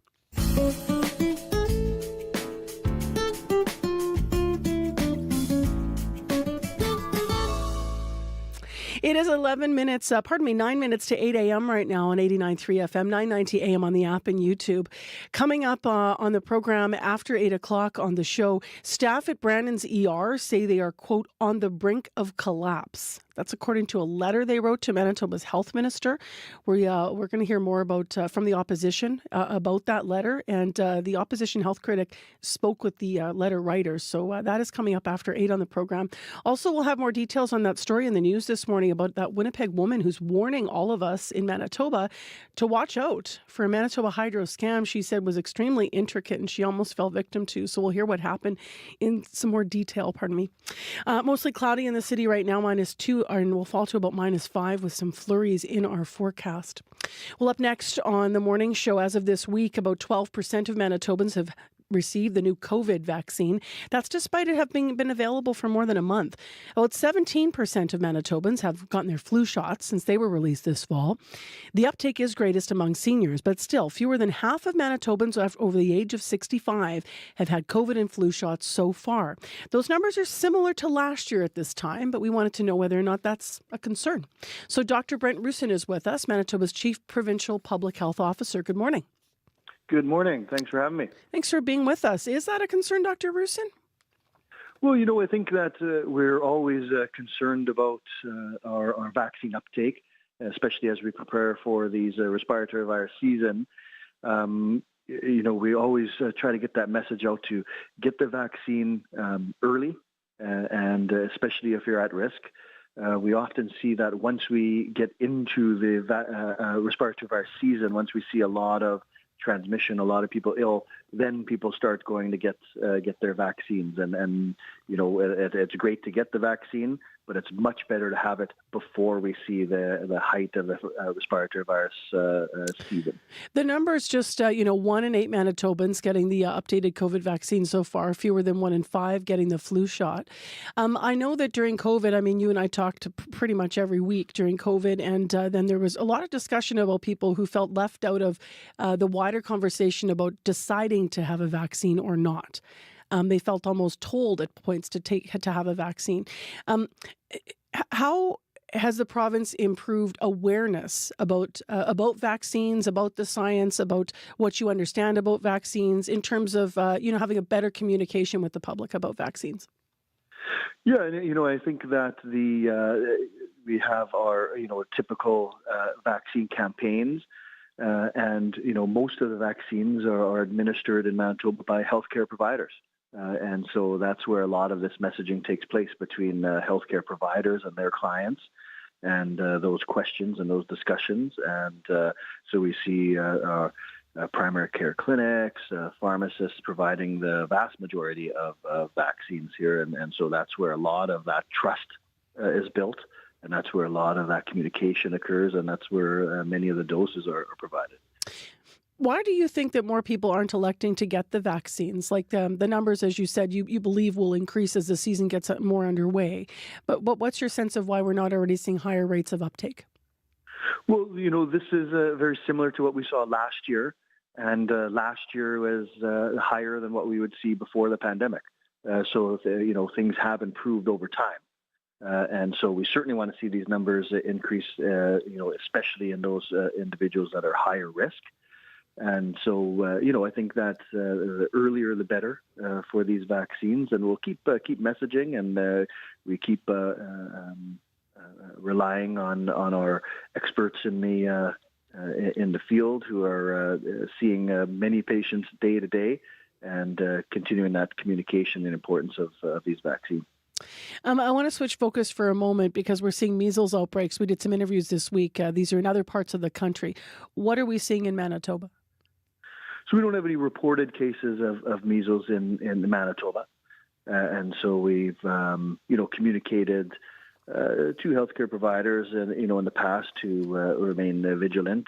Speaker 1: It is 9 minutes to 8 a.m. right now on 89.3 FM, 990 a.m. on the app and YouTube. Coming up on the program after 8 o'clock on the show, staff at Brandon's ER say they are, quote, on the brink of collapse. That's according to a letter they wrote to Manitoba's health minister. We're going to hear more about from the opposition about that letter, and the opposition health critic spoke with the letter writers. So that is coming up after 8 on the program. Also, we'll have more details on that story in the news this morning about that Winnipeg woman who's warning all of us in Manitoba to watch out for a Manitoba Hydro scam she said was extremely intricate and she almost fell victim to. So we'll hear what happened in some more detail, Mostly cloudy in the city right now, -2, and we'll fall to about -5 with some flurries in our forecast. Well, up next on the morning show, as of this week, about 12% of Manitobans have received the new COVID vaccine. That's despite it having been available for more than a month. About 17% of Manitobans have gotten their flu shots since they were released this fall. The uptake is greatest among seniors, but still, fewer than half of Manitobans over the age of 65 have had COVID and flu shots so far. Those numbers are similar to last year at this time, but we wanted to know whether or not that's a concern. So Dr. Brent Rusin is with us, Manitoba's Chief Provincial Public Health Officer. Good morning.
Speaker 6: Good morning. Thanks for having me.
Speaker 1: Thanks for being with us. Is that a concern, Dr. Rusin?
Speaker 6: Well, you know, I think that we're always concerned about our vaccine uptake, especially as we prepare for these respiratory virus season. You know, we always try to get that message out to get the vaccine early, and especially if you're at risk. We often see that once we get into the respiratory virus season, once we see a lot of transmission, a lot of people ill, then people start going to get their vaccines. And you know, it's great to get the vaccine, but it's much better to have it before we see the height of the respiratory virus season.
Speaker 1: The number is just, 1 in 8 Manitobans getting the updated COVID vaccine so far, fewer than 1 in 5 getting the flu shot. I know that during COVID, I mean, you and I talked pretty much every week during COVID, and then there was a lot of discussion about people who felt left out of the wider conversation about deciding to have a vaccine or not. They felt almost told at points to have a vaccine. How has the province improved awareness about vaccines, about the science, about what you understand about vaccines, in terms of having a better communication with the public about vaccines?
Speaker 6: Yeah, you know, I think that we have our typical vaccine campaigns. And, you know, most of the vaccines are administered in Manitoba by healthcare providers. And so that's where a lot of this messaging takes place between healthcare providers and their clients, and those questions and those discussions. And so we see primary care clinics, pharmacists providing the vast majority of vaccines here. And so that's where a lot of that trust is built. And that's where a lot of that communication occurs, and that's where many of the doses are provided.
Speaker 1: Why do you think that more people aren't electing to get the vaccines? Like the numbers, as you said, you believe will increase as the season gets more underway. But what's your sense of why we're not already seeing higher rates of uptake?
Speaker 6: Well, you know, this is very similar to what we saw last year. And last year was higher than what we would see before the pandemic. So, things have improved over time. And so we certainly want to see these numbers increase, especially in those individuals that are higher risk. And so, I think that the earlier the better for these vaccines, and we'll keep messaging, and we keep relying on our experts in the field who are seeing many patients day to day, and continuing that communication and importance of these vaccines.
Speaker 1: I want to switch focus for a moment because we're seeing measles outbreaks. We did some interviews this week. These are in other parts of the country. What are we seeing in Manitoba?
Speaker 6: So we don't have any reported cases of measles in Manitoba. And so we've, communicated to healthcare providers and, in the past to remain vigilant.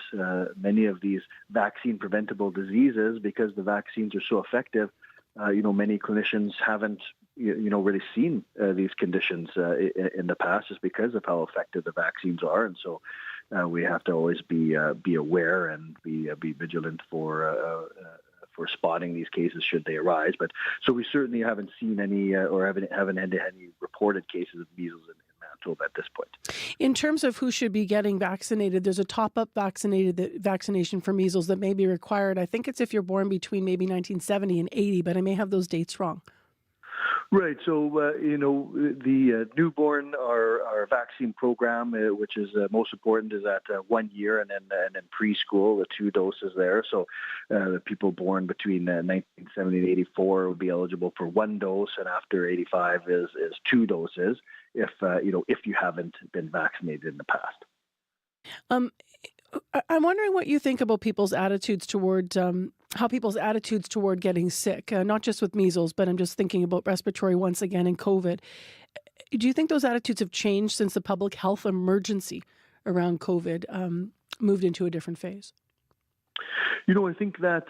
Speaker 6: Many of these vaccine preventable diseases, because the vaccines are so effective, many clinicians haven't, really seen these conditions in the past just because of how effective the vaccines are. And so we have to always be aware and be vigilant for spotting these cases should they arise. But so we certainly haven't seen any or haven't had any reported cases of measles in Manitoba at this point.
Speaker 1: In terms of who should be getting vaccinated, there's a top-up vaccination for measles that may be required. I think it's if you're born between maybe 1970 and 80, but I may have those dates wrong.
Speaker 6: Right. So, the newborn, our vaccine program, which is most important, is at 1 year, and then preschool, the 2 doses there. So, the people born between 1970 and 84 would be eligible for 1 dose, and after 85 is 2 doses if you haven't been vaccinated in the past.
Speaker 1: I'm wondering what you think about people's attitudes toward how people's attitudes toward getting sick, not just with measles, but I'm just thinking about respiratory once again and COVID. Do you think those attitudes have changed since the public health emergency around COVID moved into a different phase?
Speaker 6: I think that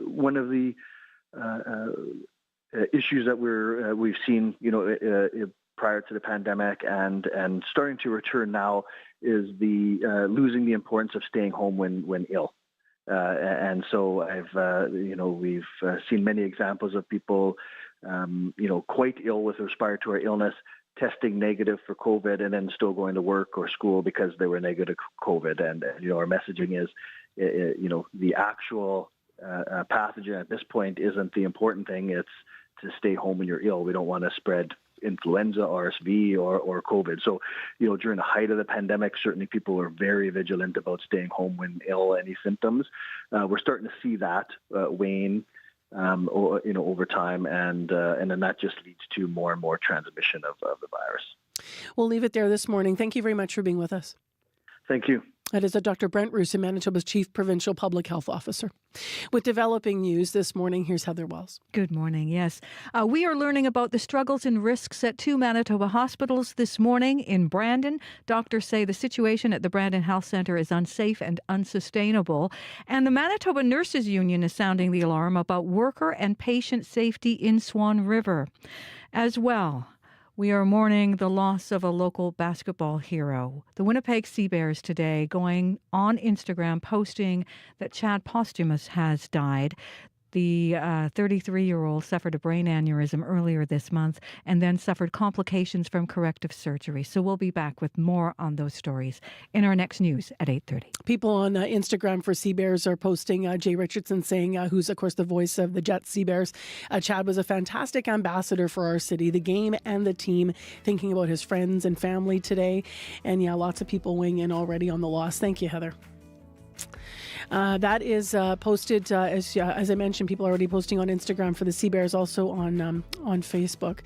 Speaker 6: one of the issues that we've seen, prior to the pandemic and starting to return now is the losing the importance of staying home when ill. And so we've seen many examples of people, quite ill with respiratory illness, testing negative for COVID and then still going to work or school because they were negative COVID. And our messaging is, the actual pathogen at this point isn't the important thing. It's to stay home when you're ill. We don't want to spread influenza, RSV, or COVID. So, during the height of the pandemic, certainly people were very vigilant about staying home when ill, any symptoms. We're starting to see that wane, over time, and then that just leads to more and more transmission of the virus.
Speaker 1: We'll leave it there this morning. Thank you very much for being with us.
Speaker 6: Thank you.
Speaker 1: That is Dr. Brent Roussin, Manitoba's Chief Provincial Public Health Officer. With developing news this morning, here's Heather Wells.
Speaker 10: Good morning, yes. We are learning about the struggles and risks at 2 Manitoba hospitals this morning. In Brandon, doctors say the situation at the Brandon Health Centre is unsafe and unsustainable. And the Manitoba Nurses Union is sounding the alarm about worker and patient safety in Swan River. As well, we are mourning the loss of a local basketball hero. The Winnipeg Sea Bears today going on Instagram posting that Chad Postumus has died. The 33-year-old suffered a brain aneurysm earlier this month and then suffered complications from corrective surgery. So we'll be back with more on those stories in our next news at 8:30.
Speaker 1: People on Instagram for Sea Bears are posting Jay Richardson saying, who's, of course, the voice of the Jets Sea Bears. Chad was a fantastic ambassador for our city, the game and the team, thinking about his friends and family today. And lots of people weighing in already on the loss. Thank you, Heather. That is posted, as I mentioned, people are already posting on Instagram for the Sea Bears, also on Facebook.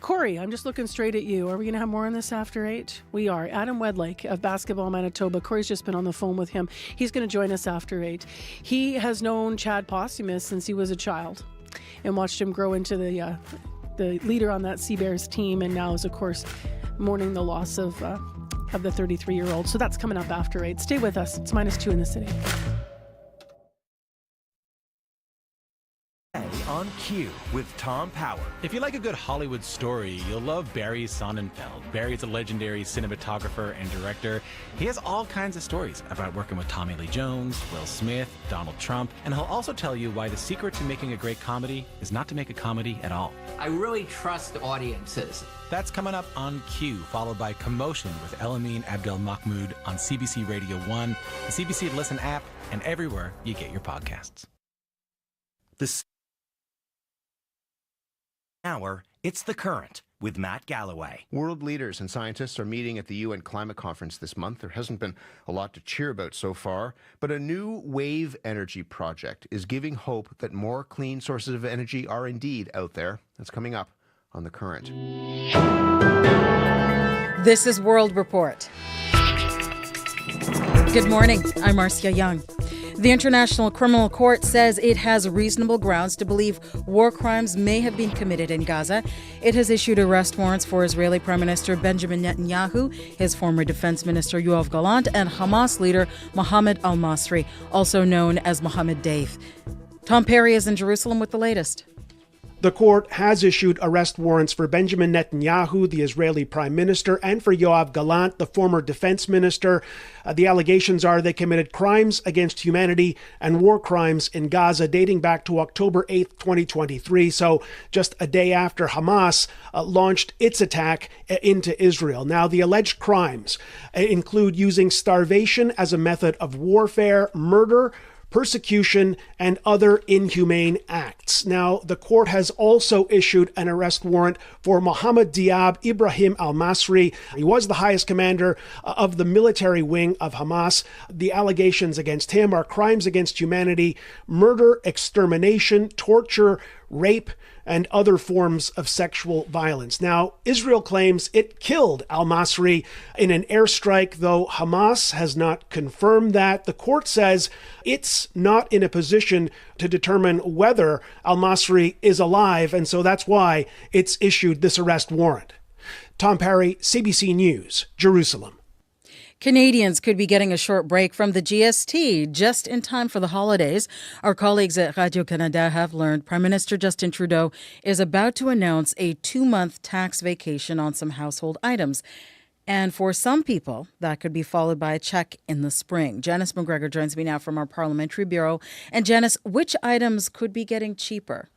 Speaker 1: Corey, I'm just looking straight at you. Are we going to have more on this after 8? We are. Adam Wedlake of Basketball Manitoba. Corey's just been on the phone with him. He's going to join us after 8. He has known Chad Postumus since he was a child and watched him grow into the leader on that Sea Bears team, and now is, of course, mourning the loss of the 33-year-old. So that's coming up after 8. Stay with us. It's -2 in the city.
Speaker 15: On Cue with Tom Power.
Speaker 7: If you like a good Hollywood story, you'll love Barry Sonnenfeld. Barry's a legendary cinematographer and director. He has all kinds of stories about working with Tommy Lee Jones, Will Smith, Donald Trump, and he'll also tell you why the secret to making a great comedy is not to make a comedy at all.
Speaker 8: I really trust audiences.
Speaker 7: That's coming up on Cue, followed by Commotion with Elamine Abdel Mahmoud on CBC Radio 1, the CBC Listen app, and everywhere you get your podcasts.
Speaker 15: This hour, it's The Current with Matt Galloway.
Speaker 9: World leaders and scientists are meeting at the UN Climate Conference this month. There hasn't been a lot to cheer about so far, but a new wave energy project is giving hope that more clean sources of energy are indeed out there. That's coming up on The Current.
Speaker 11: This is World Report. Good morning. I'm Marcia Young. The International Criminal Court says it has reasonable grounds to believe war crimes may have been committed in Gaza. It has issued arrest warrants for Israeli Prime Minister Benjamin Netanyahu, his former Defense Minister Yoav Gallant, and Hamas leader Mohammed al-Masri, also known as Mohammed Deif. Tom Perry is in Jerusalem with the latest.
Speaker 14: The court has issued arrest warrants for Benjamin Netanyahu, the Israeli prime minister, and for Yoav Gallant, the former defense minister. The allegations are they committed crimes against humanity and war crimes in Gaza dating back to October 8th, 2023. So just a day after Hamas launched its attack into Israel. Now, the alleged crimes include using starvation as a method of warfare, murder, persecution, and other inhumane acts. Now, the court has also issued an arrest warrant for Mohammed Diab Ibrahim al-Masri. He was the highest commander of the military wing of Hamas. The allegations against him are crimes against humanity, murder, extermination, torture, rape, and other forms of sexual violence. Now, Israel claims it killed al-Masri in an airstrike, though Hamas has not confirmed that. The court says it's not in a position to determine whether al-Masri is alive, and so that's why it's issued this arrest warrant. Tom Perry, CBC News, Jerusalem.
Speaker 11: Canadians could be getting a short break from the GST just in time for the holidays. Our colleagues at Radio-Canada have learned Prime Minister Justin Trudeau is about to announce a 2-month tax vacation on some household items. And for some people, that could be followed by a check in the spring. Janice McGregor joins me now from our Parliamentary Bureau. And Janice, which items could be getting cheaper?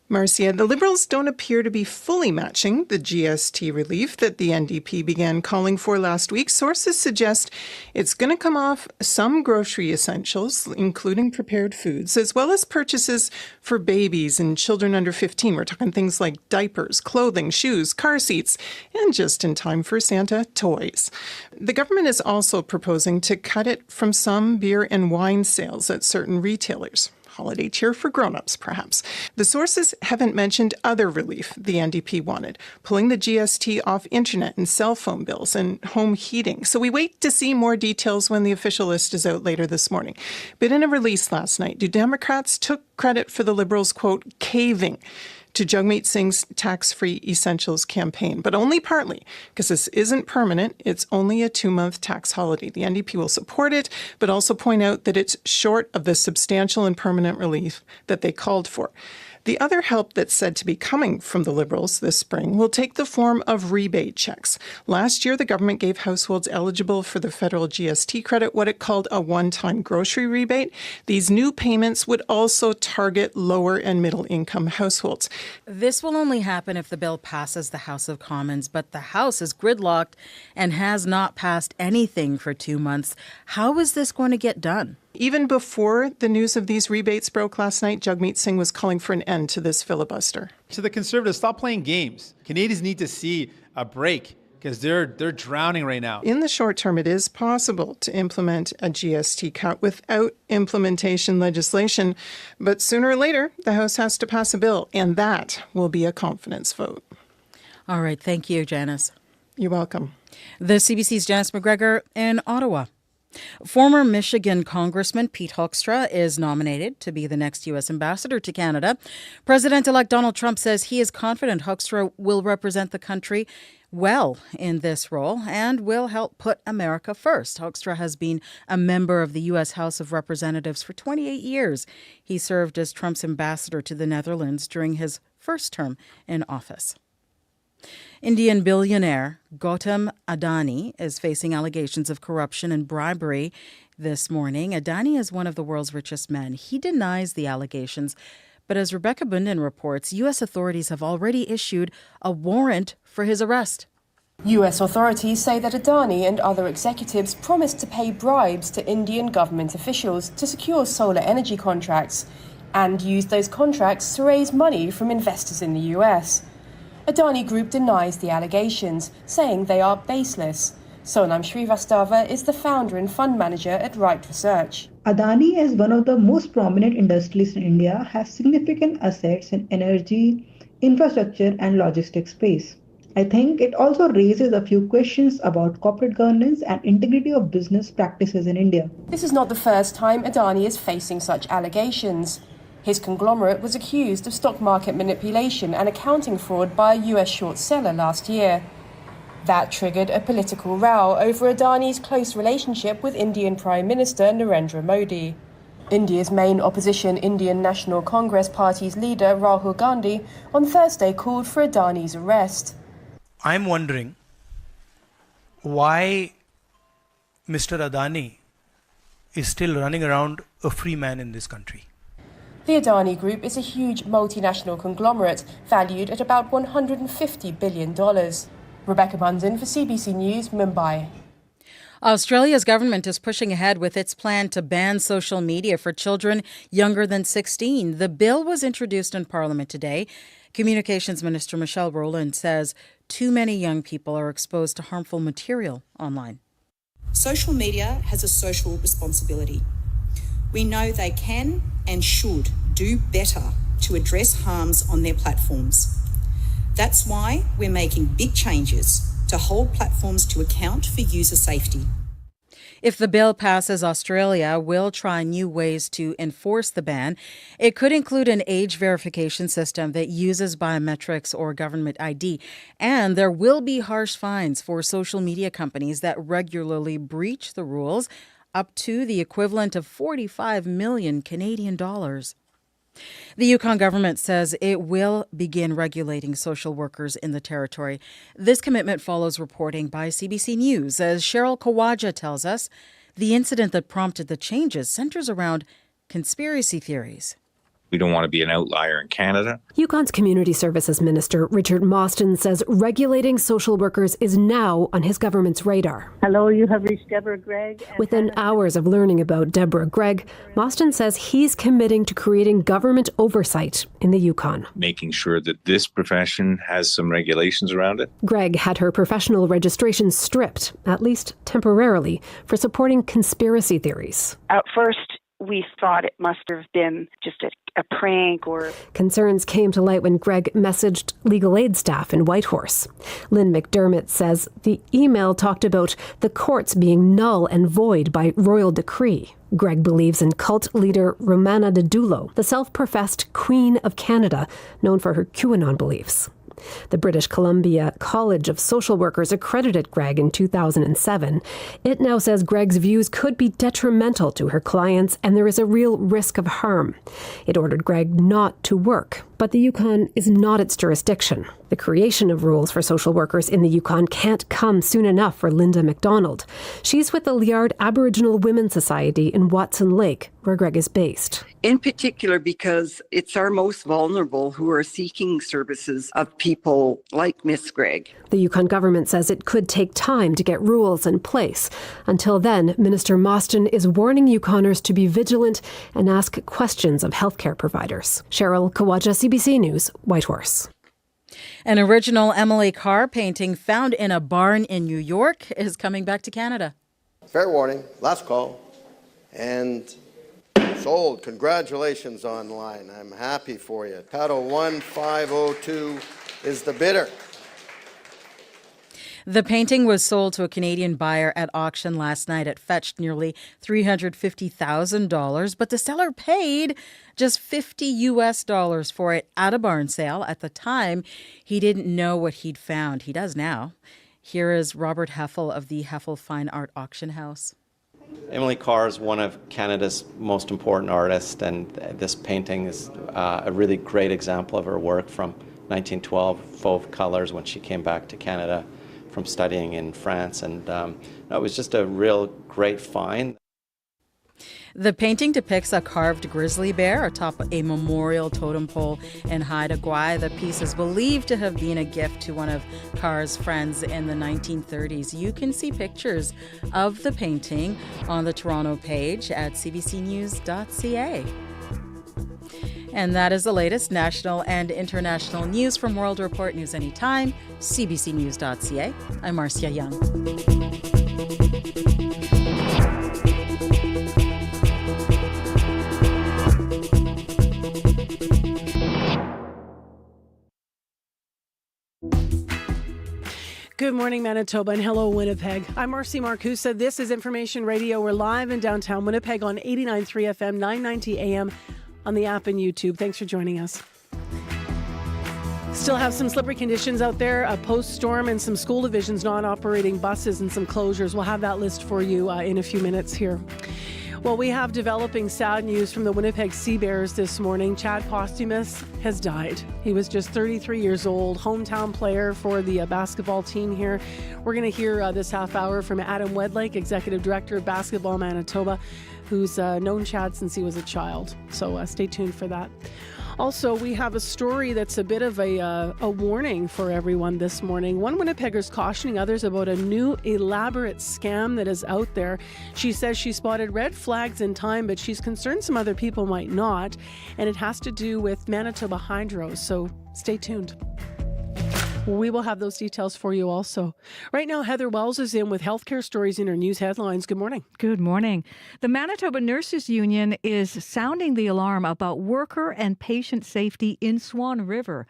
Speaker 16: Marcia, the Liberals don't appear to be fully matching the GST relief that the NDP began calling for last week. Sources suggest it's going to come off some grocery essentials, including prepared foods, as well as purchases for babies and children under 15. We're talking things like diapers, clothing, shoes, car seats, and just in time for Santa, toys. The government is also proposing to cut it from some beer and wine sales at certain retailers. Holiday cheer for grown-ups, perhaps. The sources haven't mentioned other relief the NDP wanted, pulling the GST off internet and cell phone bills and home heating. So we wait to see more details when the official list is out later this morning. But in a release last night, New Democrats took credit for the Liberals, quote, caving to Jagmeet Singh's tax-free essentials campaign, but only partly, because this isn't permanent. It's only a 2-month tax holiday. The NDP will support it, but also point out that it's short of the substantial and permanent relief that they called for. The other help that's said to be coming from the Liberals this spring will take the form of rebate checks. Last year, the government gave households eligible for the federal GST credit what it called a one-time grocery rebate. These new payments would also target lower and middle-income households.
Speaker 11: This will only happen if the bill passes the House of Commons, but the House is gridlocked and has not passed anything for 2 months. How is this going to get done?
Speaker 16: Even before the news of these rebates broke last night, Jagmeet Singh was calling for an end to this filibuster.
Speaker 27: To the Conservatives, stop playing games. Canadians need to see a break because they're drowning right now.
Speaker 16: In the short term, it is possible to implement a GST cut without implementation legislation. But sooner or later, the House has to pass a bill, and that will be a confidence vote.
Speaker 11: All right. Thank you, Janice.
Speaker 16: You're welcome.
Speaker 11: The CBC's Janice McGregor in Ottawa. Former Michigan Congressman Pete Hoekstra is nominated to be the next U.S. ambassador to Canada. President-elect Donald Trump says he is confident Hoekstra will represent the country well in this role and will help put America first. Hoekstra has been a member of the U.S. House of Representatives for 28 years. He served as Trump's ambassador to the Netherlands during his first term in office. Indian billionaire Gautam Adani is facing allegations of corruption and bribery this morning. Adani is one of the world's richest men. He denies the allegations, but as Rebecca Bunden reports, U.S. authorities have already issued a warrant for his arrest.
Speaker 4: U.S. authorities say that Adani and other executives promised to pay bribes to Indian government officials to secure solar energy contracts and used those contracts to raise money from investors in the U.S. Adani Group denies the allegations, saying they are baseless. Sonam Srivastava is the founder and fund manager at Right Research.
Speaker 5: Adani, as one of the most prominent industrialists in India, has significant assets in energy, infrastructure and logistics space. I think it also raises a few questions about corporate governance and integrity of business practices in India.
Speaker 4: This is not the first time Adani is facing such allegations. His conglomerate was accused of stock market manipulation and accounting fraud by a US short seller last year. That triggered a political row over Adani's close relationship with Indian Prime Minister Narendra Modi. India's main opposition Indian National Congress Party's leader Rahul Gandhi on Thursday called for Adani's arrest.
Speaker 17: I'm wondering why Mr. Adani is still running around a free man in this country.
Speaker 4: The Adani Group is a huge multinational conglomerate valued at about $150 billion. Rebecca Bunden for CBC News, Mumbai.
Speaker 11: Australia's government is pushing ahead with its plan to ban social media for children younger than 16. The bill was introduced in Parliament today. Communications Minister Michelle Rowland says too many young people are exposed to harmful material online.
Speaker 18: Social media has a social responsibility. We know they can and should do better to address harms on their platforms. That's why we're making big changes to hold platforms to account for user safety.
Speaker 11: If the bill passes, Australia will try new ways to enforce the ban. It could include an age verification system that uses biometrics or government ID. And there will be harsh fines for social media companies that regularly breach the rules, up to the equivalent of 45 million Canadian dollars. The Yukon government says it will begin regulating social workers in the territory. This commitment follows reporting by CBC News. As Cheryl Kawaja tells us, the incident that prompted the changes centers around conspiracy theories.
Speaker 19: We don't want to be an outlier in Canada.
Speaker 20: Yukon's Community Services Minister Richard Mostyn says regulating social workers is now on his government's radar.
Speaker 21: Hello, you have reached Deborah Gregg.
Speaker 20: Within hours of learning about Deborah Gregg, Mostyn says he's committing to creating government oversight in the Yukon.
Speaker 19: Making sure that this profession has some regulations around it.
Speaker 20: Gregg had her professional registration stripped, at least temporarily, for supporting conspiracy theories.
Speaker 21: At first, we thought it must have been just a prank or...
Speaker 20: Concerns came to light when Gregg messaged legal aid staff in Whitehorse. Lynn McDermott says the email talked about the courts being null and void by royal decree. Gregg believes in cult leader Romana Didulo, the self-professed Queen of Canada, known for her QAnon beliefs. The British Columbia College of Social Workers accredited Gregg in 2007. It now says Gregg's views could be detrimental to her clients and there is a real risk of harm. It ordered Gregg not to work, but the Yukon is not its jurisdiction. The creation of rules for social workers in the Yukon can't come soon enough for Linda MacDonald. She's with the Liard Aboriginal Women's Society in Watson Lake, where Gregg is based.
Speaker 28: In particular because it's our most vulnerable who are seeking services of people like Miss Gregg.
Speaker 20: The Yukon government says it could take time to get rules in place. Until then, Minister Mostyn is warning Yukoners to be vigilant and ask questions of healthcare providers. Cheryl Kawaja, CBC News, Whitehorse.
Speaker 11: An original Emily Carr painting found in a barn in New York is coming back to Canada.
Speaker 29: Fair warning, last call, and sold. Congratulations online. I'm happy for you. Paddle 1502 is the bidder.
Speaker 11: The painting was sold to a Canadian buyer at auction last night. It fetched nearly $350,000, but the seller paid just $50 for it at a barn sale. At the time, he didn't know what he'd found. He does now. Here is Robert Heffel of the Heffel Fine Art Auction House.
Speaker 2: Emily Carr is one of Canada's most important artists, and this painting is a really great example of her work from 1912, fauve colors, when she came back to Canada from studying in France, and it was just a real great find.
Speaker 11: The painting depicts a carved grizzly bear atop a memorial totem pole in Haida Gwaii. The piece is believed to have been a gift to one of Carr's friends in the 1930s. You can see pictures of the painting on the Toronto page at cbcnews.ca. And that is the latest national and international news from World Report News Anytime, cbcnews.ca. I'm Marcia Young.
Speaker 1: Good morning, Manitoba, and hello, Winnipeg. I'm Marcy Marcusa. This is Information Radio. We're live in downtown Winnipeg on 89.3 FM, 990 AM on the app and YouTube. Thanks for joining us. Still have some slippery conditions out there, a post-storm and some school divisions not operating buses and some closures. We'll have that list for you in a few minutes here. Well, we have developing sad news from the Winnipeg Sea Bears this morning. Chad Postumus has died. He was just 33 years old, hometown player for the basketball team here. We're going to hear this half hour from Adam Wedlake, Executive Director of Basketball Manitoba, who's known Chad since he was a child. So stay tuned for that. Also, we have a story that's a bit of a warning for everyone this morning. One Winnipegger's cautioning others about a new elaborate scam that is out there. She says she spotted red flags in time, but she's concerned some other people might not. And it has to do with Manitoba Hydro. So stay tuned. We will have those details for you also. Right now, Heather Wells is in with healthcare stories in her news headlines. Good morning.
Speaker 10: Good morning. The Manitoba Nurses Union is sounding the alarm about worker and patient safety in Swan River.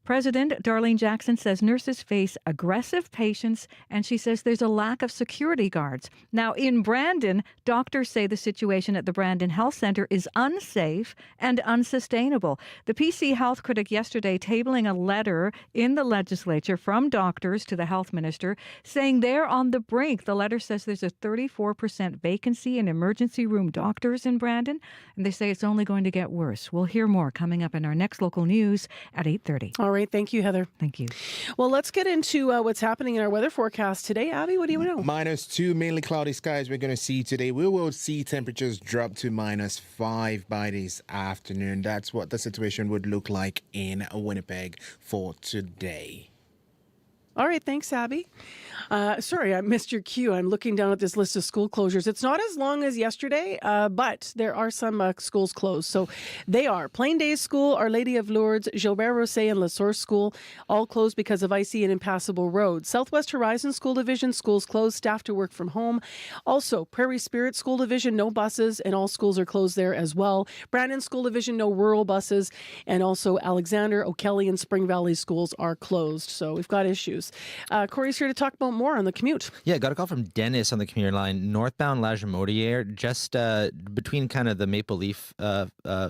Speaker 10: President Darlene Jackson says nurses face aggressive patients, and she says there's a lack of security guards. Now, in Brandon, doctors say the situation at the Brandon Health Centre is unsafe and unsustainable. The PC health critic yesterday tabling a letter in the legislature from doctors to the health minister saying they're on the brink. The letter says there's a 34% vacancy in emergency room doctors in Brandon, and they say it's only going to get worse. We'll hear more coming up in our next local news at 8:30.
Speaker 1: All right. Thank you, Heather.
Speaker 10: Thank you.
Speaker 1: Well, let's get into what's happening in our weather forecast today. Abby, what do you know?
Speaker 3: -2, mainly cloudy skies we're going to see today. We will see temperatures drop to -5 by this afternoon. That's what the situation would look like in Winnipeg for today.
Speaker 1: All right. Thanks, Abby. Sorry, I missed your cue. I'm looking down at this list of school closures. It's not as long as yesterday, but there are some schools closed. So they are Plain Days School, Our Lady of Lourdes, Gilbert Rosset, and La Source School, all closed because of icy and impassable roads. Southwest Horizon School Division, schools closed, staff to work from home. Also, Prairie Spirit School Division, no buses, and all schools are closed there as well. Brandon School Division, no rural buses, and also Alexander, O'Kelly, and Spring Valley schools are closed. So we've got issues. Corey's here to talk about more on the commute.
Speaker 12: Yeah, got a call from Dennis on the commuter line, northbound La Jamodiere, just between kind of the Maple Leaf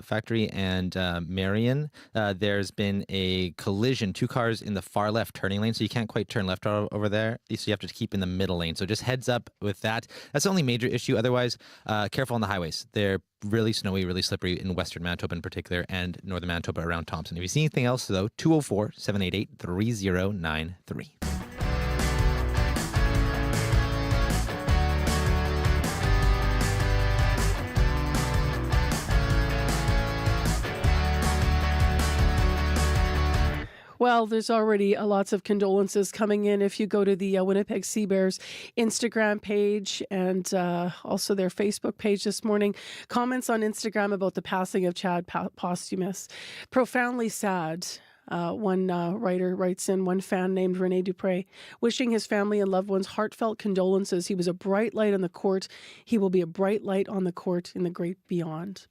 Speaker 12: factory and Marion. There's been a collision, two cars in the far left turning lane, so you can't quite turn left over there. So you have to keep in the middle lane. So just heads up with that. That's the only major issue. Otherwise, careful on the highways. They're really snowy, really slippery in western Manitoba in particular and northern Manitoba around Thompson. If you see anything else, though, 204-788-3093.
Speaker 1: Well, there's already lots of condolences coming in. If you go to the Winnipeg Sea Bears Instagram page and also their Facebook page this morning, comments on Instagram about the passing of Chad Postumus. Profoundly sad. One writer writes in, one fan named Rene Dupre, wishing his family and loved ones heartfelt condolences. He was a bright light on the court. He will be a bright light on the court in the great beyond.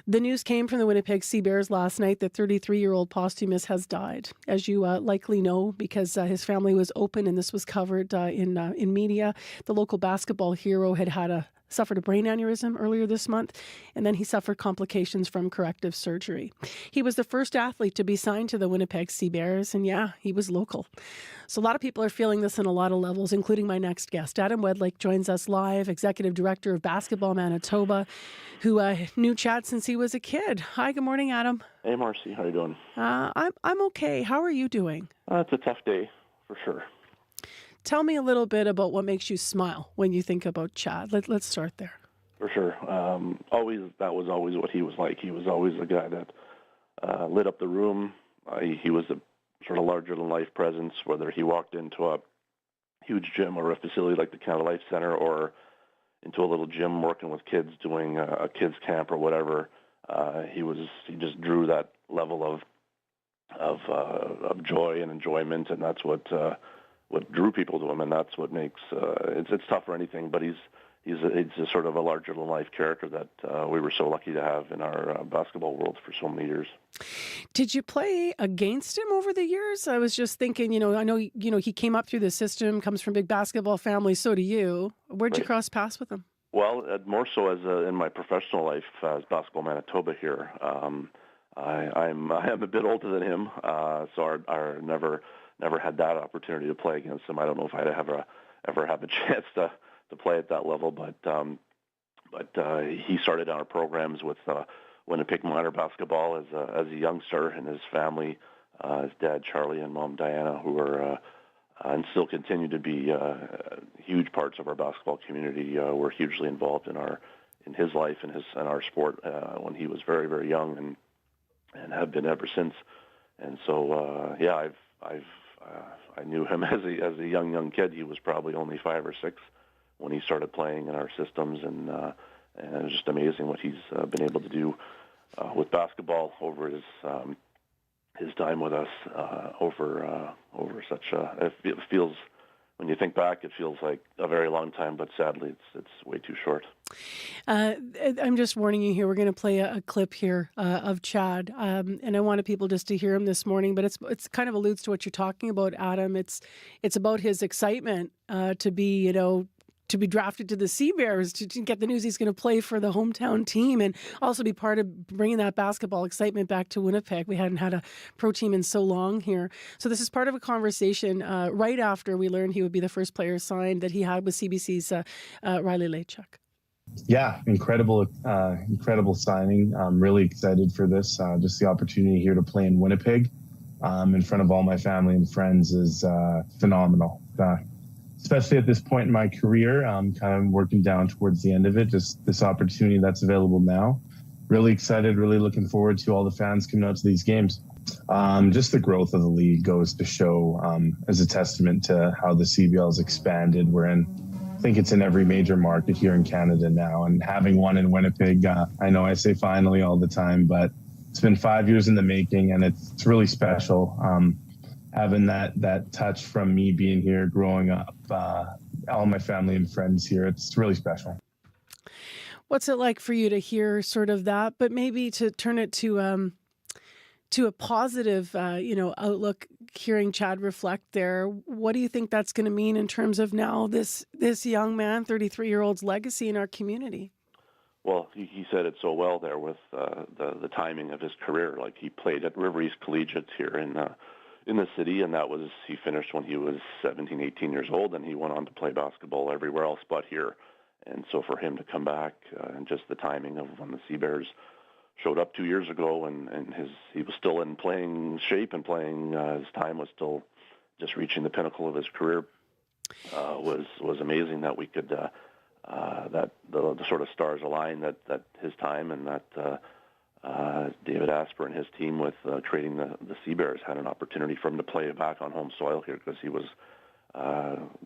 Speaker 1: The news came from the Winnipeg Sea Bears last night that 33-year-old Postumus has died. As you likely know, because his family was open and this was covered in media, the local basketball hero had suffered a brain aneurysm earlier this month, and then he suffered complications from corrective surgery. He was the first athlete to be signed to the Winnipeg Sea Bears, and yeah, he was local. So a lot of people are feeling this on a lot of levels, including my next guest. Adam Wedlake joins us live, Executive Director of Basketball Manitoba, who knew Chad since he was a kid. Hi, good morning, Adam.
Speaker 6: Hey, Marcy, how are you doing?
Speaker 1: I'm okay. How are you doing?
Speaker 6: It's a tough day, for sure.
Speaker 1: Tell me a little bit about what makes you smile when you think about Chad. Let's start there.
Speaker 6: For sure. That was always what he was like. He was always a guy that lit up the room. He was a sort of larger-than-life presence, whether he walked into a huge gym or a facility like the Canada Life Center or into a little gym working with kids doing a kids camp or whatever. He just drew that level of joy and enjoyment, and that's what drew people to him, and that's what makes it's tough for anything. But he's a sort of a larger than life character that we were so lucky to have in our basketball world for so many years.
Speaker 1: Did you play against him over the years? I was just thinking, I know he came up through the system, comes from a big basketball family. So do you. Where'd you cross paths with him?
Speaker 6: Well, more so as in my professional life as Basketball Manitoba here. I am a bit older than him, so I never had that opportunity to play against him. I don't know if I'd ever have a chance to play at that level, but he started our programs with Winnipeg minor basketball as a youngster, and his family, his dad Charlie and mom Diana, who were and still continue to be huge parts of our basketball community, were hugely involved in his life and our sport when he was very, very young, and have been ever since. And so I knew him as a young kid. He was probably only 5 or 6 when he started playing in our systems, and it was just amazing what he's been able to do with basketball over his time with us. Over such it feels, when you think back, it feels like a very long time, but sadly it's way too short.
Speaker 1: I'm just warning you here. We're going to play a clip here of Chad, and I wanted people just to hear him this morning. But it's kind of alludes to what you're talking about, Adam. It's about his excitement to be drafted to the Sea Bears, to get the news he's going to play for the hometown team, and also be part of bringing that basketball excitement back to Winnipeg. We hadn't had a pro team in so long here. So this is part of a conversation right after we learned he would be the first player signed that he had with CBC's Riley Lachuk.
Speaker 7: Yeah, incredible signing. I'm really excited for this. Just the opportunity here to play in Winnipeg in front of all my family and friends is phenomenal. Especially at this point in my career, I'm kind of working down towards the end of it. Just this opportunity that's available now. Really excited, really looking forward to all the fans coming out to these games. Just the growth of the league goes to show as a testament to how the CBL's expanded. I think it's in every major market here in Canada now. And having one in Winnipeg, I know I say finally all the time, but it's been 5 years in the making, and it's really special. Having that touch from me being here, growing up, all my family and friends here, it's really special.
Speaker 1: What's it like for you to hear sort of that, but maybe to turn it to a positive, outlook, hearing Chad reflect there? What do you think that's going to mean in terms of now this young man, 33-year-old's legacy in our community?
Speaker 6: Well, he said it so well there with the timing of his career. Like, he played at River East Collegiate here in the city, and he finished when he was 17, 18 years old, and he went on to play basketball everywhere else but here. And so for him to come back, and just the timing of when the Sea Bears showed up 2 years ago, and he was still in playing shape and playing, his time was still just reaching the pinnacle of his career, was amazing that we could, that the sort of stars aligned that his time and that David Asper and his team with creating the Sea Bears had an opportunity for him to play back on home soil here, because he was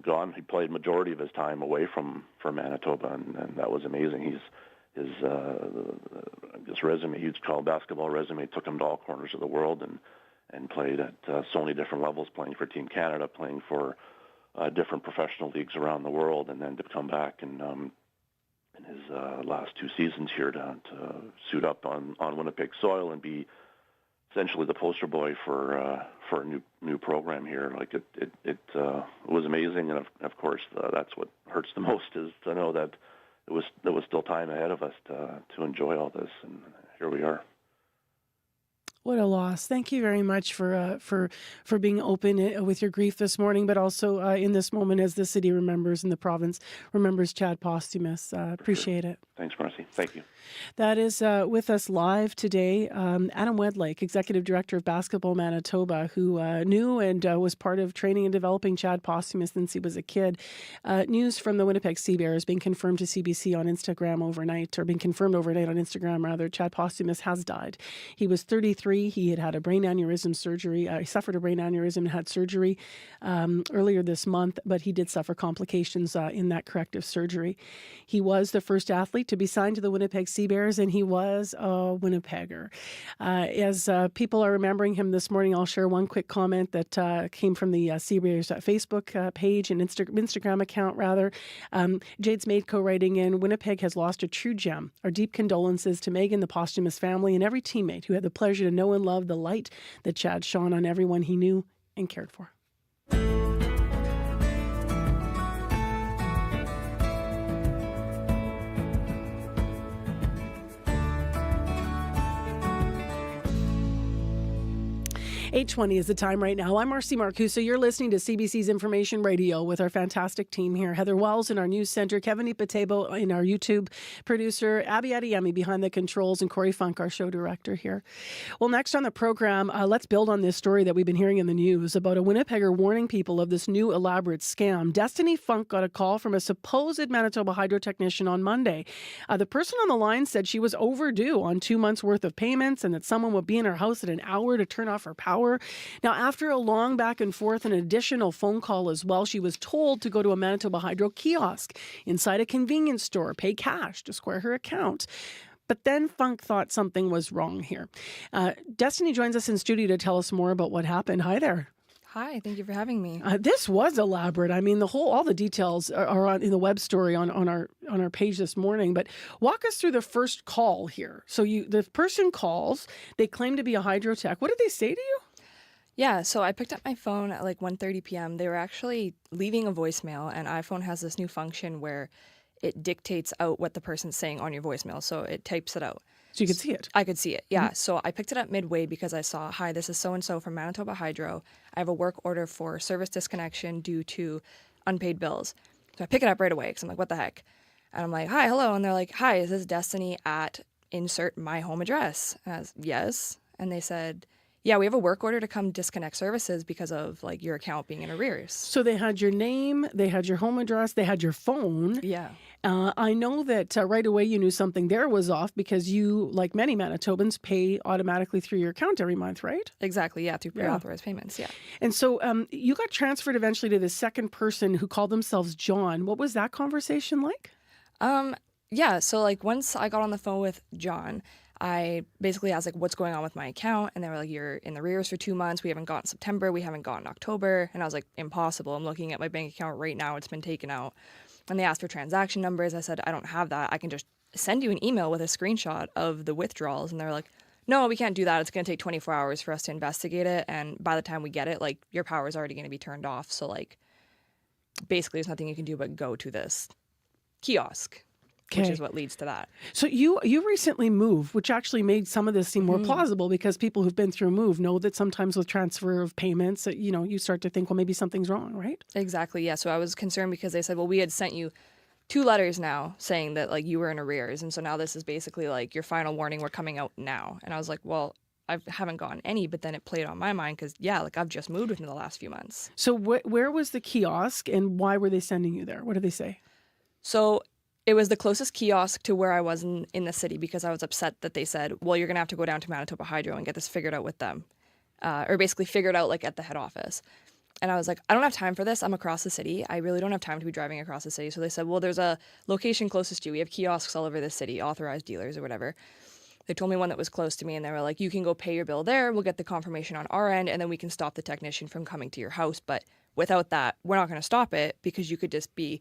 Speaker 6: gone. He played majority of his time away from Manitoba, and that was amazing. His resume, you'd call basketball resume, took him to all corners of the world and played at so many different levels, playing for Team Canada, playing for different professional leagues around the world, and then to come back and his last 2 seasons here to suit up on Winnipeg soil and be essentially the poster boy for a new program here. Like it was amazing, and of course that's what hurts the most, is to know that there was still time ahead of us to enjoy all this, and here we are.
Speaker 1: What a loss. Thank you very much for being open with your grief this morning, but also in this moment as the city remembers and the province remembers Chad Postumus. Appreciate it.
Speaker 6: Thanks, Marcy. Thank you.
Speaker 1: That is with us live today, Adam Wedlake, Executive Director of Basketball Manitoba, who knew and was part of training and developing Chad Postumus since he was a kid. News from the Winnipeg Sea Bears being confirmed to CBC on Instagram overnight, or being confirmed overnight on Instagram, rather. Chad Postumus has died. He was 33. He had a brain aneurysm surgery. He suffered a brain aneurysm and had surgery earlier this month, but he did suffer complications in that corrective surgery. He was the first athlete to be signed to the Winnipeg Sea Bears, and he was a Winnipegger. As people are remembering him this morning, I'll share one quick comment that came from the Sea Bears Facebook page and Instagram account, rather. Jade Smaidko writing in, Winnipeg has lost a true gem. Our deep condolences to Megan, the Postumus family, and every teammate who had the pleasure to know and love the light that Chad shone on everyone he knew and cared for. 8:20 is the time right now. I'm Marcy Marcuso. You're listening to CBC's Information Radio with our fantastic team here. Heather Wells in our news center, Kevin Ipatebo in our YouTube producer, Abby Adeyemi behind the controls, and Corey Funk, our show director here. Well, next on the program, let's build on this story that we've been hearing in the news about a Winnipegger warning people of this new elaborate scam. Destiny Funk got a call from a supposed Manitoba hydro technician on Monday. The person on the line said she was overdue on 2 months' worth of payments and that someone would be in her house at an hour to turn off her power. Now, after a long back and forth and an additional phone call as well, she was told to go to a Manitoba Hydro kiosk inside a convenience store, pay cash to square her account. But then Funk thought something was wrong here. Destiny joins us in studio to tell us more about what happened. Hi there.
Speaker 8: Hi, thank you for having me.
Speaker 1: This was elaborate. I mean, all the details are in the web story on our page this morning. But walk us through the first call here. So the person calls. They claim to be a hydrotech. What did they say to you?
Speaker 8: Yeah, so I picked up my phone at like 1:30 p.m. They were actually leaving a voicemail, and iPhone has this new function where it dictates out what the person's saying on your voicemail. So it types it out.
Speaker 1: So you could see it?
Speaker 8: I could see it, yeah. Mm-hmm. So I picked it up midway because I saw, hi, this is so-and-so from Manitoba Hydro. I have a work order for service disconnection due to unpaid bills. So I pick it up right away because I'm like, what the heck? And I'm like, hi, hello. And they're like, hi, is this Destiny at insert my home address? And I was, yes. And they said, yeah, we have a work order to come disconnect services because of like your account being in arrears.
Speaker 1: So they had your name, they had your home address, they had your phone.
Speaker 8: Yeah.
Speaker 1: I know that right away you knew something there was off because you, like many Manitobans, pay automatically through your account every month, right?
Speaker 8: Exactly, yeah, through pre-authorized payments, yeah.
Speaker 1: And so you got transferred eventually to the second person who called themselves John. What was that conversation like?
Speaker 8: Yeah, so like once I got on the phone with John, I basically asked like, what's going on with my account? And they were like, you're in the arrears for 2 months. We haven't gotten September. We haven't gotten October. And I was like, impossible. I'm looking at my bank account right now. It's been taken out. And they asked for transaction numbers. I said, I don't have that. I can just send you an email with a screenshot of the withdrawals. And they're like, no, we can't do that. It's going to take 24 hours for us to investigate it. And by the time we get it, like your power is already going to be turned off. So like basically there's nothing you can do but go to this kiosk. Okay. Which is what leads to that.
Speaker 1: So you recently moved, which actually made some of this seem more plausible because people who've been through a move know that sometimes with transfer of payments, you start to think, well, maybe something's wrong, right?
Speaker 8: Exactly, yeah. So I was concerned because they said, well, we had sent you 2 letters now saying that like you were in arrears. And so now this is basically like your final warning. We're coming out now. And I was like, well, I haven't gotten any, but then it played on my mind because, yeah, like I've just moved within the last few months.
Speaker 1: So where was the kiosk and why were they sending you there? What did they say?
Speaker 8: So it was the closest kiosk to where I was in the city because I was upset that they said, well, you're going to have to go down to Manitoba Hydro and get this figured out with them. Or basically figured out like at the head office. And I was like, I don't have time for this. I'm across the city. I really don't have time to be driving across the city. So they said, well, there's a location closest to you. We have kiosks all over the city, authorized dealers or whatever. They told me one that was close to me and they were like, you can go pay your bill there. We'll get the confirmation on our end and then we can stop the technician from coming to your house. But without that, we're not going to stop it because you could just be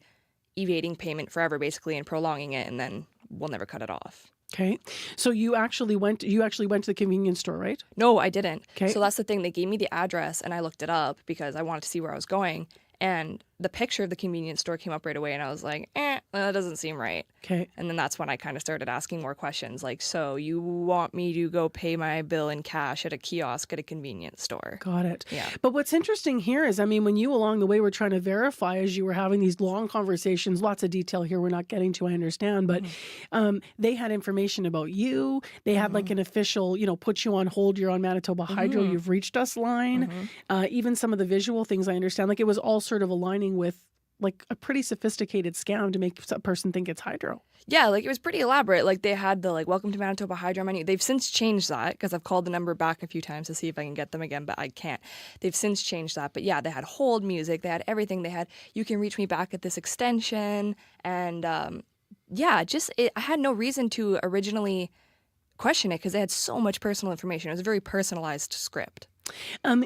Speaker 8: evading payment forever, basically, and prolonging it, and then we'll never cut it off.
Speaker 1: Okay. So you actually went to the convenience store, right?
Speaker 8: No, I didn't.
Speaker 1: Okay.
Speaker 8: So that's the thing. They gave me the address, and I looked it up because I wanted to see where I was going. And the picture of the convenience store came up right away, and I was like, that doesn't seem right.
Speaker 1: Okay.
Speaker 8: And then that's when I kind of started asking more questions, like, so you want me to go pay my bill in cash at a kiosk at a convenience store?
Speaker 1: Got it.
Speaker 8: Yeah.
Speaker 1: But what's interesting here is, I mean, when you along the way were trying to verify as you were having these long conversations, lots of detail here we're not getting to, I understand, but they had information about you. They had like an official, put you on hold, you're on Manitoba Hydro, you've reached us line. Even some of the visual things I understand, like it was all sort of aligning with like a pretty sophisticated scam to make a person think it's hydro.
Speaker 8: Yeah, like it was pretty elaborate. Like they had the welcome to Manitoba Hydro menu. They've since changed that because I've called the number back a few times to see if I can get them again, but I can't. They've since changed that. But yeah, they had hold music. They had everything. They had, you can reach me back at this extension. And I had no reason to originally question it because they had so much personal information. It was a very personalized script.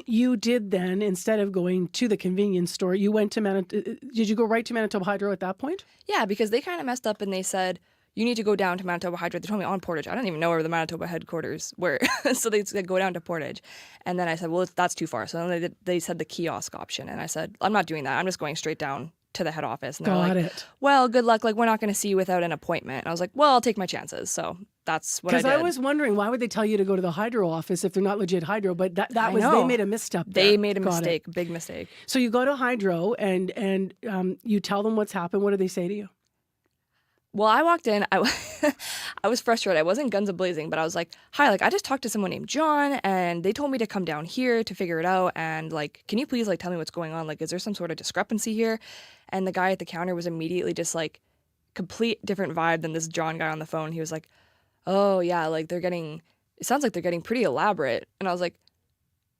Speaker 1: You did then, instead of going to the convenience store, you went to did you go right to Manitoba Hydro at that point?
Speaker 8: Yeah, because they kind of messed up and they said, you need to go down to Manitoba Hydro. They told me on Portage. I didn't even know where the Manitoba headquarters were. So they said, go down to Portage. And then I said, well, that's too far. So then they said the kiosk option. And I said, I'm not doing that. I'm just going straight down to the head office. And they're like, well, good luck. Like, we're not going to see you without an appointment. And I was like, well, I'll take my chances. So that's what I did.
Speaker 1: Because I was wondering, why would they tell you to go to the hydro office if they're not legit hydro? But they made a misstep there.
Speaker 8: They made a mistake, big mistake.
Speaker 1: So you go to hydro and you tell them what's happened. What do they say to you?
Speaker 8: Well, I walked in, I was frustrated. I wasn't guns a-blazing, but I was like, hi, I just talked to someone named John, and they told me to come down here to figure it out, and, can you please, tell me what's going on? Is there some sort of discrepancy here? And the guy at the counter was immediately just, complete different vibe than this John guy on the phone. He was like, oh, yeah, it sounds like they're getting pretty elaborate. And I was like,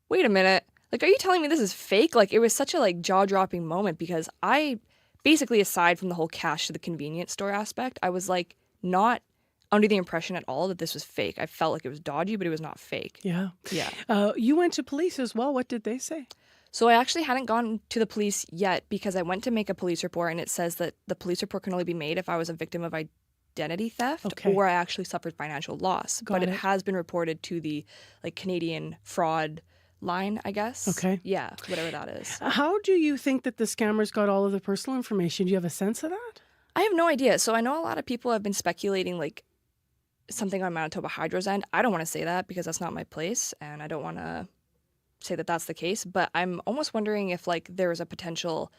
Speaker 8: wait a minute. Are you telling me this is fake? It was such a, jaw-dropping moment because basically, aside from the whole cash to the convenience store aspect, I was not under the impression at all that this was fake. I felt like it was dodgy, but it was not fake.
Speaker 1: Yeah.
Speaker 8: Yeah.
Speaker 1: You went to police as well. What did they say?
Speaker 8: So I actually hadn't gone to the police yet because I went to make a police report, and it says that the police report can only be made if I was a victim of identity theft or I actually suffered financial loss. But it has been reported to the Canadian fraud line, I guess.
Speaker 1: Okay.
Speaker 8: Yeah, whatever that is.
Speaker 1: How do you think that the scammers got all of the personal information? Do you have a sense of that?
Speaker 8: I have no idea. So I know a lot of people have been speculating something on Manitoba Hydro's end. I don't want to say that because that's not my place, and I don't want to say that that's the case. But I'm almost wondering if there's a potential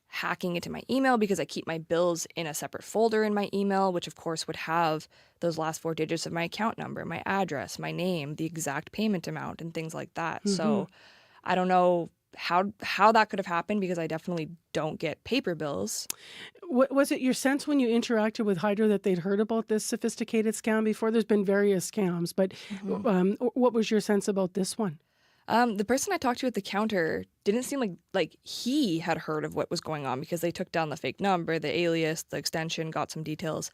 Speaker 8: hacking into my email because I keep my bills in a separate folder in my email, which of course would have those last 4 digits of my account number, my address, my name, the exact payment amount, and things like that. Mm-hmm. So I don't know how that could have happened because I definitely don't get paper bills.
Speaker 1: Was it your sense when you interacted with Hydro that they'd heard about this sophisticated scam before? There's been various scams, but what was your sense about this one?
Speaker 8: The person I talked to at the counter didn't seem like he had heard of what was going on because they took down the fake number, the alias, the extension, got some details.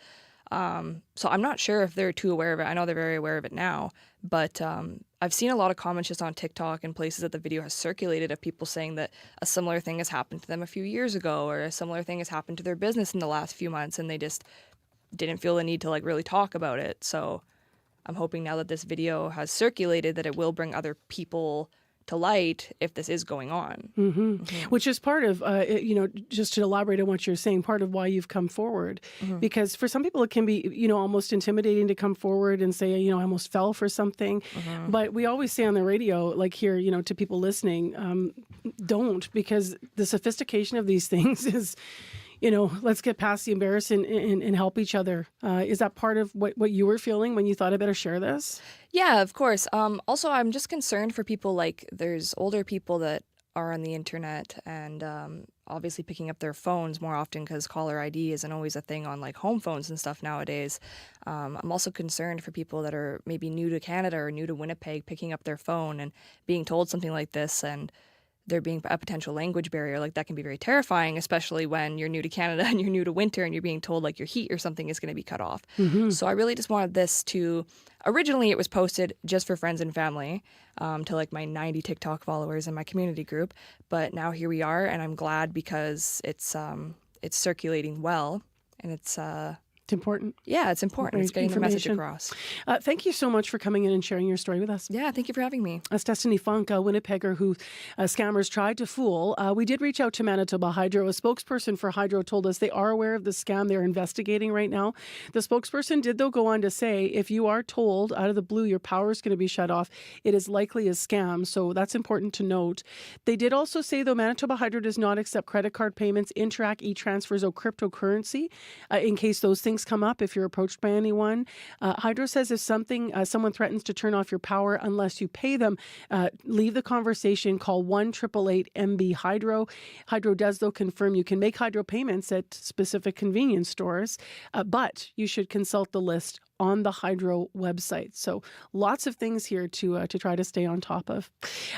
Speaker 8: So I'm not sure if they're too aware of it. I know they're very aware of it now, but I've seen a lot of comments just on TikTok and places that the video has circulated of people saying that a similar thing has happened to them a few years ago or a similar thing has happened to their business in the last few months and they just didn't feel the need to really talk about it. So I'm hoping now that this video has circulated that it will bring other people to light if this is going on.
Speaker 1: Mm-hmm. Mm-hmm. Which is part of, just to elaborate on what you're saying, part of why you've come forward. Mm-hmm. Because for some people it can be, almost intimidating to come forward and say, I almost fell for something. Mm-hmm. But we always say on the radio, here, to people listening, don't, because the sophistication of these things is... let's get past the embarrassment and help each other. Is that part of what you were feeling when you thought I better share this?
Speaker 8: Yeah, of course. Also, I'm just concerned for people there's older people that are on the internet and obviously picking up their phones more often because caller ID isn't always a thing on home phones and stuff nowadays. I'm also concerned for people that are maybe new to Canada or new to Winnipeg picking up their phone and being told something like this and there being a potential language barrier, that can be very terrifying, especially when you're new to Canada and you're new to winter and you're being told your heat or something is going to be cut off. Mm-hmm. So I really just wanted this to, originally it was posted just for friends and family to my 90 TikTok followers in my community group. But now here we are and I'm glad because it's it's circulating well, and it's
Speaker 1: important.
Speaker 8: Yeah, it's important. It's getting the message across.
Speaker 1: Thank you so much for coming in and sharing your story with us.
Speaker 8: Yeah, thank you for having me.
Speaker 1: That's Destiny Funk, a Winnipegger who scammers tried to fool. We did reach out to Manitoba Hydro. A spokesperson for Hydro told us they are aware of the scam. They're investigating right now. The spokesperson did, though, go on to say, if you are told out of the blue your power is going to be shut off, it is likely a scam. So that's important to note. They did also say, though, Manitoba Hydro does not accept credit card payments, Interac e-transfers, or cryptocurrency in case those things come up if you're approached by anyone. Hydro says if someone threatens to turn off your power unless you pay them, leave the conversation, call 1-888-MB Hydro. Hydro does, though, confirm you can make Hydro payments at specific convenience stores, but you should consult the list on the Hydro website. So lots of things here to try to stay on top of.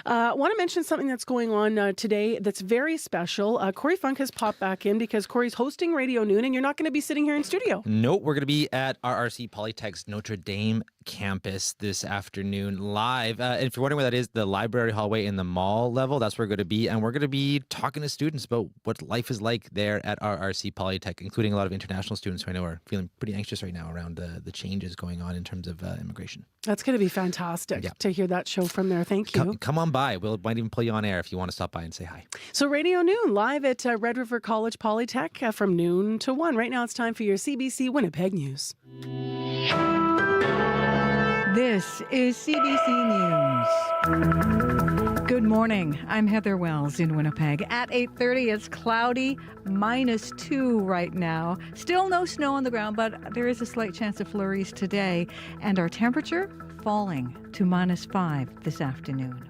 Speaker 1: I want to mention something that's going on today that's very special. Corey Funk has popped back in because Corey's hosting Radio Noon, and you're not going to be sitting here in studio.
Speaker 12: Nope, we're going to be at RRC Polytech's Notre Dame campus this afternoon live. And if you're wondering where that is, the library hallway in the mall level, that's where we're going to be. And we're going to be talking to students about what life is like there at RRC Polytech, including a lot of international students who I know are feeling pretty anxious right now around the changes going on in terms of immigration.
Speaker 1: That's going to be fantastic to hear that show from there. Thank you.
Speaker 12: Come on by. We might even pull you on air if you want to stop by and say hi.
Speaker 1: So Radio Noon live at Red River College Polytech from noon to 1. Right now it's time for your CBC Winnipeg News.
Speaker 10: This is CBC News. Good morning. I'm Heather Wells in Winnipeg. At 8:30, it's cloudy, -2 right now. Still no snow on the ground, but there is a slight chance of flurries today. And our temperature falling to -5 this afternoon.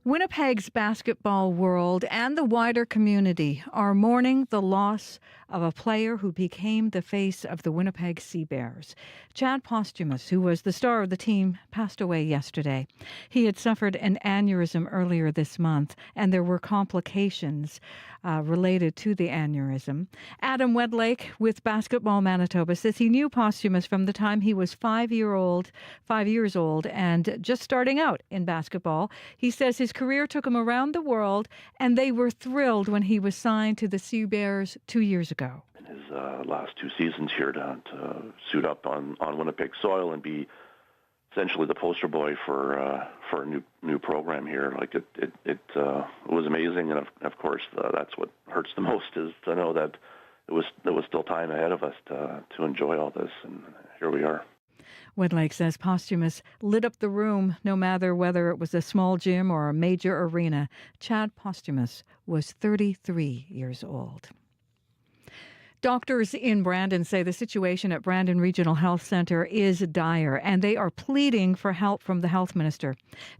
Speaker 10: Winnipeg's basketball world and the wider community are mourning the loss of a player who became the face of the Winnipeg Sea Bears. Chad Postumus, who was the star of the team, passed away yesterday. He had suffered an aneurysm earlier this month, and there were complications related to the aneurysm. Adam Wedlake with Basketball Manitoba says he knew Postumus from the time he was 5 years old, and just starting out in basketball. He says his career took him around the world, and they were thrilled when he was signed to the Sea Bears 2 years ago.
Speaker 6: In his last 2 seasons here to suit up on Winnipeg soil and be essentially the poster boy for a new program here. Like it was amazing, and of course that's what hurts the most is to know that there was still time ahead of us to enjoy all this, and here we are.
Speaker 10: Wedlake says Postumus lit up the room no matter whether it was a small gym or a major arena. Chad Postumus was 33 years old. Doctors in Brandon say the situation at Brandon Regional Health Centre is dire, and they are pleading for help from the health minister.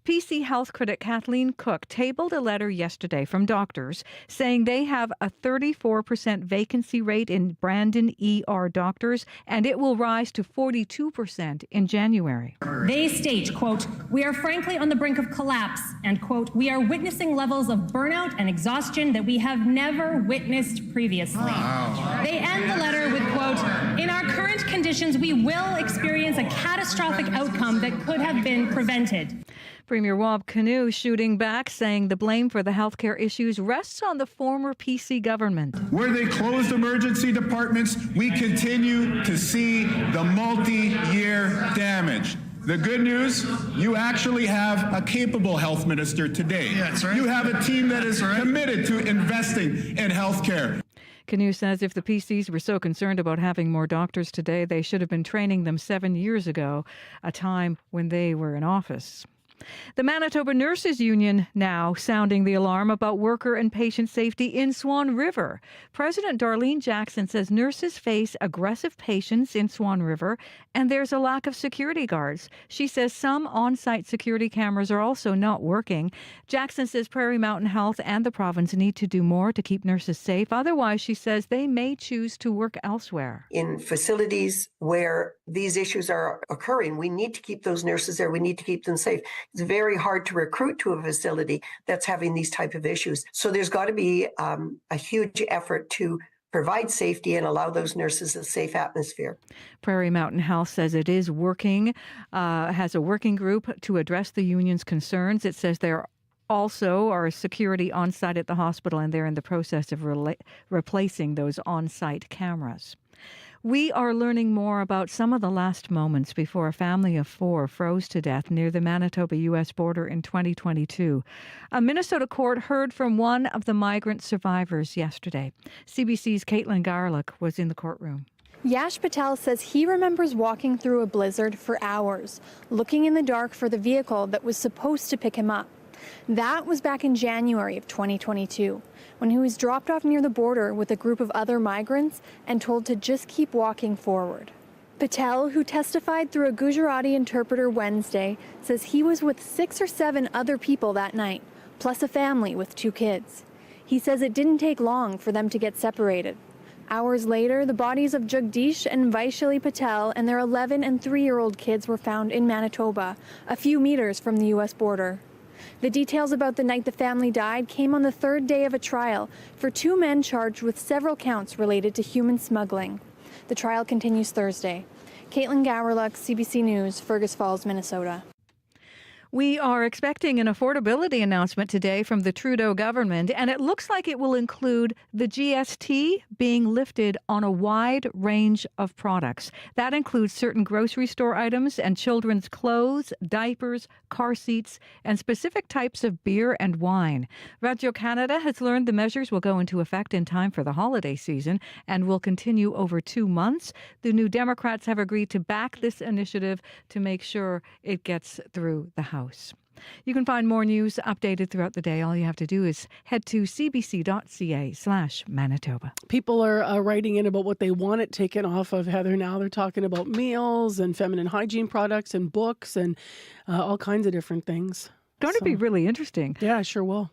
Speaker 10: PC health critic Kathleen Cook tabled a letter yesterday from doctors saying they have a 34% vacancy rate in Brandon ER doctors, and it will rise to 42% in January.
Speaker 9: They state, quote, "We are frankly on the brink of collapse," and quote, "We are witnessing levels of burnout and exhaustion that we have never witnessed previously." Wow. They end the letter with, quote, "In our current conditions, we will experience a catastrophic outcome that could have been prevented."
Speaker 10: Premier Wab Kinew shooting back, saying the blame for the healthcare issues rests on the former PC government.
Speaker 13: Where they closed emergency departments, we continue to see the multi-year damage. The good news, you actually have a capable health minister today. Yeah, that's right. You have a team that is committed to investing in healthcare.
Speaker 10: Kinew says if the PCs were so concerned about having more doctors today, they should have been training them 7 years ago, a time when they were in office. The Manitoba Nurses Union now sounding the alarm about worker and patient safety in Swan River. President Darlene Jackson says nurses face aggressive patients in Swan River, and there's a lack of security guards. She says some on-site security cameras are also not working. Jackson says Prairie Mountain Health and the province need to do more to keep nurses safe. Otherwise, she says they may choose to work elsewhere.
Speaker 14: In facilities where these issues are occurring, we need to keep those nurses there. We need to keep them safe. It's very hard to recruit to a facility that's having these type of issues. So there's got to be a huge effort to provide safety and allow those nurses a safe atmosphere.
Speaker 10: Prairie Mountain Health says it is working, has a working group to address the union's concerns. It says they're also are security on site at the hospital, and they're in the process of replacing those on-site cameras. We are learning more about some of the last moments before a family of 4 froze to death near the Manitoba-U.S. border in 2022. A Minnesota court heard from one of the migrant survivors yesterday. CBC's Caitlin Garlick was in the courtroom.
Speaker 5: Yash Patel says he remembers walking through a blizzard for hours, looking in the dark for the vehicle that was supposed to pick him up. That was back in January of 2022, when he was dropped off near the border with a group of other migrants and told to just keep walking forward. Patel, who testified through a Gujarati interpreter Wednesday, says he was with 6 or 7 other people that night, plus a family with 2 kids. He says it didn't take long for them to get separated. Hours later, the bodies of Jagdish and Vaishali Patel and their 11 and 3-year-old kids were found in Manitoba, a few meters from the U.S. border. The details about the night the family died came on the 3rd day of a trial for 2 men charged with several counts related to human smuggling. The trial continues Thursday. Caitlin Gowerluck, CBC News, Fergus Falls, Minnesota.
Speaker 10: We are expecting an affordability announcement today from the Trudeau government, and it looks like it will include the GST being lifted on a wide range of products. That includes certain grocery store items and children's clothes, diapers, car seats, and specific types of beer and wine. Radio-Canada has learned the measures will go into effect in time for the holiday season and will continue over 2 months. The New Democrats have agreed to back this initiative to make sure it gets through the House. You can find more news updated throughout the day. All you have to do is head to cbc.ca/Manitoba.
Speaker 1: People are writing in about what they want it taken off of, Heather. Now they're talking about meals and feminine hygiene products and books and all kinds of different things.
Speaker 10: Going to be really interesting.
Speaker 1: Yeah, sure will.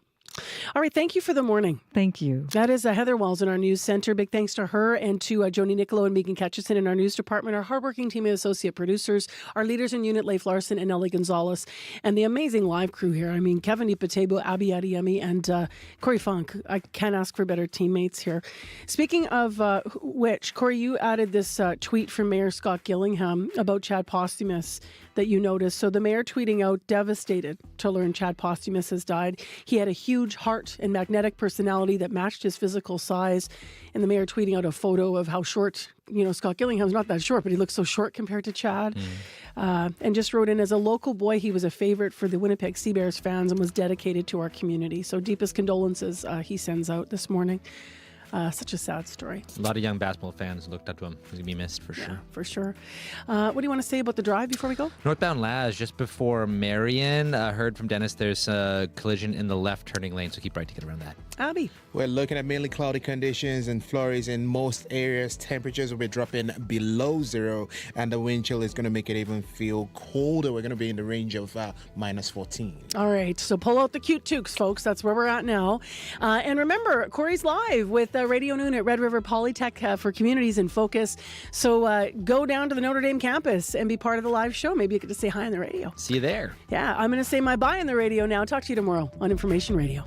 Speaker 1: All right, thank you for the morning.
Speaker 10: Thank you.
Speaker 1: That is Heather Wells in our news center. Big thanks to her and to Joni Nicolo and Megan Ketchison in our news department, our hardworking team of associate producers, our leaders in unit, Leif Larson and Ellie Gonzalez, and the amazing live crew here. I mean, Kevin Ipatebo, Abby Adiyemi, and Corey Funk. I can't ask for better teammates here. Speaking of which, Corey, you added this tweet from Mayor Scott Gillingham about Chad Postumus that you noticed. So the mayor tweeting out, devastated to learn Chad Postumus has died. He had a huge heart and magnetic personality that matched his physical size. And the mayor tweeting out a photo of how short, Scott Gillingham's not that short, but he looks so short compared to Chad. And just wrote in, as a local boy, he was a favorite for the Winnipeg Sea Bears fans and was dedicated to our community. So deepest condolences he sends out this morning. Such a sad story.
Speaker 12: A lot of young basketball fans looked up to him. He's going to be missed for sure.
Speaker 1: For sure. What do you want to say about the drive before we go?
Speaker 12: Northbound Laz, just before Marion. Heard from Dennis there's a collision in the left turning lane, so keep right to get around that.
Speaker 1: Abby.
Speaker 3: We're looking at mainly cloudy conditions and flurries in most areas. Temperatures will be dropping below 0, and the wind chill is going to make it even feel colder. We're going to be in the range of minus 14.
Speaker 1: All right. So pull out the cute toques, folks. That's where we're at now. And remember, Corey's live with Radio Noon at Red River Polytech for Communities in Focus. So go down to the Notre Dame campus and be part of the live show. Maybe you get to say hi on the radio.
Speaker 12: See you there.
Speaker 1: Yeah, I'm going to say my bye on the radio now. Talk to you tomorrow on Information Radio.